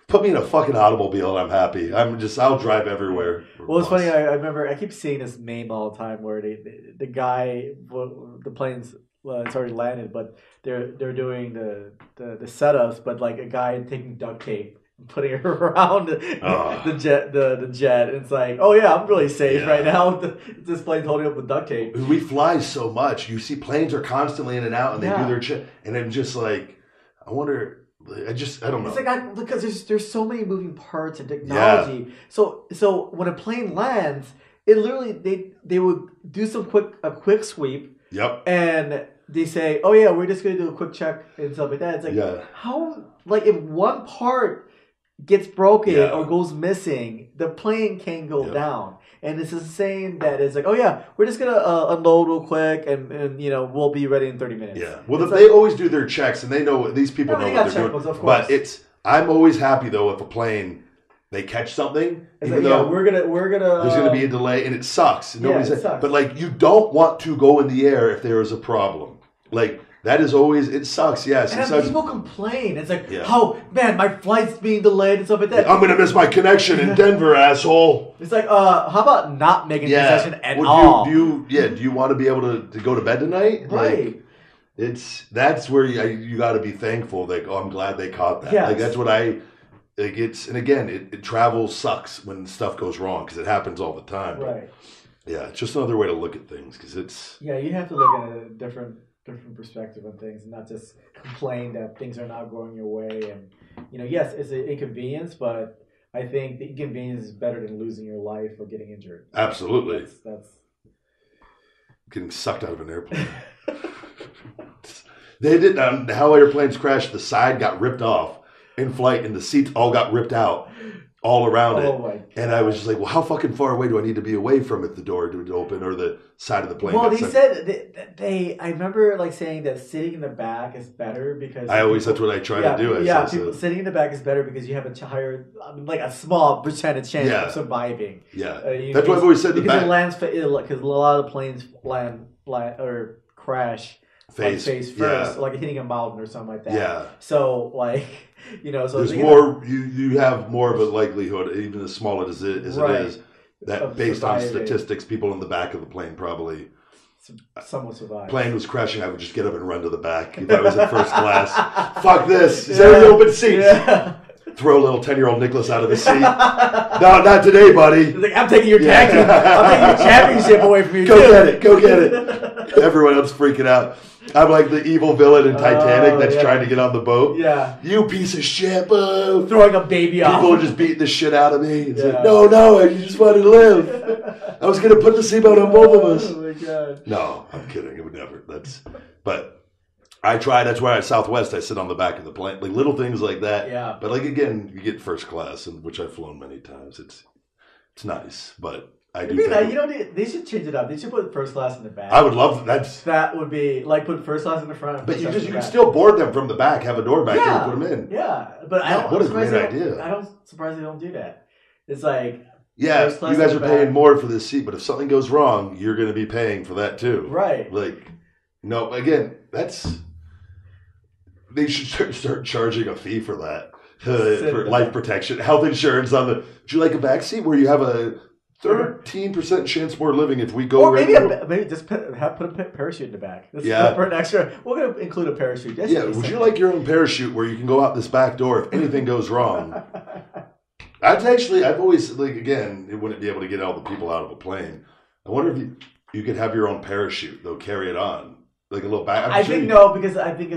put me in a fucking automobile and I'm happy. I'll drive everywhere. Well, it's funny. I remember I keep seeing this meme all the time where the guy, the plane's it's already landed, but they're doing the setups, but like a guy taking duct tape. Putting it around the jet, and it's like, oh yeah, I'm really safe right now. This plane's holding up with duct tape. We fly so much. You see, planes are constantly in and out, and they do their shit. And I'm just like, I wonder. I don't know. It's like because there's so many moving parts and technology. Yeah. So when a plane lands, it literally they would do a quick sweep. Yep. And they say, oh yeah, we're just gonna do a quick check and stuff like that. It's like how if one part gets broken or goes missing, the plane can go down. And it's just saying that it's like, oh yeah, we're just gonna unload real quick, and we'll be ready in 30 minutes. Yeah. Well, they always do their checks, and they know these people know what they're doing. Of course. But I'm always happy though if a plane they catch something, even though we're gonna there's gonna be a delay, and it sucks. It sucks. But like, you don't want to go in the air if there is a problem. Like, that is always, it sucks, yes. And people complain. It's like, oh, man, my flight's being delayed and stuff like that. I'm going to miss my connection in Denver, asshole. It's like, how about not making a concession at all? Do you want to be able to go to bed tonight? Right. Like, that's where you got to be thankful. Like, oh, I'm glad they caught that. Yes. Like, that's what and again, travel sucks when stuff goes wrong because it happens all the time. Right. But, yeah, it's just another way to look at things because it's... Yeah, you have to look at a different perspective on things and not just complain that things are not going your way. And yes, it's an inconvenience, but I think the inconvenience is better than losing your life or getting injured. Absolutely. That's getting sucked out of an airplane. They did How Airplanes Crash. The side got ripped off in flight, and the seats all got ripped out all around it. My God. And I was just like, well, how fucking far away do I need to be away from it, the door to open or the side of the plane? Well, they said I remember saying that sitting in the back is better because that's what I try to do. People sitting in the back is better because you have a higher, a small percentage chance of surviving. Yeah, that's what I've always said. Because it lands, because a lot of the planes land or crash face first, like hitting a mountain or something like that. Yeah. So there's more. You have more of a likelihood, even as small as it is, that based on statistics, people in the back of the plane probably somewhat survive. Plane was crashing, I would just get up and run to the back if I was in first class. Fuck this! Is there any open seats? Yeah. Throw little 10-year-old Nicholas out of the seat. No, not today, buddy. Like, I'm taking your tag team. I'm taking your championship away from you. Go get it. Everyone else freaking out. I'm like the evil villain in Titanic that's trying to get on the boat. Yeah. You piece of shit, boo. Throwing a baby off. People are just beating the shit out of me. It's like, no, I just want to live. I was going to put the seatbelt on both of us. Oh my god. No, I'm kidding. It would never. But I try. That's why at Southwest I sit on the back of the plane. Like little things like that. Yeah. But like again, you get first class, and which I've flown many times. It's nice, but I do. They should change it up. They should put first class in the back. I would love that. That would be like put first class in the front. But you can still board them from the back. Have a door back there and put them in. Yeah, but what a great idea. I don't surprised they don't do that. It's like yeah, you guys are paying more for this seat, but if something goes wrong, you're going to be paying for that too. Right. Like no, again, they should start charging a fee for that. For life protection, health insurance on the. Would you like a back seat where you have a 13% chance more living if we go? Or maybe just put a parachute in the back. For an extra. We're going to include a parachute. Would you like your own parachute where you can go out this back door if anything goes wrong? I've always again, it wouldn't be able to get all the people out of a plane. I wonder if you could have your own parachute. They'll carry it on. Like a little bag. No, because I think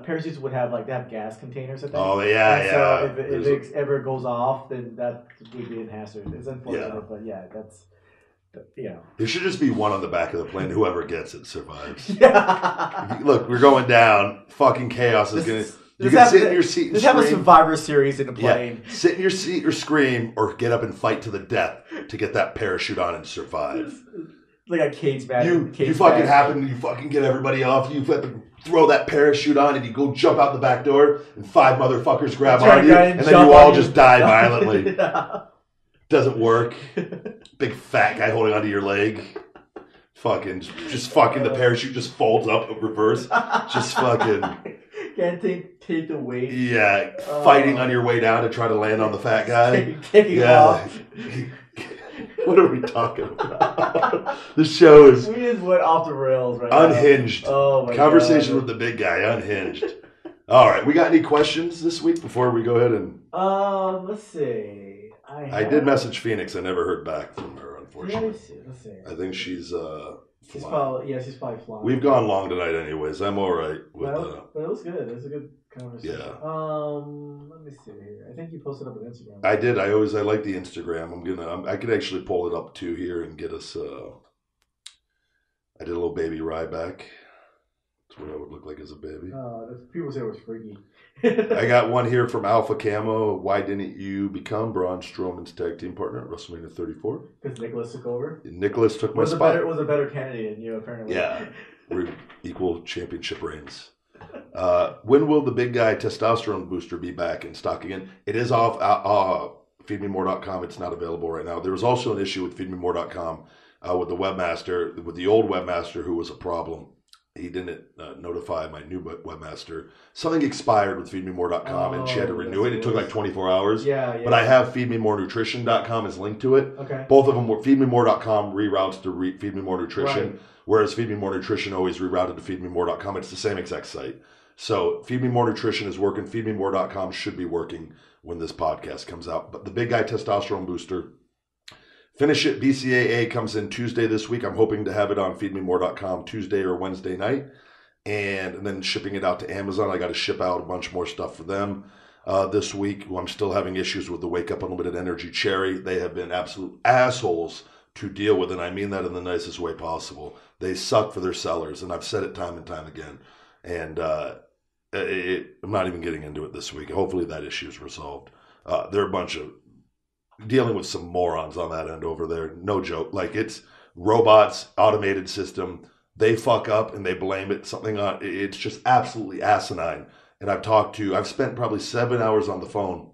parachutes would have they have gas containers. I think. Oh yeah. So if it ever goes off, then that would be a hazard. It's unfortunate, but that's There should just be one on the back of the plane. Whoever gets it survives. Yeah. Look, we're going down. Fucking chaos is gonna. You can sit in your seat and just scream. Have a Survivor series in the plane. Yeah. Sit in your seat or scream, or get up and fight to the death to get that parachute on and survive. Like a cage match. You fucking get everybody off. You have to throw that parachute on and you go jump out the back door and 5 motherfuckers grab on you and then you all just die violently. Yeah. Doesn't work. Big fat guy holding onto your leg. Fucking the parachute just folds up in reverse. Just fucking can't take the weight. Yeah. Fighting on your way down to try to land on the fat guy. Kicking off. What are we talking about? The show is... We just went off the rails right unhinged. Now. Oh my Conversation God. with the big guy, unhinged. All right, we got any questions this week before we go ahead and... let's see. I did message Phoenix. I never heard back from her, unfortunately. Let's see. I think she's she's probably flying. We've gone long tonight anyways. I'm all right with but it was good. It was a good conversation. Yeah. Let me see here. I think you posted up on Instagram. I did. I like the Instagram. I could actually pull it up too here and get us I did a little baby Ryback. That's what I would look like as a baby. People say it was freaky. I got one here from Alpha Camo. Why didn't you become Braun Strowman's tag team partner at WrestleMania 34? Because Nicholas took over. Nicholas took my spot. Was a better candidate than you, apparently. Yeah, we're equal championship reigns. When will the big guy testosterone booster be back in stock again? It is off feedmemore.com. It's not available right now. There was also an issue with feedmemore.com with the webmaster, with the old webmaster who was a problem. He didn't notify my new webmaster. Something expired with feedmemore.com and she had to renew it. It took like 24 hours. Yeah. But I have feedmemorenutrition.com is linked to it. Okay. Both of them were feedmemore.com reroutes to Feed Me More Nutrition, right. Whereas Feed Me More Nutrition always rerouted to feedmemore.com. It's the same exact site. So Feed Me More Nutrition is working. Feedmemore.com should be working when this podcast comes out. But the big guy testosterone booster, Finish It BCAA comes in Tuesday this week. I'm hoping to have it on feedmemore.com Tuesday or Wednesday night. And then shipping it out to Amazon. I got to ship out a bunch more stuff for them this week. I'm still having issues with the Wake Up Unlimited Energy Cherry. They have been absolute assholes to deal with, and I mean that in the nicest way possible. They suck for their sellers, and I've said it time and time again. And I'm not even getting into it this week. Hopefully that issue is resolved. They're a bunch of... dealing with some morons on that end over there. No joke. Like, it's robots, automated system. They fuck up and they blame it. It's just absolutely asinine. And I've spent probably 7 hours on the phone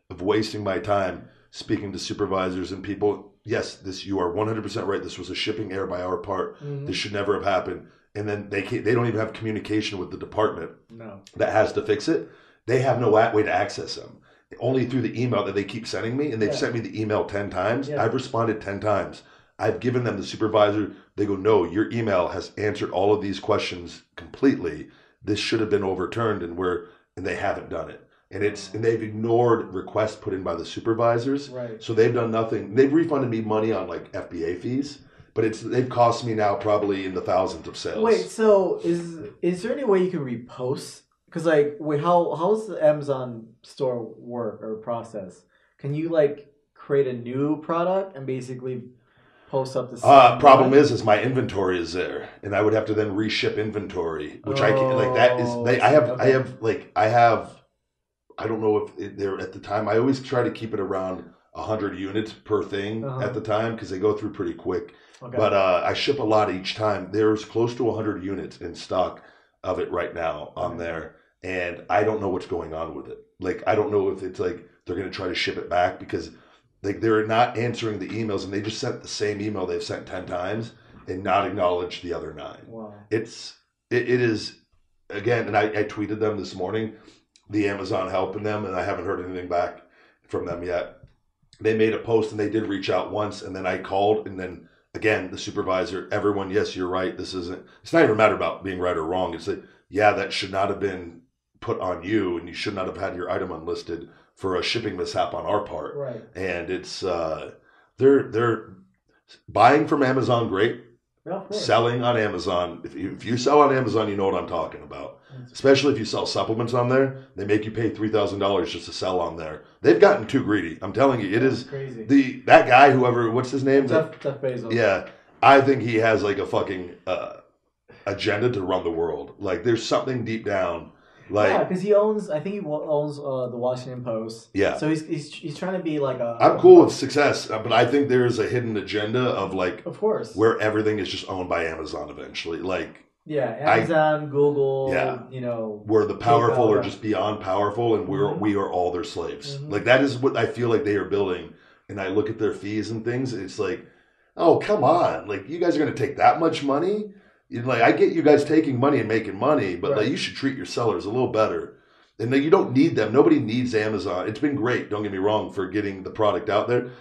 of wasting my time speaking to supervisors and people. Yes, you are 100% right. This was a shipping error by our part. Mm-hmm. This should never have happened. And then they don't even have communication with the department that has to fix it. They have no way to access them. Only through the email that they keep sending me, and they've sent me the email 10 times. Yeah. I've responded 10 times. I've given them the supervisor. They go, no, your email has answered all of these questions completely. This should have been overturned, and they haven't done it. And they've ignored requests put in by the supervisors. Right. So they've done nothing. They've refunded me money on like FBA fees, but they've cost me now probably in the thousands of sales. Wait, so is there any way you can repost? Because how's the Amazon store work or process? Can you create a new product and basically post up the problem is my inventory is there, and I would have to then reship inventory, which I can, like that is I don't know if they're at the time. I always try to keep it around 100 units per thing at the time because they go through pretty quick. Okay. But I ship a lot each time. There's close to 100 units in stock of it right now on there, and I don't know what's going on with it. Like I don't know if it's like they're going to try to ship it back because like they're not answering the emails, and they just sent the same email they've sent 10 times and not acknowledged the other 9. Wow. It is again, and I tweeted them this morning. The Amazon helping them, and I haven't heard anything back from them yet. They made a post and they did reach out once, and then I called, and then again the supervisor, everyone, yes, you're right. It's not even a matter about being right or wrong. It's like, yeah, that should not have been put on you, and you should not have had your item unlisted for a shipping mishap on our part. Right. And it's they're buying from Amazon, great. Yeah, selling on Amazon. If you sell on Amazon, you know what I'm talking about. Especially if you sell supplements on there, they make you pay $3,000 just to sell on there. They've gotten too greedy. I'm telling you, it is crazy. That guy, whoever, what's his name? Jeff Bezos. Yeah, I think he has like a fucking agenda to run the world. Like there's something deep down. Like, yeah, because he owns the Washington Post. Yeah. So he's trying to be like a... I'm cool with success, but I think there's a hidden agenda of like... Of course. Where everything is just owned by Amazon eventually. Like... Yeah, Amazon, Google, where the powerful are just beyond powerful, and we are all their slaves. Mm-hmm. Like that is what I feel like they are building. And I look at their fees and things, and it's like, oh, come on. Like you guys are going to take that much money? Like I get you guys taking money and making money, but like you should treat your sellers a little better. And you don't need them. Nobody needs Amazon. It's been great, don't get me wrong, for getting the product out there.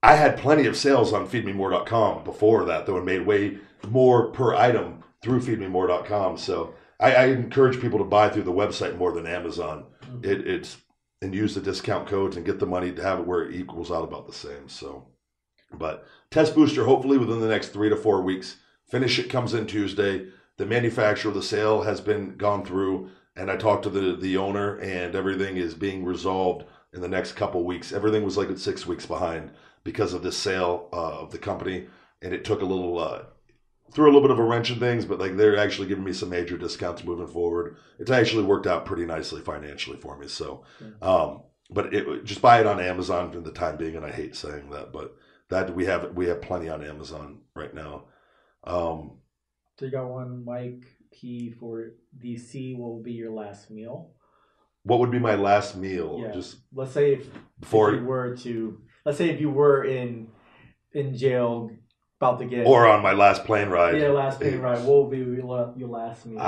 I had plenty of sales on feedmemore.com before that, though, and made way more per item through feedmemore.com. So I encourage people to buy through the website more than Amazon. Mm-hmm. And use the discount codes and get the money to have it where it equals out about the same. So, but test booster, hopefully within the next 3 to 4 weeks. Finish it comes in Tuesday. The manufacturer of the sale has been gone through, and I talked to the owner, and everything is being resolved in the next couple weeks. Everything was like at 6 weeks behind because of this sale of the company, and it took a little threw a little bit of a wrench in things, but like they're actually giving me some major discounts moving forward. It's actually worked out pretty nicely financially for me. So, but just buy it on Amazon for the time being, and I hate saying that, but that we have plenty on Amazon right now. So you got one, Mike P for DC. What will be your last meal? What would be my last meal? Yeah. Just let's say if you were in jail. About to get, or on my last plane ride. Yeah, last plane ride. What will be your last meal?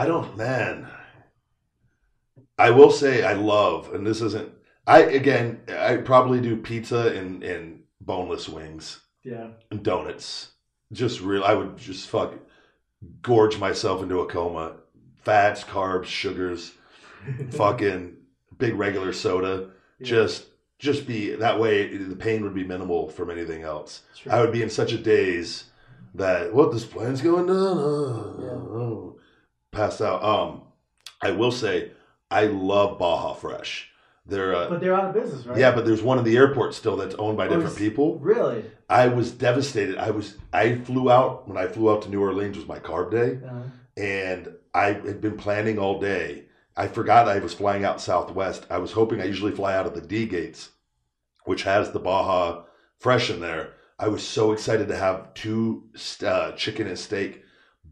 I will say I love, and this isn't. I probably do pizza and boneless wings. Yeah. And donuts. I would just gorge myself into a coma. Fats, carbs, sugars, fucking big regular soda. Yeah. Just be that way. The pain would be minimal from anything else. True. I would be in such a daze that this plane's going down. Pass out. I will say I love Baja Fresh. But they're out of business, right? Yeah, but there's one in the airport still that's owned by different people. Really? I was devastated. I flew out when I flew out to New Orleans was my carb day, and I had been planning all day. I forgot I was flying out Southwest. I was hoping I usually fly out of the D gates, which has the Baja Fresh in there. I was so excited to have 2 chicken and steak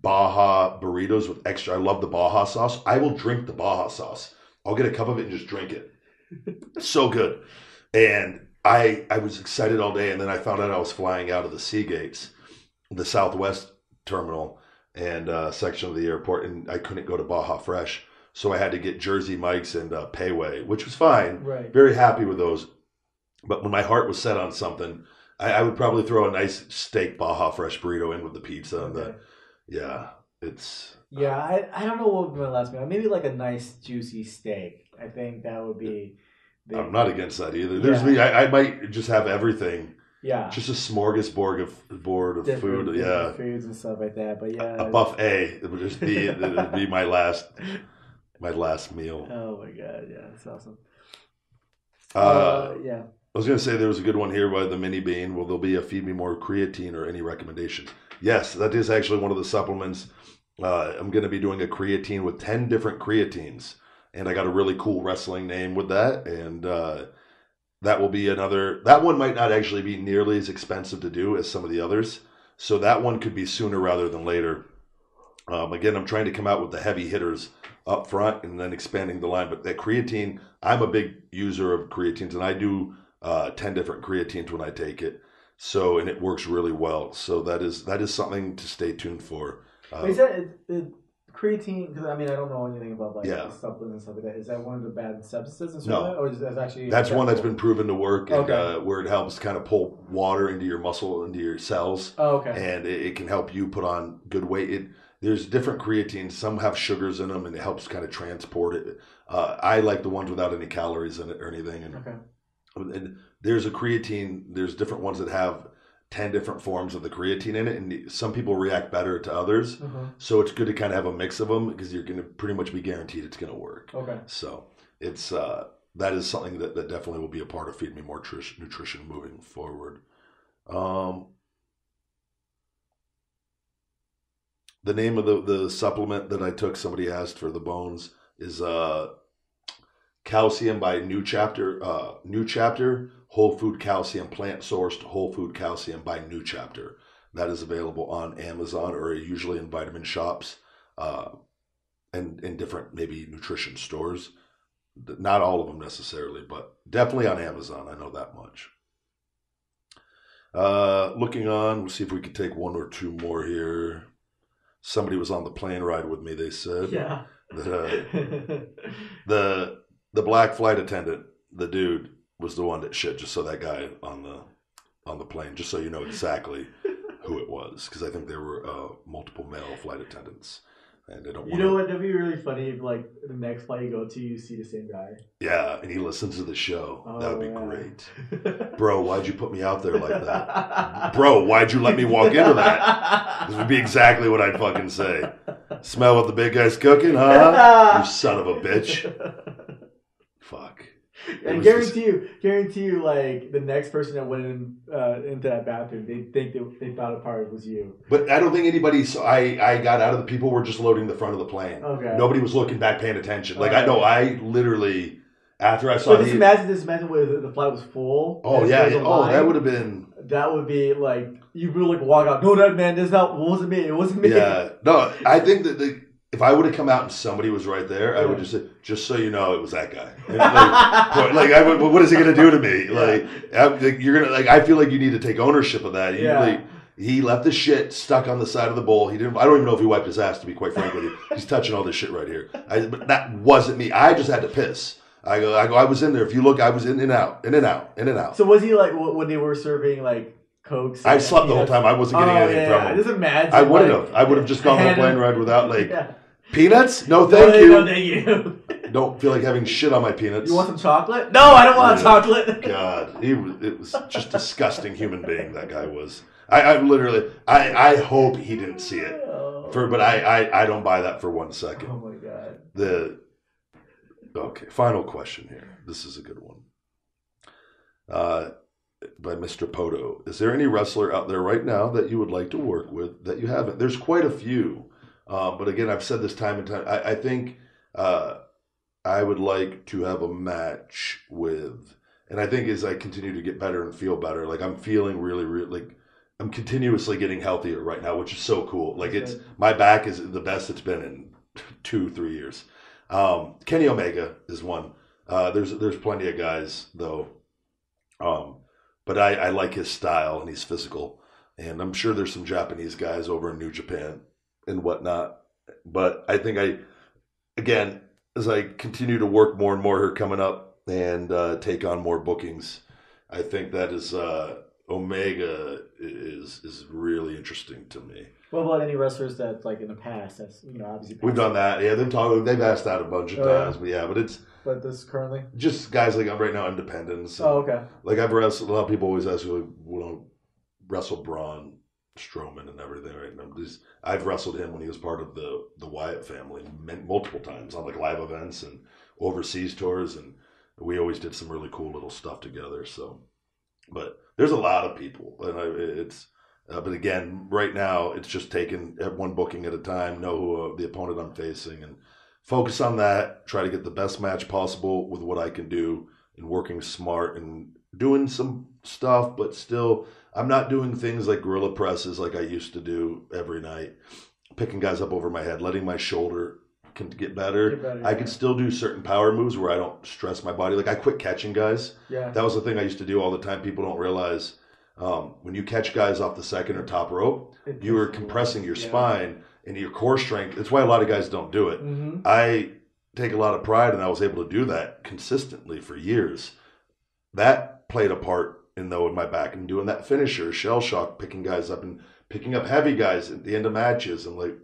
Baja burritos with extra. I love the Baja sauce. I will drink the Baja sauce. I'll get a cup of it and just drink it. So good. And I was excited all day, and then I found out I was flying out of the Sea Gates, the Southwest terminal and section of the airport, and I couldn't go to Baja Fresh. So I had to get Jersey Mike's and Payway, which was fine. Right. Very happy with those. But when my heart was set on something, I would probably throw a nice steak Baja Fresh burrito in with the pizza. And it's... Yeah, I don't know what would be my last meal. Maybe like a nice juicy steak. I think that would be... I'm not against that either. There's me. I might just have everything. Yeah. Just a smorgasbord of food. Yeah. Foods and stuff like that. But yeah. A buffet. It would just be my last meal. Oh my god, yeah, that's awesome. Yeah. I was going to say there was a good one here by the Mini Bean. Will there be a Feed Me More creatine or any recommendations? Yes, that is actually one of the supplements. I'm going to be doing a creatine with 10 different creatines. And I got a really cool wrestling name with that. And that will be another. That one might not actually be nearly as expensive to do as some of the others. So that one could be sooner rather than later. Again, I'm trying to come out with the heavy hitters up front and then expanding the line. But that creatine, I'm a big user of creatines, and I do 10 different creatines when I take it. So, and it works really well. So that is something to stay tuned for. Is that creatine? Because I mean, I don't know anything about supplements and stuff like that. Is that one of the bad substances? No, or is that actually that's one that's been proven to work, and where it helps kind of pull water into your muscle, into your cells. Oh, okay. And it can help you put on good weight. There's different creatines. Some have sugars in them, and it helps kind of transport it. I like the ones without any calories in it or anything. And there's a creatine. There's different ones that have 10 different forms of the creatine in it, and some people react better to others. So it's good to kind of have a mix of them because you're going to pretty much be guaranteed it's going to work. Okay. So it's that is something that definitely will be a part of Feed Me More nutrition moving forward. The name of the supplement that I took, somebody asked for the bones, is Calcium by New Chapter. New Chapter, whole food calcium, plant sourced whole food calcium by New Chapter. That is available on Amazon or usually in vitamin shops and in different maybe nutrition stores. Not all of them necessarily, but definitely on Amazon. I know that much. Looking on, we'll see if we could take one or two more here. Somebody was on the plane ride with me, they said. Yeah. The black flight attendant, the dude, was the one that shit just so that guy on the plane, just so you know exactly who it was. Because I think there were multiple male flight attendants. And I don't You know what? That'd be really funny if, like, the next flight you go to, you see the same guy. Yeah, and he listens to the show. That would be great. Bro, why'd you put me out there like that? Bro, why'd you let me walk into that? This would be exactly what I'd fucking say. Smell what the big guy's cooking, huh? You son of a bitch. Fuck. And guarantee you, like, the next person that went into that bathroom, they thought it probably was you. But I don't think anybody saw. I got out of the people were just loading the front of the plane. Okay. Nobody was looking back, paying attention. Like I know, I literally after I saw. So just imagine when the flight was full. Oh yeah. That would have been. That would be like you really like walk out. No, that man, it wasn't me. It wasn't me. Yeah. No, I think that if I would have come out and somebody was right there, I would just say, just so you know, it was that guy. What is he going to do to me? You're going to, I feel like you need to take ownership of that. He left the shit stuck on the side of the bowl. I don't even know if he wiped his ass, to be quite frank with you. He's touching all this shit right here. But that wasn't me. I just had to piss. I was in there. If you look, I was in and out. So was he like, when they were serving, like, Cokes? I slept the whole time. I wasn't getting anything from him. Just imagine. I wouldn't have. I would have just gone on the plane ride without, peanuts? No, thank you. No, thank you. Don't feel like having shit on my peanuts. You want some chocolate? No, I don't want chocolate. God, it was just a disgusting human being that guy was. I literally, I hope he didn't see it. But I don't buy that for 1 second. Oh my God. Okay, final question here. This is a good one. By Mr. Poto. Is there any wrestler out there right now that you would like to work with that you haven't? There's quite a few. But again, I've said this time and time. I think I would like to have a match with, and I think as I continue to get better and feel better, like I'm feeling really, really, like I'm continuously getting healthier right now, which is so cool. Like my back is the best it's been in 2-3 years. Kenny Omega is one. There's plenty of guys though. But I like his style and he's physical. And I'm sure there's some Japanese guys over in New Japan and whatnot. But I think again, as I continue to work more and more here coming up and take on more bookings, I think that is Omega is really interesting to me. What about any wrestlers that, like, in the past, that's, obviously... We've done that. Yeah, they've asked that a bunch of times. But this currently? Just guys like right now, independents. Okay. Like I've wrestled, a lot of people always ask me, wrestle Braun Strowman and everything, right? And I've wrestled him when he was part of the Wyatt family multiple times on like live events and overseas tours, and we always did some really cool little stuff together. So, but there's a lot of people, and but again, right now it's just taking one booking at a time. Know who the opponent I'm facing, and focus on that. Try to get the best match possible with what I can do, and working smart and doing some stuff, but still, I'm not doing things like gorilla presses like I used to do every night, picking guys up over my head, letting my shoulder can get better. I can still do certain power moves where I don't stress my body. Like I quit catching guys. Yeah. That was the thing I used to do all the time. People don't realize when you catch guys off the second or top rope, you are compressing your spine and your core strength. That's why a lot of guys don't do it. Mm-hmm. I take a lot of pride, and I was able to do that consistently for years. That played a part in my back, and doing that finisher, shell shock, picking guys up and picking up heavy guys at the end of matches. And like,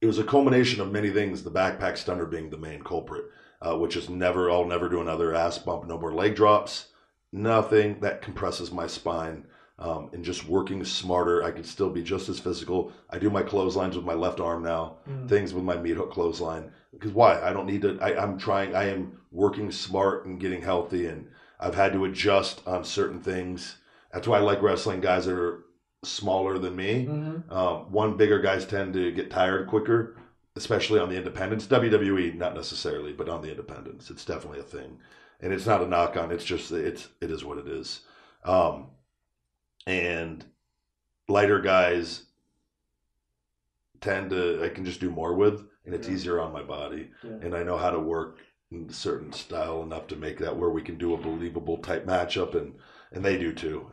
it was a culmination of many things, the backpack stunner being the main culprit, which is I'll never do another ass bump, no more leg drops, nothing that compresses my spine. And just working smarter, I can still be just as physical. I do my clotheslines with my left arm now, things with my meat hook clothesline. Because why? I don't need to, I am working smart and getting healthy, and I've had to adjust on certain things. That's why I like wrestling guys that are smaller than me. Mm-hmm. Bigger guys tend to get tired quicker, especially on the independents. WWE, not necessarily, but on the independents, it's definitely a thing. And it's not a knock on, it's just, it is what it is. And lighter guys I can just do more with, and it's easier on my body. Yeah. And I know how to work in a certain style enough to make that where we can do a believable type matchup, and they do too.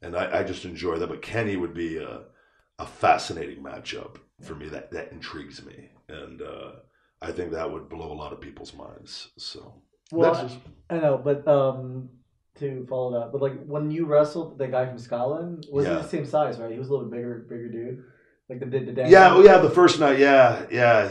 And I just enjoy that. But Kenny would be a fascinating matchup for me. That intrigues me. And I think that would blow a lot of people's minds. So I know, but to follow that, but like when you wrestled the guy from Scotland, was he the same size, right? He was a little bit bigger dude. Like the dance. Yeah, the first night,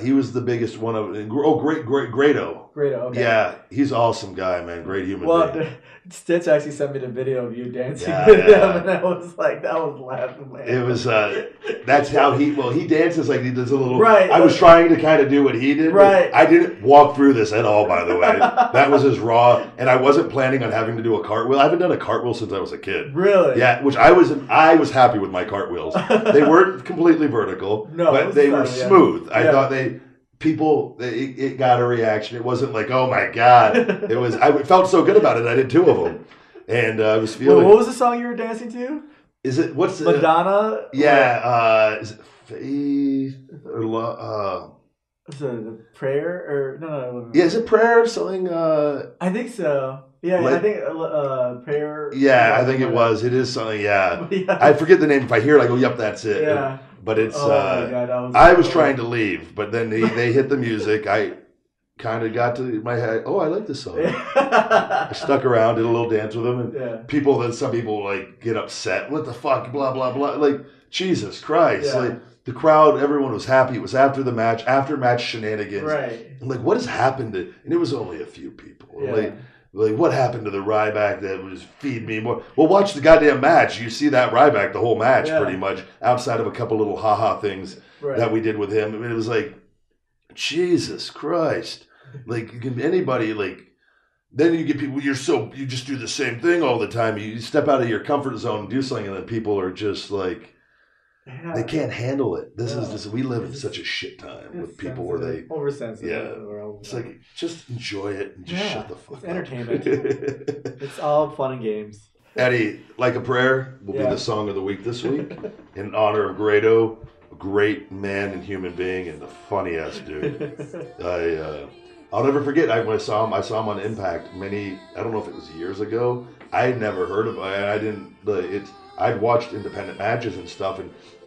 he was the biggest one of. Grado. Okay. Yeah, he's an awesome guy, man. Great human being. Stitch actually sent me the video of you dancing with him, and I was like, that was laughing, man. It was. That's how he dances. Like he does a little. Right. I was trying to kind of do what he did. Right. I didn't walk through this at all, by the way. That was as raw, and I wasn't planning on having to do a cartwheel. I haven't done a cartwheel since I was a kid. Really? Yeah. Which I was happy with my cartwills. They weren't completely vertical, but they were smooth. I thought it got a reaction. It wasn't like, oh my God. It was. I felt so good about it. I did 2 of them, and I was feeling. What was the song you were dancing to? Is it what's Madonna? Yeah. Is it Faith or is it the prayer or no? Yeah, is it prayer or something? I think so. Yeah, I think prayer. Yeah, I think it was. It is something. Yeah. I forget the name. If I hear it, I go, "Yep, that's it." Yeah. But it's. My God, I was trying to leave, but then they hit the music. I kind of got to my head. Oh, I like this song. I stuck around, did a little dance with them, and some people like get upset. What the fuck? Blah blah blah. Like Jesus Christ! Yeah. Like the crowd, everyone was happy. It was after the match, after match shenanigans. Right. Like what has happened to? And it was only a few people. Yeah. Like what happened to the Ryback that was feed me more? Well, watch the goddamn match. You see that Ryback the whole match pretty much, outside of a couple little ha-ha things that we did with him. I mean, it was like, Jesus Christ. Like, anybody, like, then you get people, you just do the same thing all the time. You step out of your comfort zone and do something, and then people are just like, they can't handle it. We live in such a shit time with people where they oversensitive. Yeah, it's like just enjoy it and just shut the fuck up. It's entertainment. It's all fun and games. Eddie, Like a Prayer will be the song of the week this week in honor of Grado, a great man and human being, and a funny ass dude. I'll never forget. When I saw him on Impact. I don't know if it was years ago. I had never heard of it. I'd watched independent matches and stuff,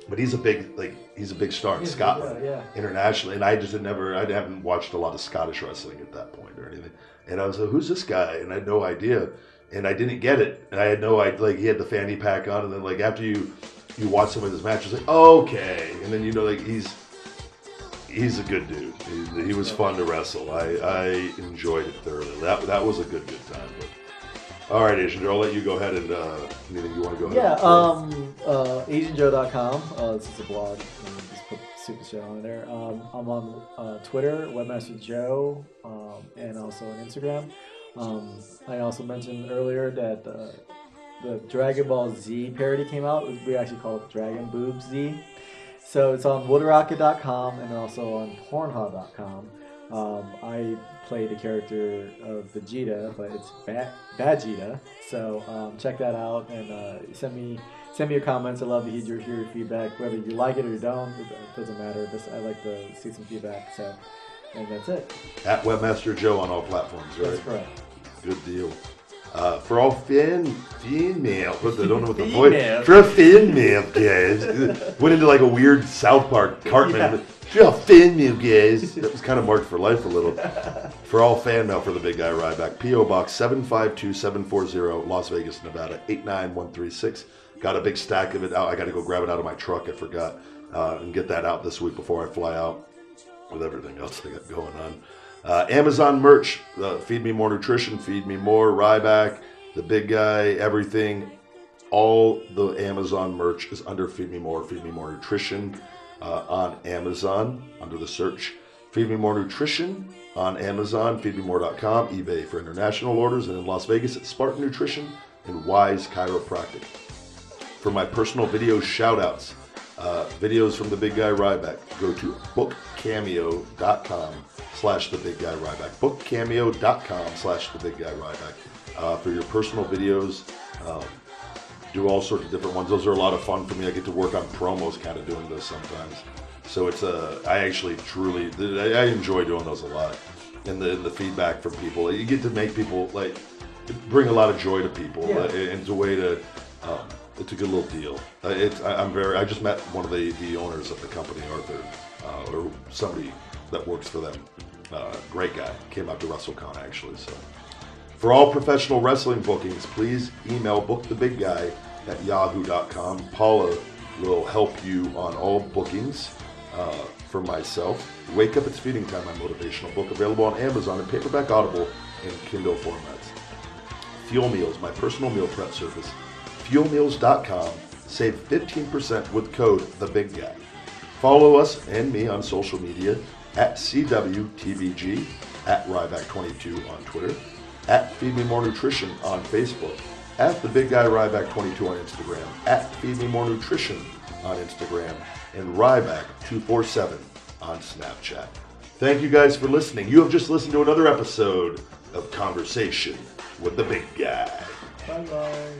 but he's a big star in Scotland internationally, and I haven't watched a lot of Scottish wrestling at that point or anything. And I was like, who's this guy? And I had no idea, and I didn't get it. And I had no idea. Like he had the fanny pack on, and then like after you watch some of his matches, like okay, and then like he's a good dude. He was fun to wrestle. I enjoyed it thoroughly. That was a good time. But, all right, Asian Joe, I'll let you go ahead and anything you want to go ahead. Yeah, AsianJoe.com. This is a blog. Just put Super Show on there. I'm on Twitter, Webmaster Joe. and also on Instagram. I also mentioned earlier that the Dragon Ball Z parody came out. We actually call it Dragon Boob Z. So it's on woodrocket.com and also on pornhub.com. I play the character of Vegeta, but it's Vegeta. So check that out and send me your comments. I love to hear your feedback, whether you like it or you don't. It doesn't matter. I like to see some feedback. So, and that's it. At Webmaster Joe on all platforms, right? That's correct. Good deal. For all female, I don't know what the voice. For all female guys, went into like a weird South Park Cartman. Yeah. For all female guys, that was kind of marked for life a little. For all fan mail for the big guy Ryback, P.O. Box 752740, Las Vegas, Nevada 89136. Got a big stack of it out. I got to go grab it out of my truck. I forgot and get that out this week before I fly out with everything else I got going on. Amazon merch, Feed Me More Nutrition, Feed Me More, Ryback, the big guy, everything. All the Amazon merch is under Feed Me More Nutrition on Amazon, under the search. Feed Me More Nutrition on Amazon, feedmemore.com, eBay for international orders, and in Las Vegas at Spartan Nutrition and Wise Chiropractic. For my personal video shout-outs, videos from the big guy Ryback, go to bookcameo.com/thebigguy_Ryback. bookcameo.com/thebigguy_Ryback. For your personal videos, do all sorts of different ones. Those are a lot of fun for me. I get to work on promos kind of doing those sometimes. So it's I actually truly, I enjoy doing those a lot. And the feedback from people, you get to make people, like, bring a lot of joy to people. Yeah. And it's a way to, it's a good little deal. I just met one of the owners of the company, Arthur, or somebody that works for them. Great guy. Came out to WrestleCon actually. So, for all professional wrestling bookings, please email bookthebigguy@yahoo.com. Paula will help you on all bookings. For myself, Wake Up, It's Feeding Time, my motivational book, available on Amazon in paperback, Audible, and Kindle formats. Fuel Meals, my personal meal prep service. Fuelmeals.com. Save 15% with code THEBIGGUY. Follow us and me on social media at CWTBG, at Ryback22 on Twitter, at Feed Me More Nutrition on Facebook, at The Big Guy Ryback22 on Instagram, at Feed Me More Nutrition on Instagram, and Ryback247 on Snapchat. Thank you guys for listening. You have just listened to another episode of Conversation with the Big Guy. Bye-bye.